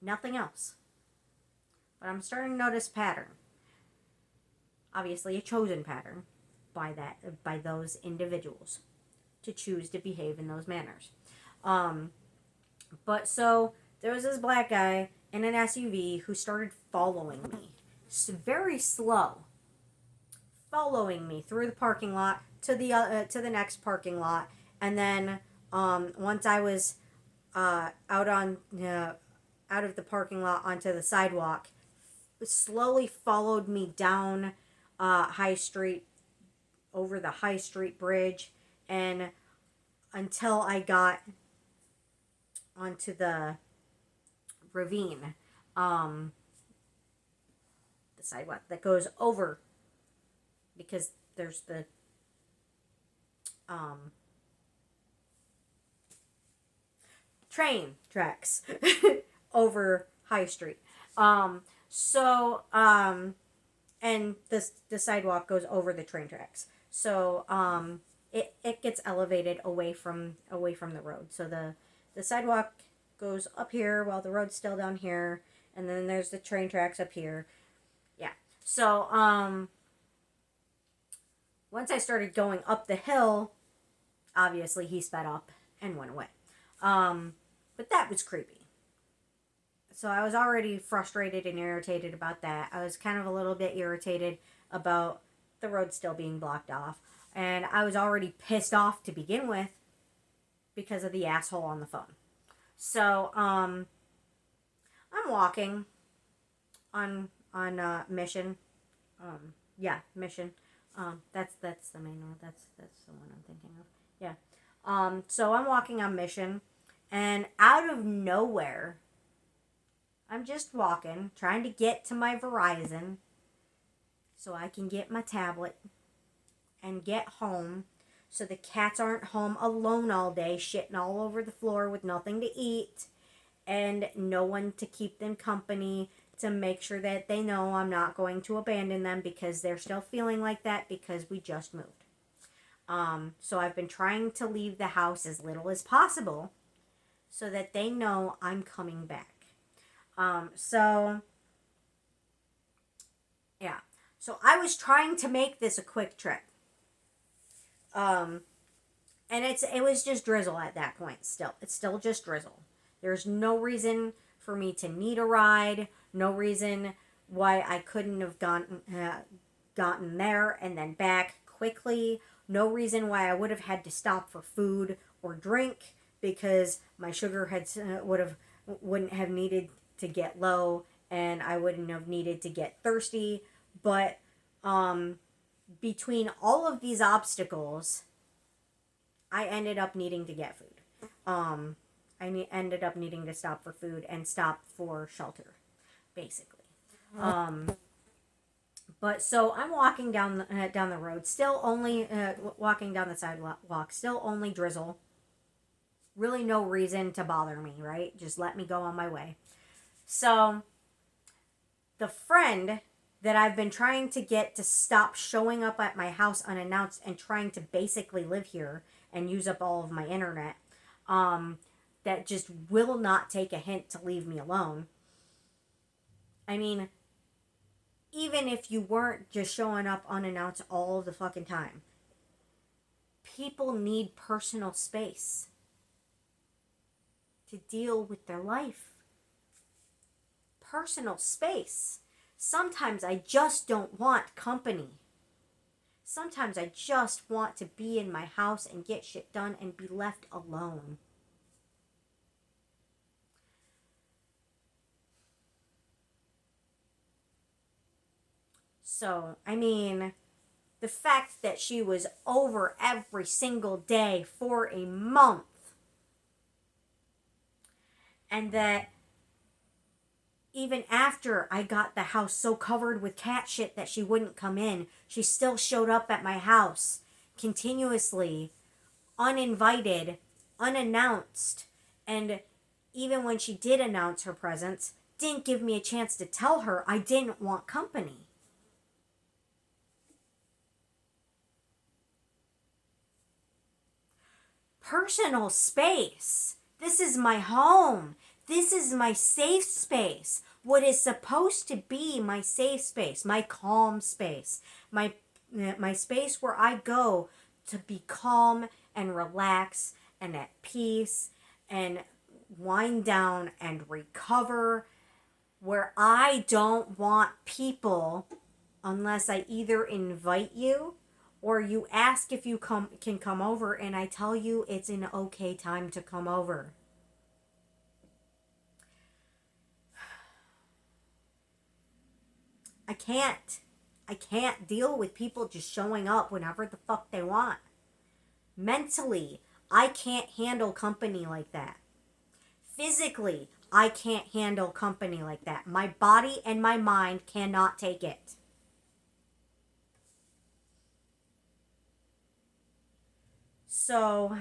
Nothing else. But I'm starting to notice pattern. Obviously a chosen pattern by those individuals to choose to behave in those manners. But so there was this black guy in an SUV who started following me. Very slow. Following me through the parking lot to the next parking lot, and then once I was out of the parking lot onto the sidewalk, slowly followed me down High Street, over the High Street Bridge, and until I got onto the ravine, the sidewalk that goes over, because there's the train tracks over High Street. And the sidewalk goes over the train tracks. So it gets elevated away from the road. So the sidewalk goes up here while the road's still down here, and then there's the train tracks up here. Yeah. So once I started going up the hill, obviously he sped up and went away. But that was creepy. So I was already frustrated and irritated about that. I was kind of a little bit irritated about the road still being blocked off. And I was already pissed off to begin with because of the asshole on the phone. So I'm walking on Mission. Mission. That's the main one. That's the one I'm thinking of. Yeah. So I'm walking on Mission, and out of nowhere, I'm just walking, trying to get to my Verizon so I can get my tablet and get home so the cats aren't home alone all day, shitting all over the floor with nothing to eat and no one to keep them company, to make sure that they know I'm not going to abandon them, because they're still feeling like that because we just moved. So I've been trying to leave the house as little as possible so that they know I'm coming back. So I was trying to make this a quick trip. And it was just drizzle at that point still. It's still just drizzle. There's no reason for me to need a ride, no reason why I couldn't have gotten there and then back quickly, no reason why I would have had to stop for food or drink, because my sugar wouldn't have needed to get low, and I wouldn't have needed to get thirsty. But between all of these obstacles, I ended up needing to get food. Ended up needing to stop for food and stop for shelter, basically. But so I'm walking down the road, still only walking down the sidewalk, still only drizzle. Really no reason to bother me, right? Just let me go on my way. So the friend that I've been trying to get to stop showing up at my house unannounced and trying to basically live here and use up all of my internet, that just will not take a hint to leave me alone. I mean, even if you weren't just showing up unannounced all the fucking time, people need personal space to deal with their life. Personal space. Sometimes I just don't want company. Sometimes I just want to be in my house and get shit done and be left alone. So, I mean, the fact that she was over every single day for a month, and that even after I got the house so covered with cat shit that she wouldn't come in, she still showed up at my house continuously, uninvited, unannounced, and even when she did announce her presence, didn't give me a chance to tell her I didn't want company. personal space. This is my home. This is my safe space. What is supposed to be my safe space, my calm space, my space where I go to be calm and relax and at peace and wind down and recover, where I don't want people unless I either invite you or you ask if you can come over and I tell you it's an okay time to come over. I can't deal with people just showing up whenever the fuck they want. Mentally, I can't handle company like that. Physically, I can't handle company like that. My body and my mind cannot take it. So,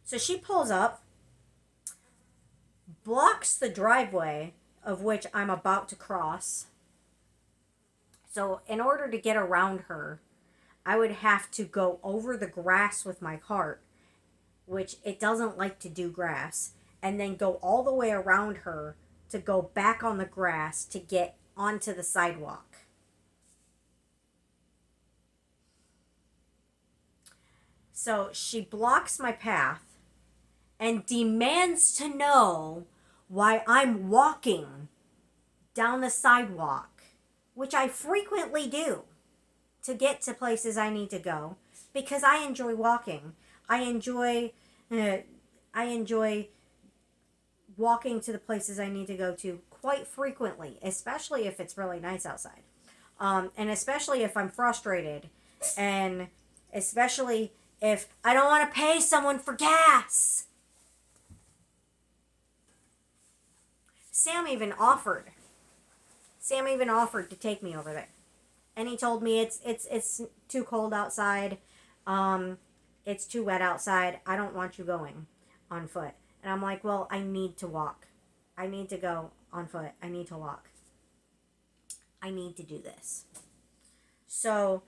so she pulls up, blocks the driveway of which I'm about to cross. So in order to get around her, I would have to go over the grass with my cart, which it doesn't like to do grass, and then go all the way around her to go back on the grass to get onto the sidewalk. So she blocks my path and demands to know why I'm walking down the sidewalk, which I frequently do to get to places I need to go because I enjoy walking. I enjoy walking to the places I need to go to quite frequently, especially if it's really nice outside. And especially if I'm frustrated, and especially if I don't want to pay someone for gas. Sam even offered to take me over there. And he told me it's too cold outside. It's too wet outside. I don't want you going on foot. And I'm like, well, I need to walk. I need to go on foot. I need to walk. I need to do this. So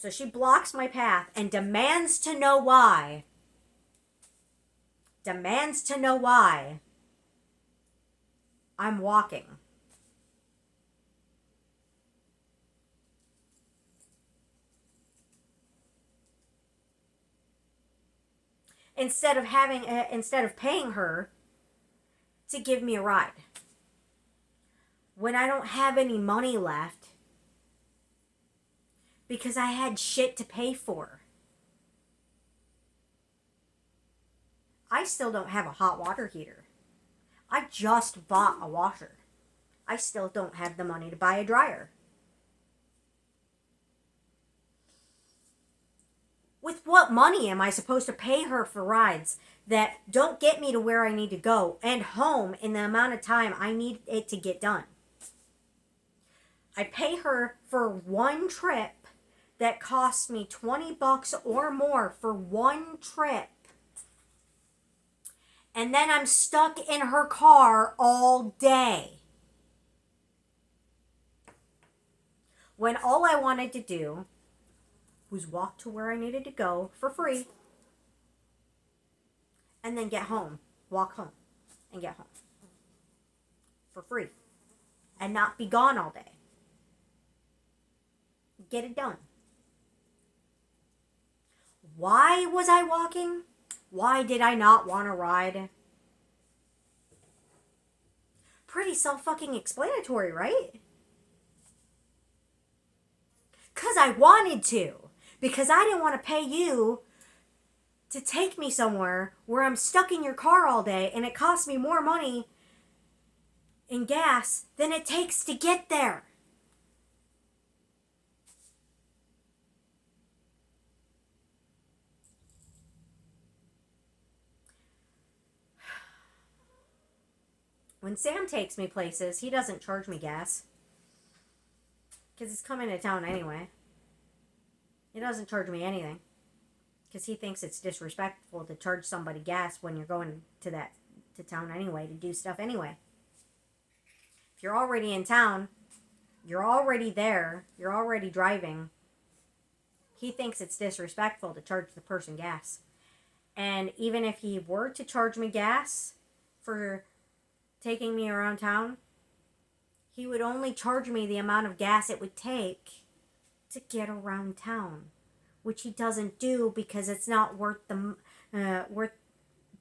she blocks my path and demands to know why. Demands to know why I'm walking. Instead of paying her to give me a ride. When I don't have any money left because I had shit to pay for. I still don't have a hot water heater. I just bought a washer. I still don't have the money to buy a dryer. With what money am I supposed to pay her for rides that don't get me to where I need to go and home in the amount of time I need it to get done? I pay her for one trip that costs me $20 or more for one trip. And then I'm stuck in her car all day. When all I wanted to do was walk to where I needed to go for free and then get home, walk home and get home for free and not be gone all day. Get it done. Why was I walking? Why did I not want to ride? Pretty self-fucking-explanatory, right? 'Cause I wanted to. Because I didn't want to pay you to take me somewhere where I'm stuck in your car all day and it costs me more money in gas than it takes to get there. When Sam takes me places, he doesn't charge me gas. Because he's coming to town anyway. He doesn't charge me anything. Because he thinks it's disrespectful to charge somebody gas when you're going to town anyway, to do stuff anyway. If you're already in town, you're already there, you're already driving, he thinks it's disrespectful to charge the person gas. And even if he were to charge me gas for taking me around town, he would only charge me the amount of gas it would take to get around town, which he doesn't do because it's not worth worth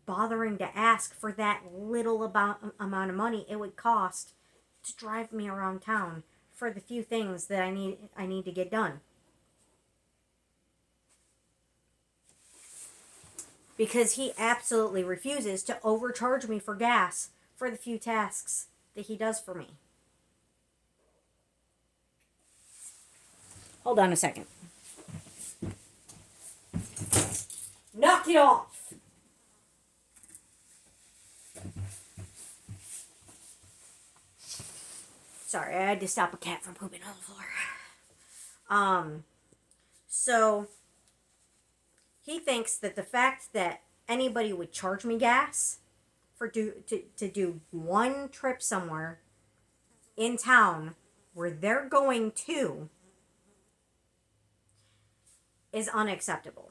bothering to ask for that little amount of money it would cost to drive me around town for the few things that I need to get done. Because he absolutely refuses to overcharge me for gas for the few tasks that he does for me. Hold on a second. Knock it off! Sorry, I had to stop a cat from pooping on the floor. So he thinks that the fact that anybody would charge me gas for to do one trip somewhere in town where they're going to is unacceptable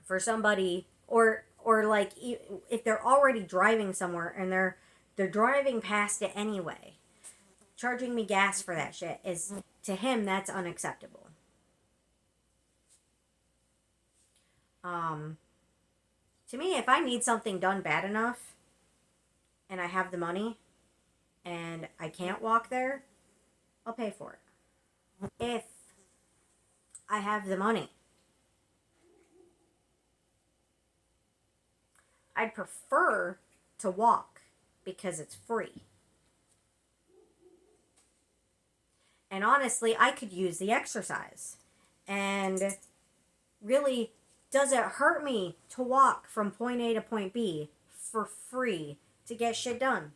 for somebody, or like if they're already driving somewhere and they're driving past it anyway, charging me gas for that shit is, to him, that's unacceptable. To me, if I need something done bad enough and I have the money and I can't walk there, I'll pay for it. If I have the money. I'd prefer to walk because it's free. And honestly, I could use the exercise. And really, does it hurt me to walk from point A to point B for free to get shit done?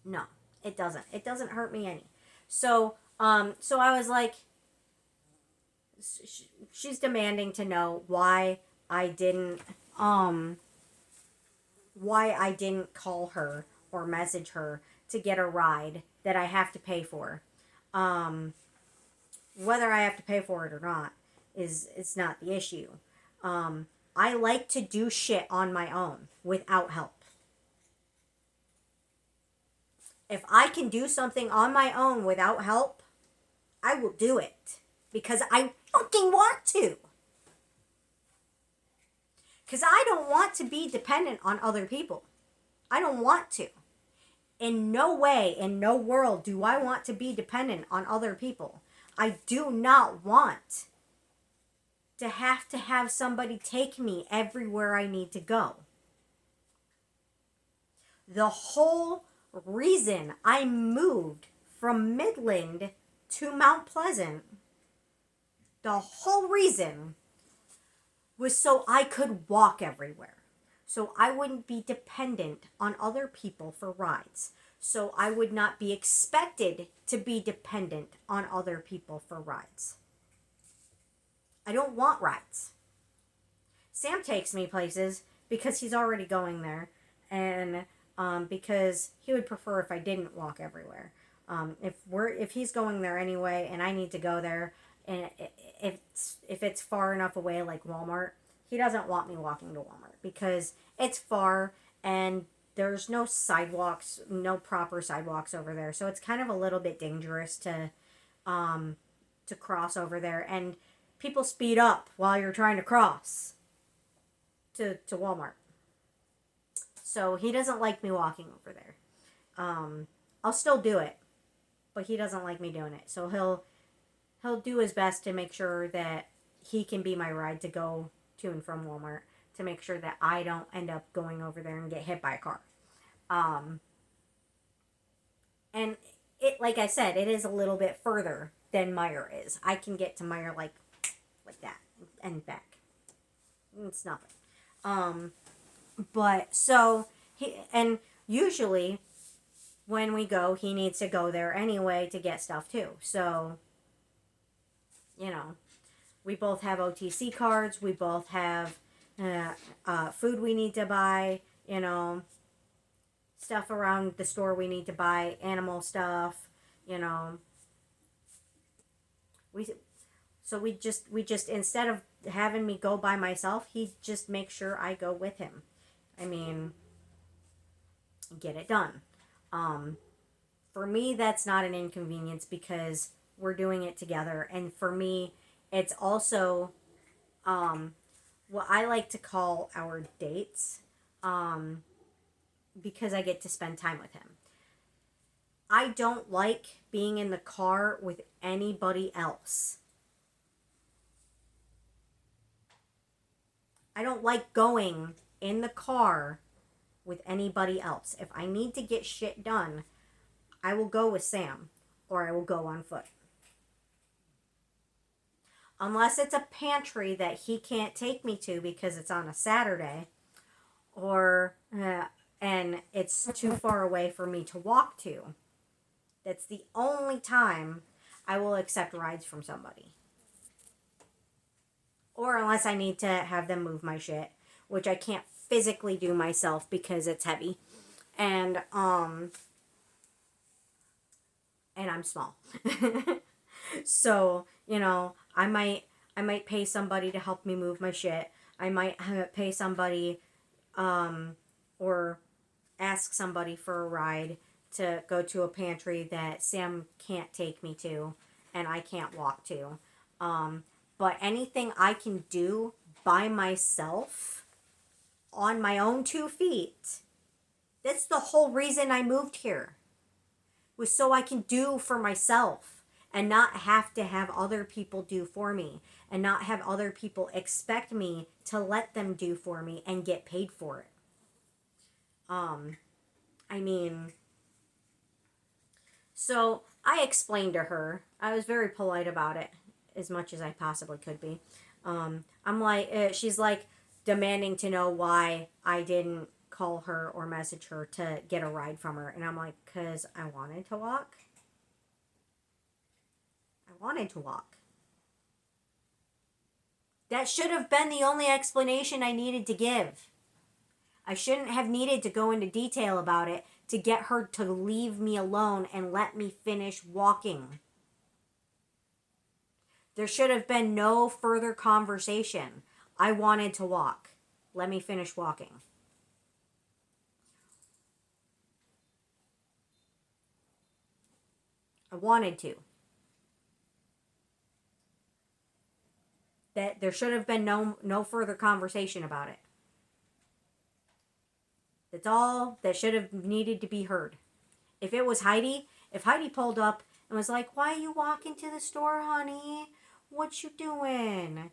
No, it doesn't. It doesn't hurt me any. So I was like, she's demanding to know why I didn't call her or message her to get a ride that I have to pay for. Whether I have to pay for it or not is not the issue. I like to do shit on my own without help. If I can do something on my own without help, I will do it because I fucking want to. Because I don't want to be dependent on other people. I don't want to. In no way, in no world do I want to be dependent on other people. I do not want to have somebody take me everywhere I need to go. The whole reason I moved from Midland to Mount Pleasant, the whole reason was so I could walk everywhere. So I wouldn't be dependent on other people for rides. So I would not be expected to be dependent on other people for rides. I don't want rides. Sam takes me places because he's already going there, and because he would prefer if I didn't walk everywhere. If he's going there anyway, and I need to go there, and if it's far enough away, like Walmart, he doesn't want me walking to Walmart because it's far and there's no sidewalks, no proper sidewalks over there, so it's kind of a little bit dangerous to cross over there, and people speed up while you're trying to cross to Walmart. So he doesn't like me walking over there. I'll still do it, but he doesn't like me doing it. So he'll do his best to make sure that he can be my ride to go to and from Walmart, to make sure that I don't end up going over there and get hit by a car. And it, like I said, it is a little bit further than Meijer is. I can get to Meijer like that and back. It's nothing. But so and usually when we go, he needs to go there anyway to get stuff too. So, we both have OTC cards. We both have food we need to buy, stuff around the store we need to buy, animal stuff, So we just instead of having me go by myself, he just makes sure I go with him. I mean, get it done. Um, for me, that's not an inconvenience because we're doing it together. And for me, it's also what I like to call our dates because I get to spend time with him. I don't like being in the car with anybody else. I don't like going in the car with anybody else. If I need to get shit done, I will go with Sam or I will go on foot. Unless it's a pantry that he can't take me to because it's on a Saturday or and it's too far away for me to walk to. That's the only time I will accept rides from somebody. Or unless I need to have them move my shit, which I can't physically do myself because it's heavy. And I'm small. So, I might pay somebody to help me move my shit. I might pay somebody or ask somebody for a ride to go to a pantry that Sam can't take me to and I can't walk to. But anything I can do by myself on my own 2 feet, that's the whole reason I moved here, was so I can do for myself and not have to have other people do for me and not have other people expect me to let them do for me and get paid for it. I mean, so I explained to her. I was very polite about it, as much as I possibly could be. I'm like, she's like demanding to know why I didn't call her or message her to get a ride from her. And I'm like, because I wanted to walk. I wanted to walk. That should have been the only explanation I needed to give. I shouldn't have needed to go into detail about it to get her to leave me alone and let me finish walking. There should have been no further conversation. I wanted to walk. Let me finish walking. I wanted to. That there should have been no further conversation about it. That's all that should have needed to be heard. If it was Heidi, if Heidi pulled up and was like, "Why are you walking to the store, honey? What you doing?"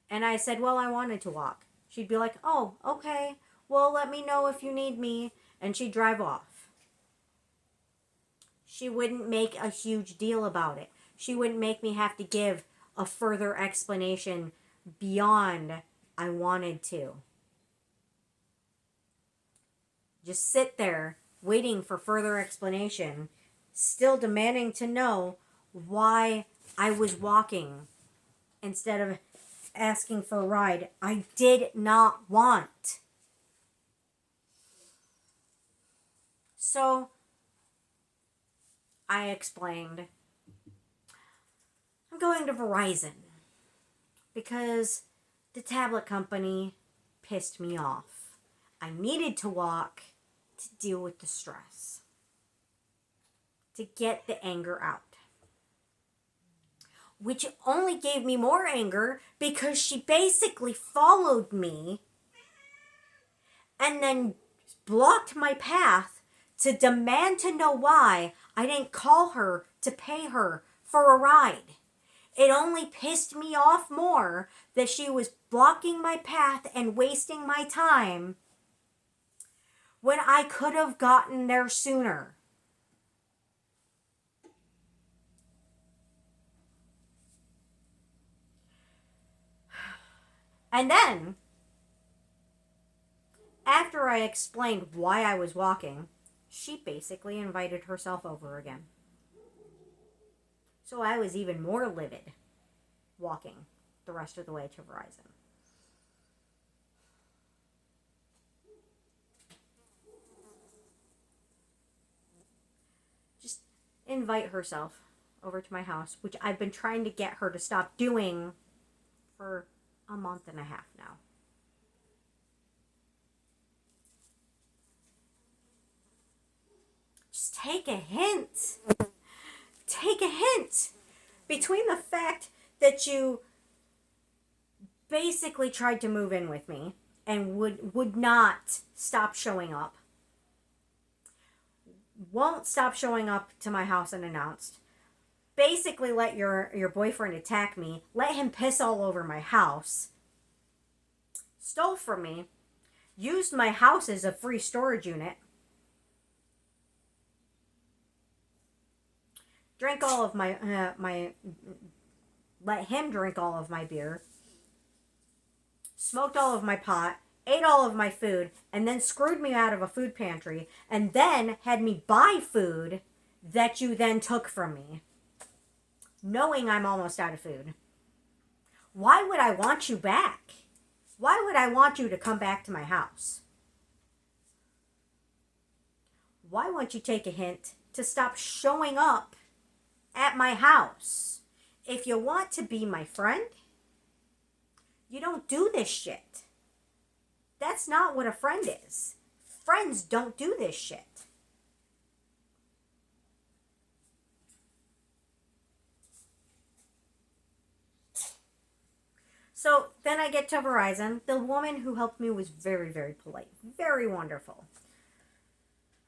And I said, "Well, I wanted to walk." She'd be like, "Oh, okay. Well, let me know if you need me." And she'd drive off. She wouldn't make a huge deal about it. She wouldn't make me have to give a further explanation beyond I wanted to. Just sit there waiting for further explanation, still demanding to know why I was walking instead of asking for a ride I did not want. So I explained, I'm going to Verizon because the tablet company pissed me off. I needed to walk to deal with the stress, to get the anger out. Which only gave me more anger because she basically followed me and then blocked my path to demand to know why I didn't call her to pay her for a ride. It only pissed me off more that she was blocking my path and wasting my time when I could have gotten there sooner. And then, after I explained why I was walking, she basically invited herself over again. So I was even more livid walking the rest of the way to Verizon. Just invite herself over to my house, which I've been trying to get her to stop doing for a month and a half now. Just take a hint. Take a hint. Between the fact that you basically tried to move in with me and would not stop showing up, won't stop showing up to my house unannounced, basically let your boyfriend attack me, let him piss all over my house, stole from me, used my house as a free storage unit, drank all of my let him drink all of my beer, smoked all of my pot, ate all of my food, and then screwed me out of a food pantry, and then had me buy food that you then took from me, knowing I'm almost out of food. Why would I want you back? Why would I want you to come back to my house? Why won't you take a hint to stop showing up at my house? If you want to be my friend, you don't do this shit. That's not what a friend is. Friends don't do this shit. So then I get to Verizon. The woman who helped me was very, very polite. Very wonderful.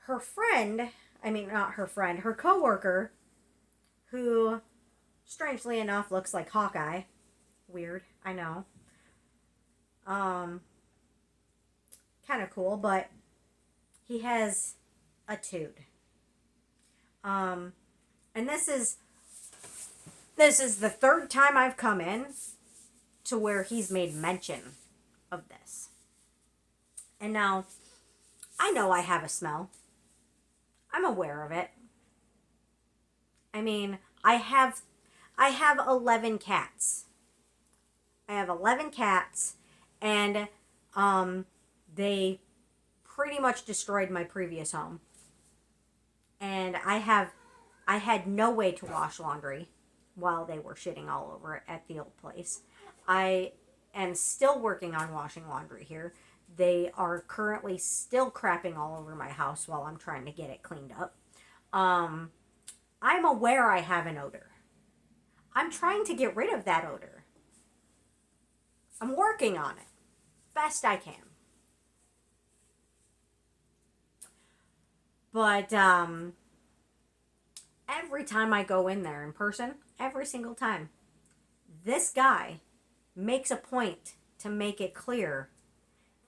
Her friend, not her friend, her coworker, who, strangely enough, looks like Hawkeye. Weird, I know. Kind of cool, but he has a toot. And this is the third time I've come in to where he's made mention of this. And now, I know I have a smell. I'm aware of it. I have 11 cats. I have 11 cats, and they pretty much destroyed my previous home. And I had no way to wash laundry while they were shitting all over it at the old place. I am still working on washing laundry here. They are currently still crapping all over my house while I'm trying to get it cleaned up. I'm aware I have an odor. I'm trying to get rid of that odor. I'm working on it best I can. But every time I go in there in person, every single time, this guy makes a point to make it clear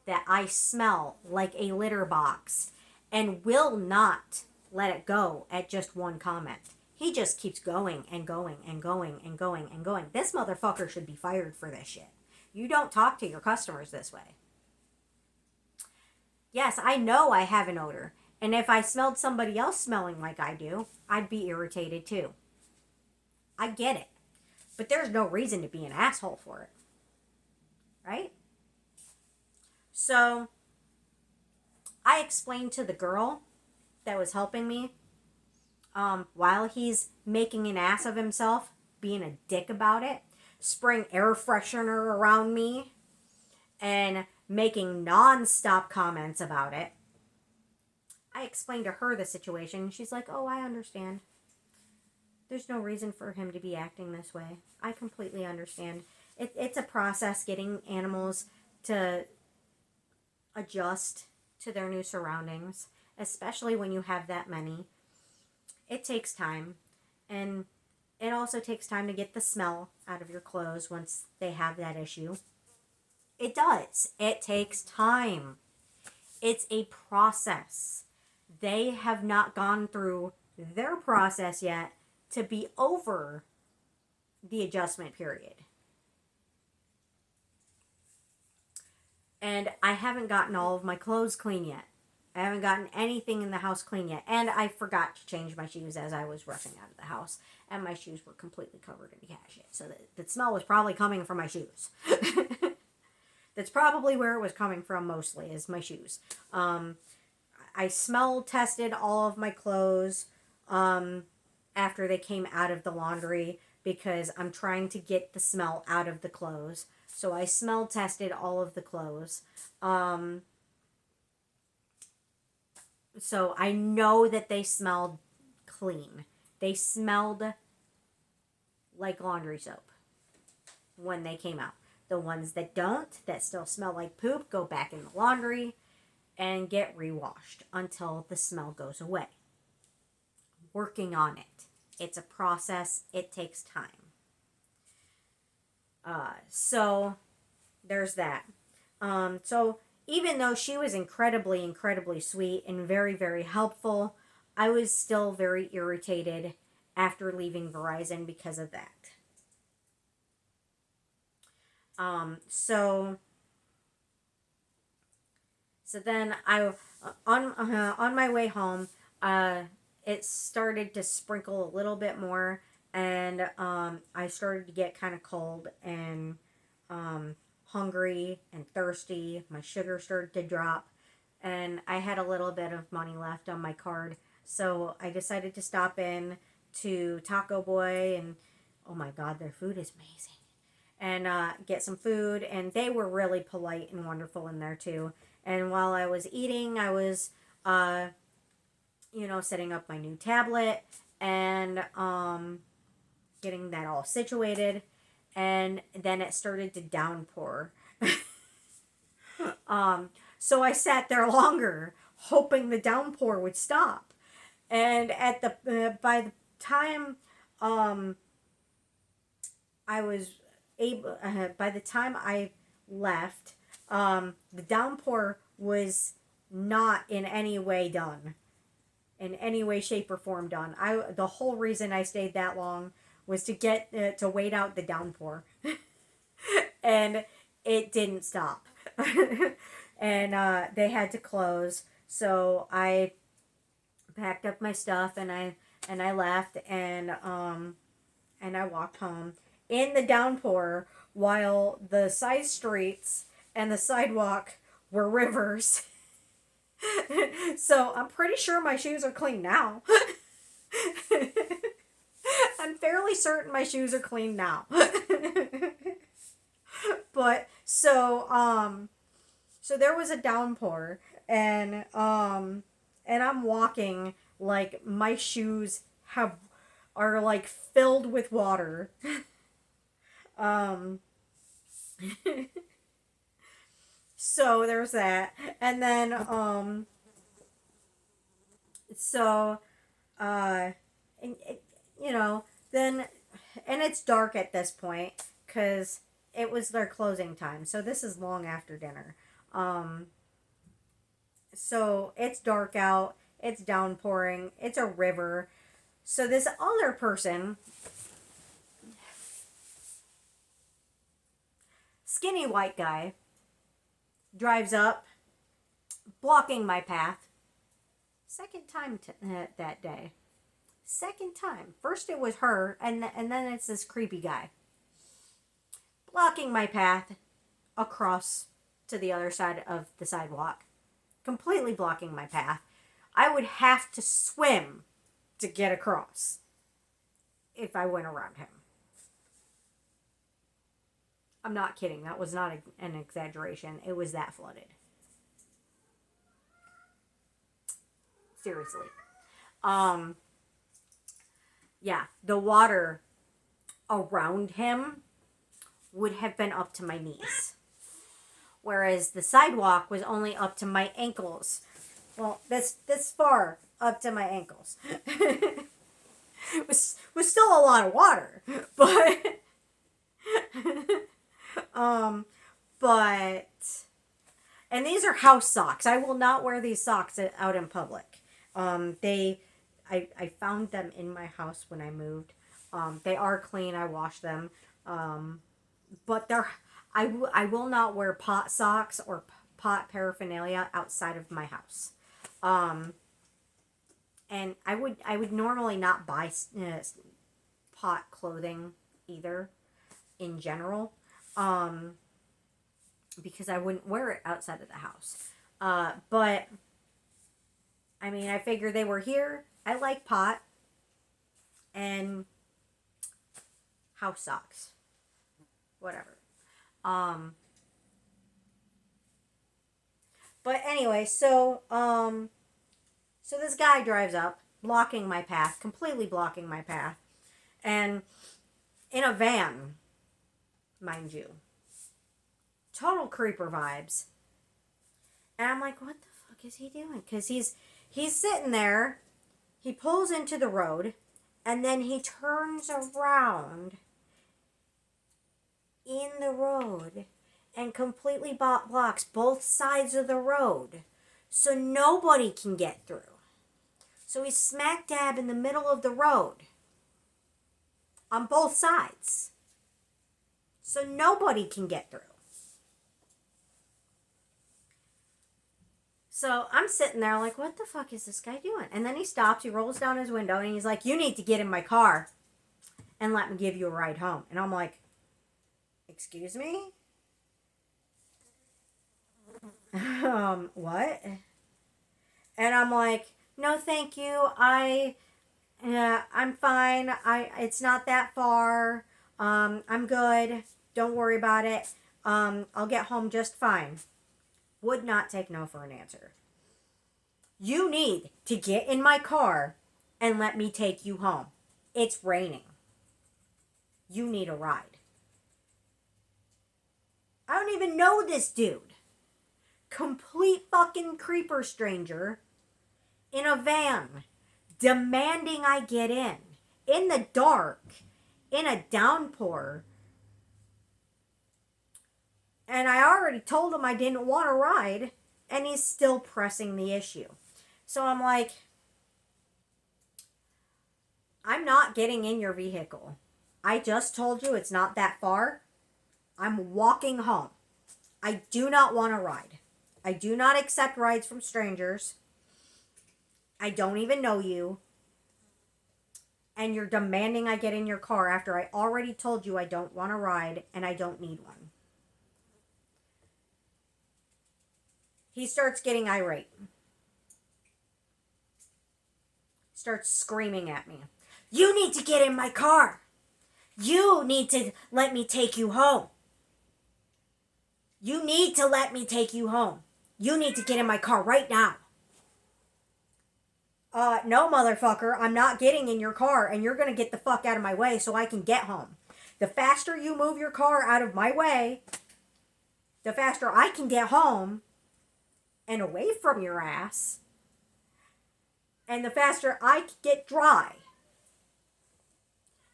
that I smell like a litter box and will not let it go at just one comment. He just keeps going and going and going and going and going. This motherfucker should be fired for this shit. You don't talk to your customers this way. Yes, I know I have an odor. And if I smelled somebody else smelling like I do, I'd be irritated too. I get it. But there's no reason to be an asshole for it. Right? So, I explained to the girl that was helping me, while he's making an ass of himself, being a dick about it, spraying air freshener around me, and making non-stop comments about it. I explained to her the situation. She's like, oh, I understand. There's no reason for him to be acting this way. I completely understand. It's a process getting animals to adjust to their new surroundings, especially when you have that many. It takes time, and it also takes time to get the smell out of your clothes once they have that issue. It does. It takes time. It's a process. They have not gone through their process yet to be over the adjustment period. And I haven't gotten all of my clothes clean yet. I haven't gotten anything in the house clean yet. And I forgot to change my shoes as I was rushing out of the house. And my shoes were completely covered in cat shit. So the smell was probably coming from my shoes. That's probably where it was coming from mostly, is my shoes. I smell tested all of my clothes. And after they came out of the laundry because I'm trying to get the smell out of the clothes. So I smell tested all of the clothes. So I know that they smelled clean. They smelled like laundry soap when they came out. The ones that don't, that still smell like poop, go back in the laundry and get rewashed until the smell goes away. Working on it. It's a process. It takes time. So there's that. So even though she was incredibly, incredibly sweet and very, very helpful, I was still very irritated after leaving Verizon because of that. So then on my way home, it started to sprinkle a little bit more, and I started to get kind of cold and hungry and thirsty. My sugar started to drop, and I had a little bit of money left on my card, so I decided to stop in to Taco Boy, and oh my God, their food is amazing. And get some food, and they were really polite and wonderful in there too. And while I was eating, I was, setting up my new tablet and getting that all situated. And then it started to downpour. So I sat there longer, hoping the downpour would stop. And by the time I was able, by the time I left, the downpour was not in any way done, in any way, shape, or form done. The whole reason I stayed that long was to get to wait out the downpour, and it didn't stop, and they had to close. So I packed up my stuff and I left, and I walked home in the downpour while the side streets and the sidewalk were rivers. So I'm pretty sure my shoes are clean now. I'm fairly certain my shoes are clean now. But so there was a downpour, and I'm walking like my shoes are like filled with water. So there's that. And then and, then, and it's dark at this point because it was their closing time. So this is long after dinner. So it's dark out. It's downpouring. It's a river. So this other person, skinny white guy, drives up, blocking my path. Second time that day. Second time. First it was her, and then it's this creepy guy. Blocking my path across to the other side of the sidewalk. Completely blocking my path. I would have to swim to get across if I went around him. I'm not kidding. That was not an exaggeration. It was that flooded. Seriously. Yeah, the water around him would have been up to my knees. Whereas the sidewalk was only up to my ankles. Well, this far up to my ankles. It was still a lot of water, but and these are house socks. I will not wear these socks out in public. I found them in my house when I moved. They are clean. I washed them. But I will not wear pot socks or pot paraphernalia outside of my house. And I would normally not buy pot clothing either in general. Because I wouldn't wear it outside of the house. But I mean, I figured they were here. I like pot. And house sucks. Whatever. Um, but anyway, so this guy drives up, blocking my path, completely blocking my path, and in a van, mind you. Total creeper vibes. And I'm like, what the fuck is he doing? Because he's sitting there, he pulls into the road, and then he turns around in the road and completely blocks both sides of the road so nobody can get through. So he's smack dab in the middle of the road on both sides so nobody can get through. So I'm sitting there like, what the fuck is this guy doing? And then he stops, he rolls down his window, and he's like, you need to get in my car and let me give you a ride home. And I'm like, excuse me? What? And I'm like, no, thank you. I'm fine. It's not that far. I'm good. Don't worry about it. I'll get home just fine. Would not take no for an answer. You need to get in my car and let me take you home. It's raining. You need a ride. I don't even know this dude. Complete fucking creeper stranger in a van demanding I get in the dark, in a downpour. And I already told him I didn't want to ride, and he's still pressing the issue. So I'm like, I'm not getting in your vehicle. I just told you it's not that far. I'm walking home. I do not want to ride. I do not accept rides from strangers. I don't even know you. And you're demanding I get in your car after I already told you I don't want to ride and I don't need one. He starts getting irate. Starts screaming at me. You need to get in my car. You need to let me take you home. You need to let me take you home. You need to get in my car right now. No, motherfucker, I'm not getting in your car, and you're going to get the fuck out of my way so I can get home. The faster you move your car out of my way, the faster I can get home and away from your ass, and the faster I can get dry.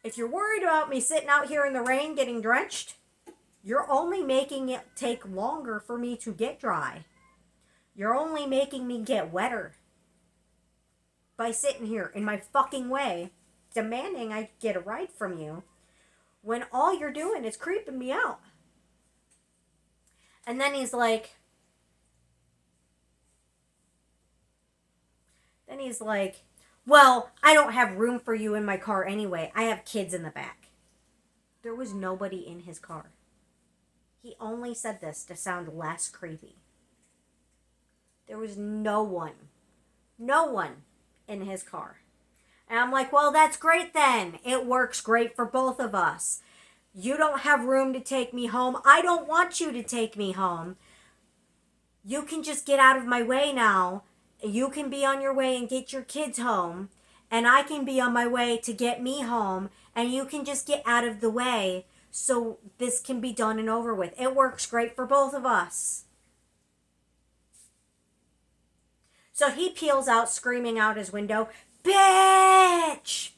If you're worried about me sitting out here in the rain getting drenched, you're only making it take longer for me to get dry. You're only making me get wetter by sitting here in my fucking way, demanding I get a ride from you, when all you're doing is creeping me out. And then he's like, well, I don't have room for you in my car anyway. I have kids in the back. There was nobody in his car. He only said this to sound less creepy. There was no one in his car. And I'm like, well, that's great then. It works great for both of us. You don't have room to take me home. I don't want you to take me home. You can just get out of my way now. You can be on your way and get your kids home. And I can be on my way to get me home. And you can just get out of the way so this can be done and over with. It works great for both of us. So he peels out, screaming out his window, bitch!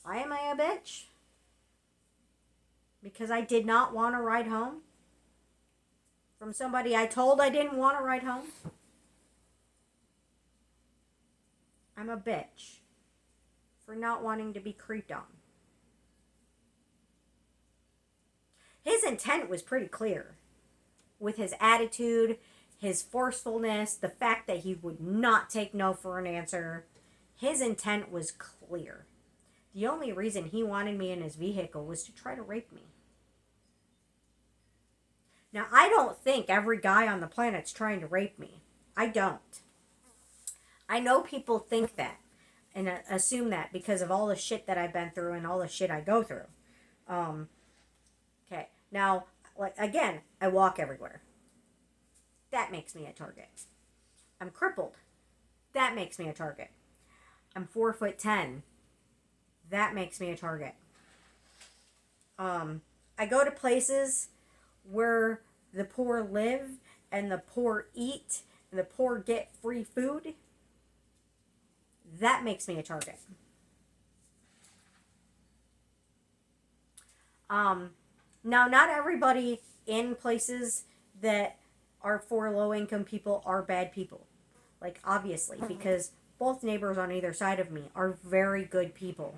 Why am I a bitch? Because I did not want to ride home from somebody I told I didn't want to ride home? I'm a bitch for not wanting to be creeped on. His intent was pretty clear with his attitude, his forcefulness, the fact that he would not take no for an answer. His intent was clear. The only reason he wanted me in his vehicle was to try to rape me. Now, I don't think every guy on the planet's trying to rape me. I don't. I know people think that. and assume that because of all the shit that I've been through and all the shit I go through. Okay, now, like, again, I walk everywhere. That makes me a target. I'm crippled. That makes me a target. I'm 4'10". That makes me a target. I go to places where the poor live and the poor eat and the poor get free food. That makes me a target. Now, not everybody in places that are for low income people are bad people. Like, obviously, because both neighbors on either side of me are very good people.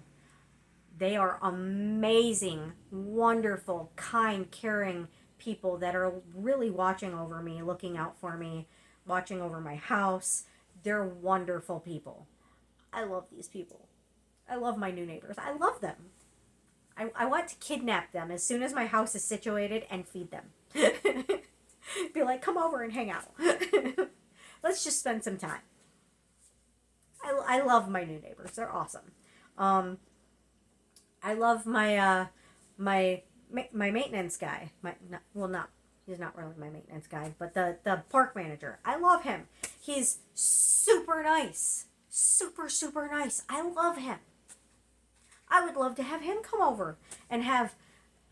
They are amazing, wonderful, kind, caring people that are really watching over me, looking out for me, watching over my house. They're wonderful people. I love these people. I love my new neighbors. I love them. I want to kidnap them as soon as my house is situated and feed them. Be like, come over and hang out. Let's just spend some time. I love my new neighbors. They're awesome. I love my maintenance guy. He's not really my maintenance guy, but the park manager. I love him. He's super nice. Super, super nice. I love him. I would love to have him come over and have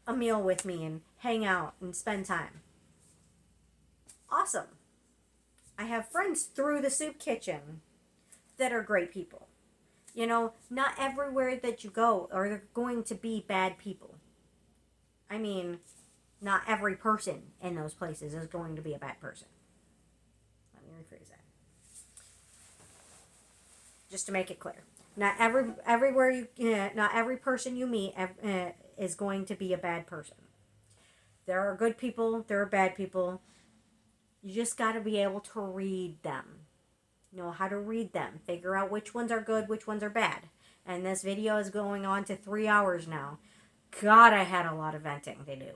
a meal with me and hang out and spend time. Awesome. I have friends through the soup kitchen that are great people. You know, not everywhere that you go are there going to be bad people. I mean, not every person in those places is going to be a bad person. Let me rephrase that. Just to make it clear. Not every person you meet is going to be a bad person. There are good people, there are bad people. You just got to be able to read them. Know how to read them. Figure out which ones are good, which ones are bad. And this video is going on to 3 hours now. God, I had a lot of venting to do.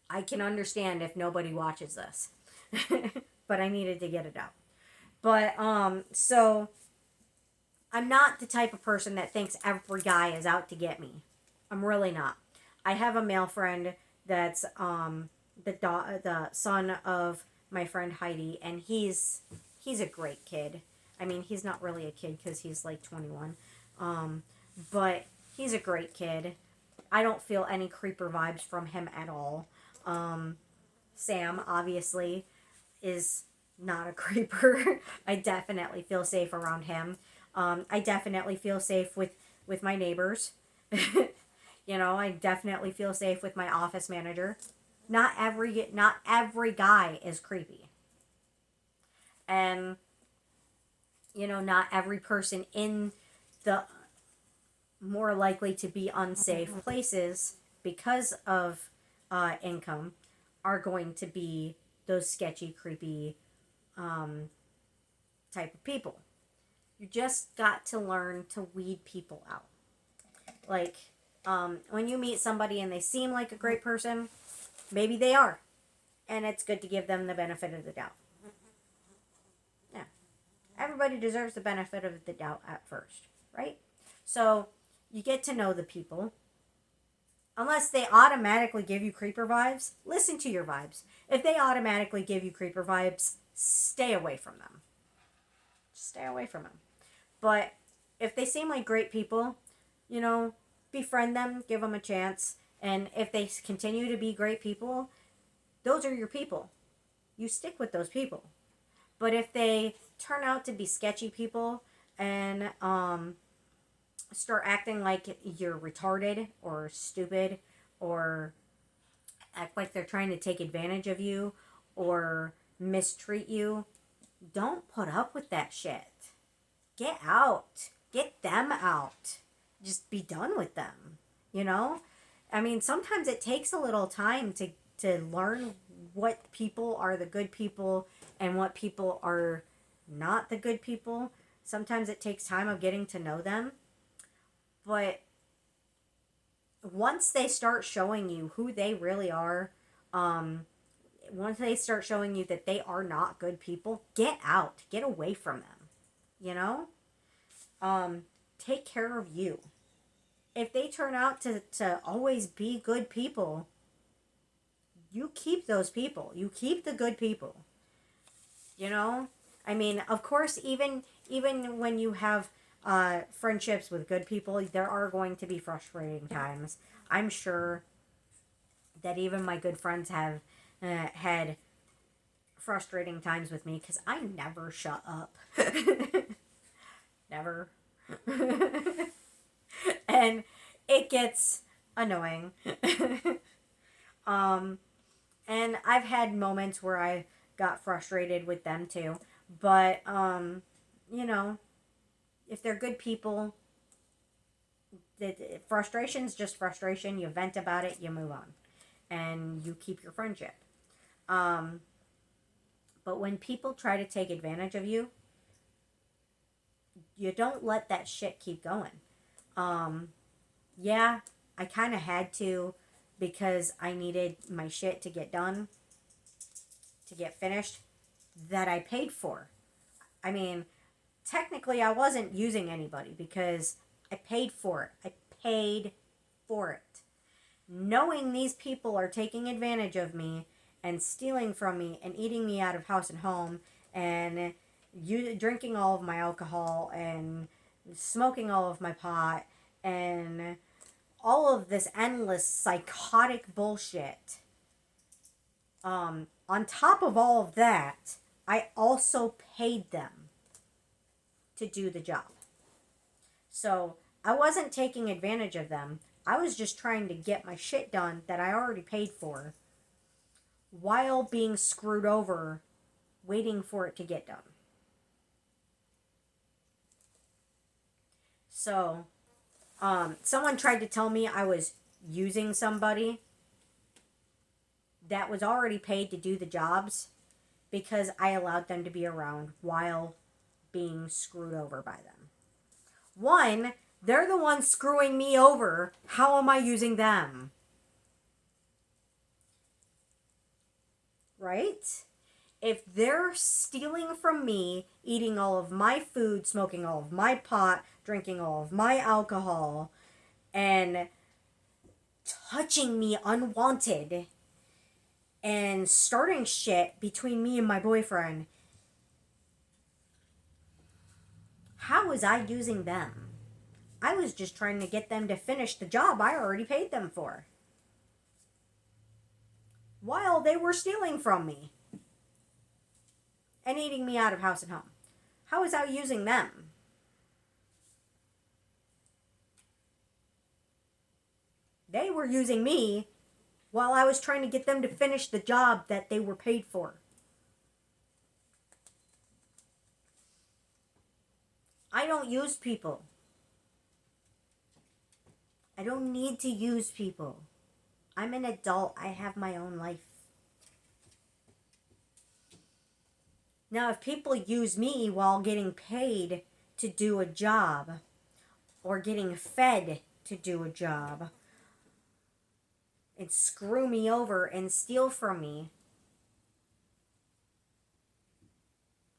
I can understand if nobody watches this. But I needed to get it out. But, so, I'm not the type of person that thinks every guy is out to get me. I'm really not. I have a male friend that's, the son of my friend Heidi, and he's a great kid. I mean, he's not really a kid because he's like 21. But he's a great kid. I don't feel any creeper vibes from him at all. Sam, obviously, is not a creeper. I definitely feel safe around him. I definitely feel safe with my neighbors. You know, I definitely feel safe with my office manager. Not every guy is creepy. And, you know, not every person in the more likely to be unsafe places because of income are going to be those sketchy, creepy type of people. You just got to learn to weed people out. Like, when you meet somebody and they seem like a great person, maybe they are. And it's good to give them the benefit of the doubt. Yeah. Everybody deserves the benefit of the doubt at first, right? So, you get to know the people. Unless they automatically give you creeper vibes, listen to your vibes. If they automatically give you creeper vibes, stay away from them. Stay away from them. But if they seem like great people, you know, befriend them, give them a chance. And if they continue to be great people, those are your people. You stick with those people. But if they turn out to be sketchy people and start acting like you're retarded or stupid or act like they're trying to take advantage of you or mistreat you, don't put up with that shit. Get out. Get them out. Just be done with them. You know? I mean, sometimes it takes a little time to learn what people are the good people and what people are not the good people. Sometimes it takes time of getting to know them. But once they start showing you who they really are, once they start showing you that they are not good people, get out, get away from them. You know, take care of you. If they turn out to always be good people, you keep those people. You keep the good people. You know, I mean, of course, even when you have friendships with good people, there are going to be frustrating times. I'm sure that even my good friends have had frustrating times with me because I never shut up. Never. And it gets annoying. um, and I've had moments where I got frustrated with them too. But, you know, if they're good people, frustration's just frustration. You vent about it, you move on, and you keep your friendship. Um, but when people try to take advantage of you, you don't let that shit keep going. Um, yeah, I kind of had to because I needed my shit to get done, to get finished, that I paid for. I mean, technically, I wasn't using anybody because I paid for it. I paid for it. Knowing these people are taking advantage of me and stealing from me and eating me out of house and home and you drinking all of my alcohol and smoking all of my pot and all of this endless psychotic bullshit. On top of all of that, I also paid them to do the job. So I wasn't taking advantage of them. I was just trying to get my shit done that I already paid for while being screwed over waiting for it to get done. So, someone tried to tell me I was using somebody that was already paid to do the jobs because I allowed them to be around while being screwed over by them. One, they're the ones screwing me over. How am I using them? Right? If they're stealing from me, eating all of my food, smoking all of my pot, drinking all of my alcohol, and touching me unwanted, and starting shit between me and my boyfriend, how was I using them? I was just trying to get them to finish the job I already paid them for, while they were stealing from me and eating me out of house and home. How was I using them? They were using me while I was trying to get them to finish the job that they were paid for. I don't use people. I don't need to use people. I'm an adult. I have my own life. Now, if people use me while getting paid to do a job or getting fed to do a job and screw me over and steal from me,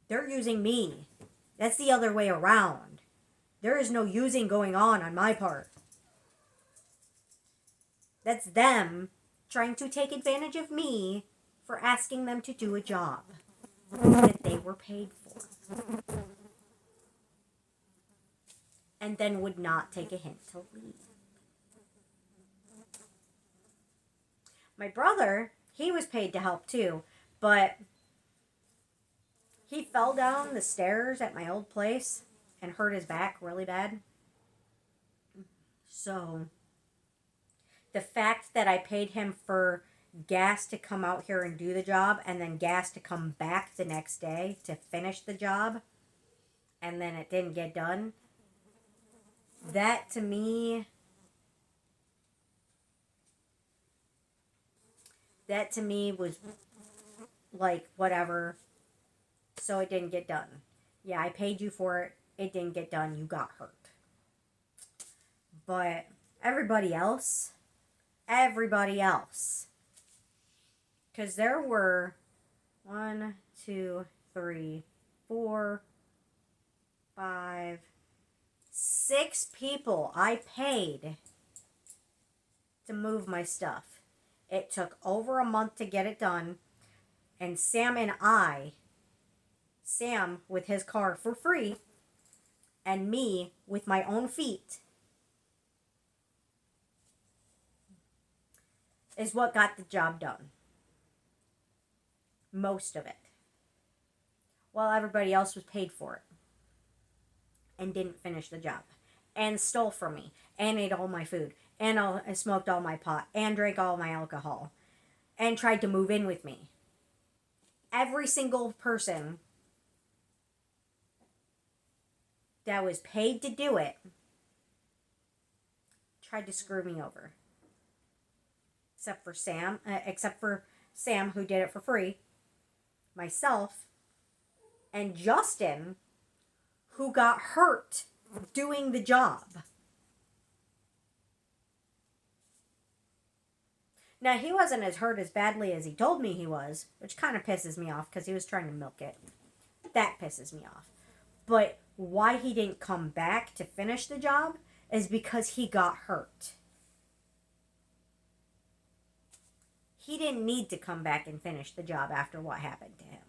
they're using me. That's the other way around. There is no using going on my part. That's them trying to take advantage of me for asking them to do a job that they were paid for. And then would not take a hint to leave. My brother, he was paid to help too, but he fell down the stairs at my old place and hurt his back really bad. So, the fact that I paid him for gas to come out here and do the job and then gas to come back the next day to finish the job and then it didn't get done, that to me was like whatever. So it didn't get done. Yeah, I paid you for it. It didn't get done. You got hurt. But everybody else Because there were 1, 2, 3, 4, 5, 6 people I paid to move my stuff. It took over a month to get it done. And Sam with his car for free, and me with my own feet, is what got the job done. Most of it. While everybody else was paid for it. And didn't finish the job. And stole from me. And ate all my food. And smoked all my pot. And drank all my alcohol. And tried to move in with me. Every single person that was paid to do it tried to screw me over. Except for Sam, who did it for free, myself, and Justin, who got hurt doing the job. Now, he wasn't as hurt as badly as he told me he was, which kind of pisses me off because he was trying to milk it. That pisses me off. But why he didn't come back to finish the job is because he got hurt. He didn't need to come back and finish the job after what happened to him.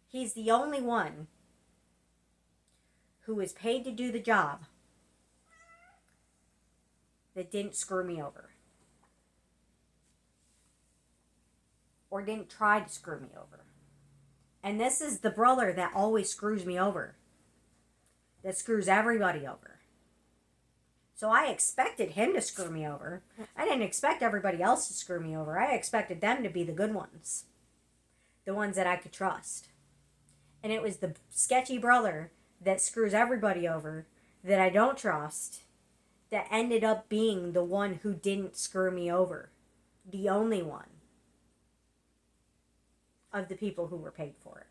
He's the only one who was paid to do the job that didn't screw me over. Or didn't try to screw me over. And this is the brother that always screws me over. That screws everybody over. So I expected him to screw me over. I didn't expect everybody else to screw me over. I expected them to be the good ones. The ones that I could trust. And it was the sketchy brother that screws everybody over, that I don't trust, that ended up being the one who didn't screw me over. The only one of the people who were paid for it.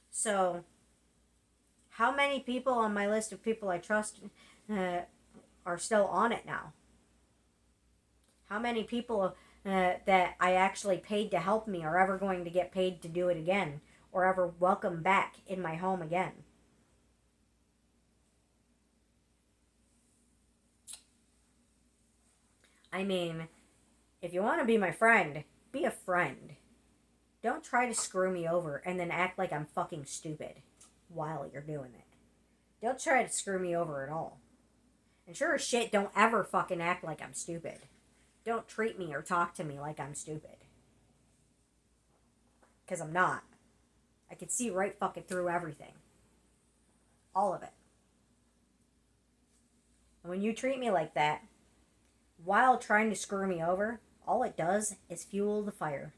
So, how many people on my list of people I trust are still on it now? How many people that I actually paid to help me are ever going to get paid to do it again, or ever welcome back in my home again? I mean, if you want to be my friend, be a friend. Don't try to screw me over and then act like I'm fucking stupid while you're doing it. Don't try to screw me over at all. And sure as shit, don't ever fucking act like I'm stupid. Don't treat me or talk to me like I'm stupid. Because I'm not. I can see right fucking through everything. All of it. And when you treat me like that, while trying to screw me over, all it does is fuel the fire.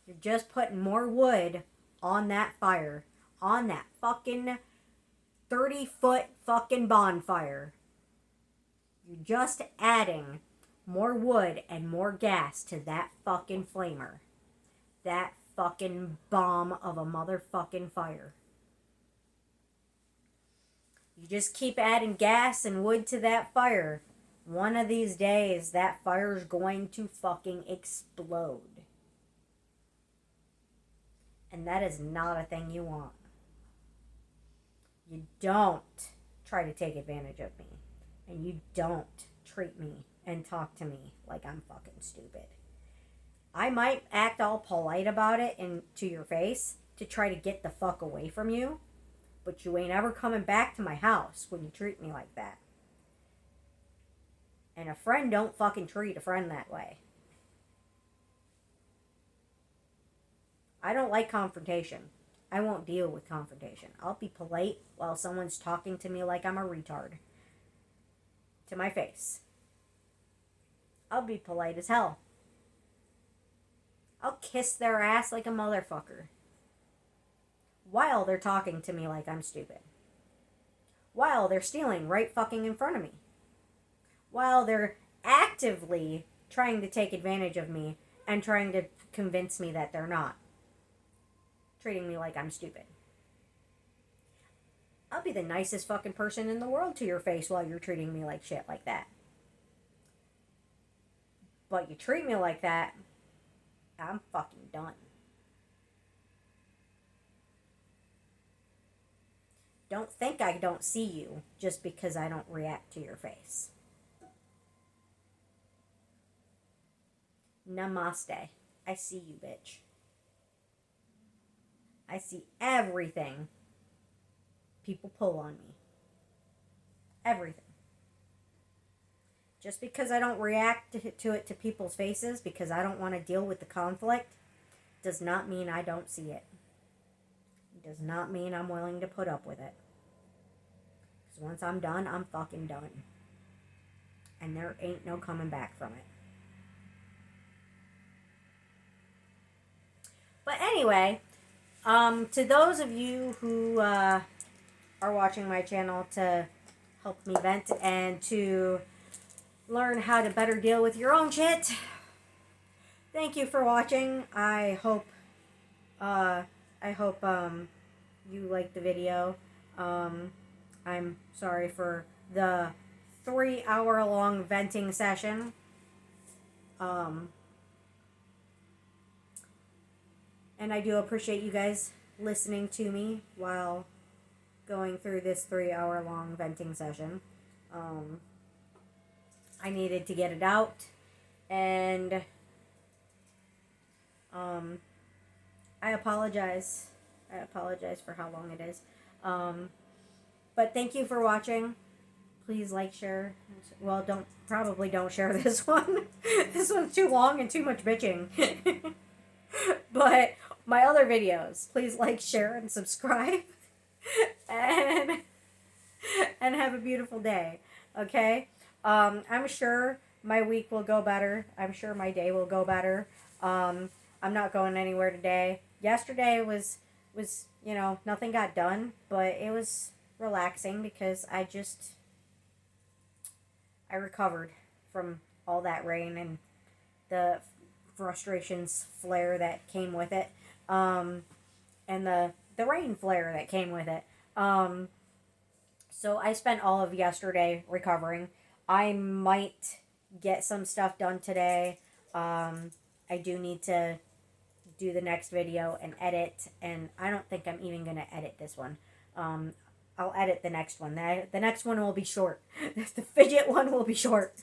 You're just putting more wood on that fire. On that fucking 30-foot fucking bonfire. You're just adding more wood and more gas to that fucking flamer. That fucking bomb of a motherfucking fire. You just keep adding gas and wood to that fire. One of these days, that fire's going to fucking explode. And that is not a thing you want. You don't try to take advantage of me. And you don't treat me and talk to me like I'm fucking stupid. I might act all polite about it and to your face to try to get the fuck away from you. But you ain't ever coming back to my house when you treat me like that. And a friend don't fucking treat a friend that way. I don't like confrontation. I won't deal with confrontation. I'll be polite while someone's talking to me like I'm a retard. To my face. I'll be polite as hell. I'll kiss their ass like a motherfucker. While they're talking to me like I'm stupid. While they're stealing right fucking in front of me. While they're actively trying to take advantage of me and trying to convince me that they're not. Treating me like I'm stupid. I'll be the nicest fucking person in the world to your face while you're treating me like shit like that. But you treat me like that, I'm fucking done. Don't think I don't see you just because I don't react to your face. Namaste. I see you, bitch. I see everything people pull on me. Everything. Just because I don't react to it to people's faces because I don't want to deal with the conflict does not mean I don't see it. It does not mean I'm willing to put up with it. Because once I'm done, I'm fucking done. And there ain't no coming back from it. But anyway, to those of you who are watching my channel to help me vent and to learn how to better deal with your own shit, thank you for watching. I hope you liked the video. I'm sorry for the 3-hour-long venting session. And I do appreciate you guys listening to me while going through this 3-hour-long venting session. I needed to get it out, and I apologize. I apologize for how long it is. But thank you for watching. Please like, share. Well, don't share this one. This one's too long and too much bitching. But my other videos, please like, share, and subscribe. and have a beautiful day. Okay? I'm sure my week will go better. I'm sure my day will go better. I'm not going anywhere today. Yesterday was nothing got done, but it was relaxing because I recovered from all that rain and the frustrations flare that came with it, and the rain flare that came with it. So I spent all of yesterday recovering. I might get some stuff done today. I do need to do the next video and edit, and I don't think I'm even going to edit this one. I'll edit the next one. The next one will be short. The fidget one will be short.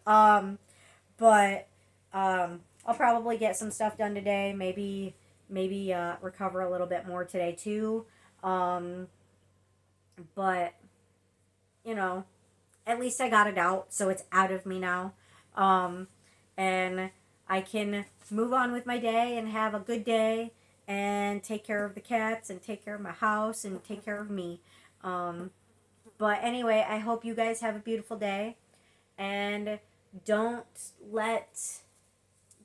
But I'll probably get some stuff done today. Maybe recover a little bit more today too. But at least I got it out, so it's out of me now. And I can move on with my day and have a good day and take care of the cats and take care of my house and take care of me. But anyway, I hope you guys have a beautiful day, and don't let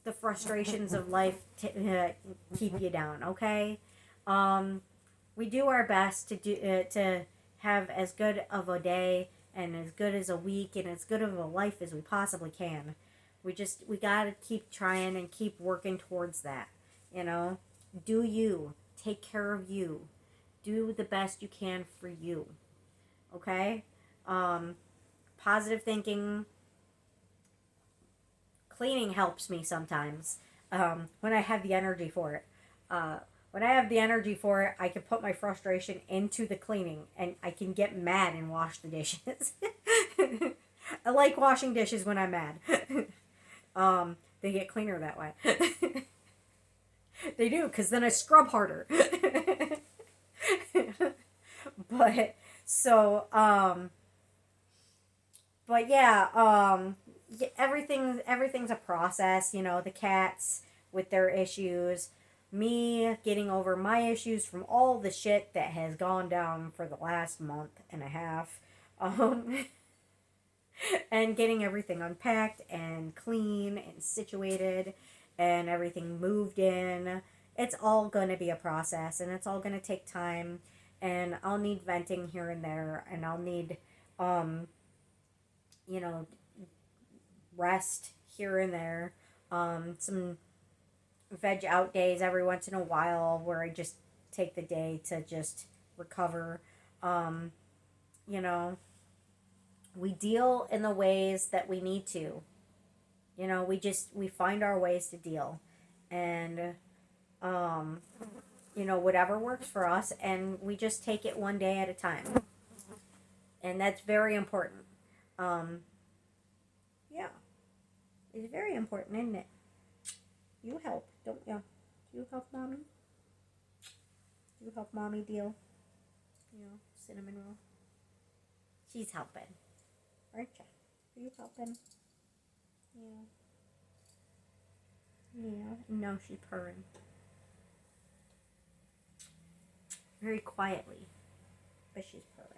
the frustrations of life keep you down, okay? We do our best to have as good of a day and as good as a week and as good of a life as we possibly can. We gotta keep trying and keep working towards that, Do you. Take care of you. Do the best you can for you. Okay? Positive thinking. Cleaning helps me sometimes when I have the energy for it. When I have the energy for it, I can put my frustration into the cleaning, and I can get mad and wash the dishes. I like washing dishes when I'm mad. They get cleaner that way. They do, because then I scrub harder. But yeah, everything's a process. The cats with their issues, me getting over my issues from all the shit that has gone down for the last month and a half, and getting everything unpacked and clean and situated and everything moved in. It's all going to be a process, and it's all going to take time, and I'll need venting here and there, and I'll need rest here and there, some veg out days every once in a while where I just take the day to just recover. You know, we deal in the ways that we need to. You know, we find our ways to deal. And, um, you know, whatever works for us, and we just take it one day at a time. And that's very important. Um, yeah, it's very important, isn't it? You help, don't you? You help mommy? You help mommy deal? You know, cinnamon roll. She's helping, aren't you? Are you helping? Yeah. Yeah. No, she's purring. Very quietly, but she's purring.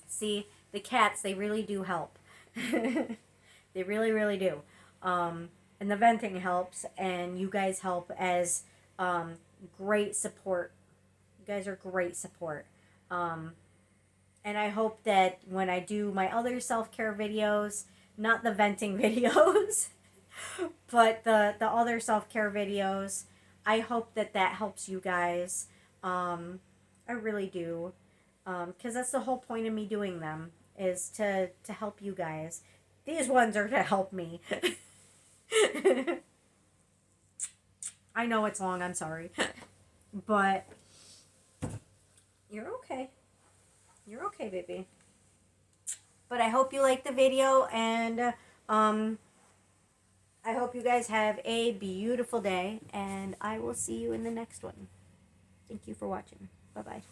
See, the cats, they really do help. They really, really do. And the venting helps, and you guys help as great support. You guys are great support. Um, and I hope that when I do my other self care videos, not the venting videos, but the other self care videos, I hope that that helps you guys. I really do, because that's the whole point of me doing them is to help you guys. These ones are to help me. I know it's long. I'm sorry, but you're okay. You're okay, baby. But I hope you like the video, and um, I hope you guys have a beautiful day, and I will see you in the next one. Thank you for watching. Bye bye.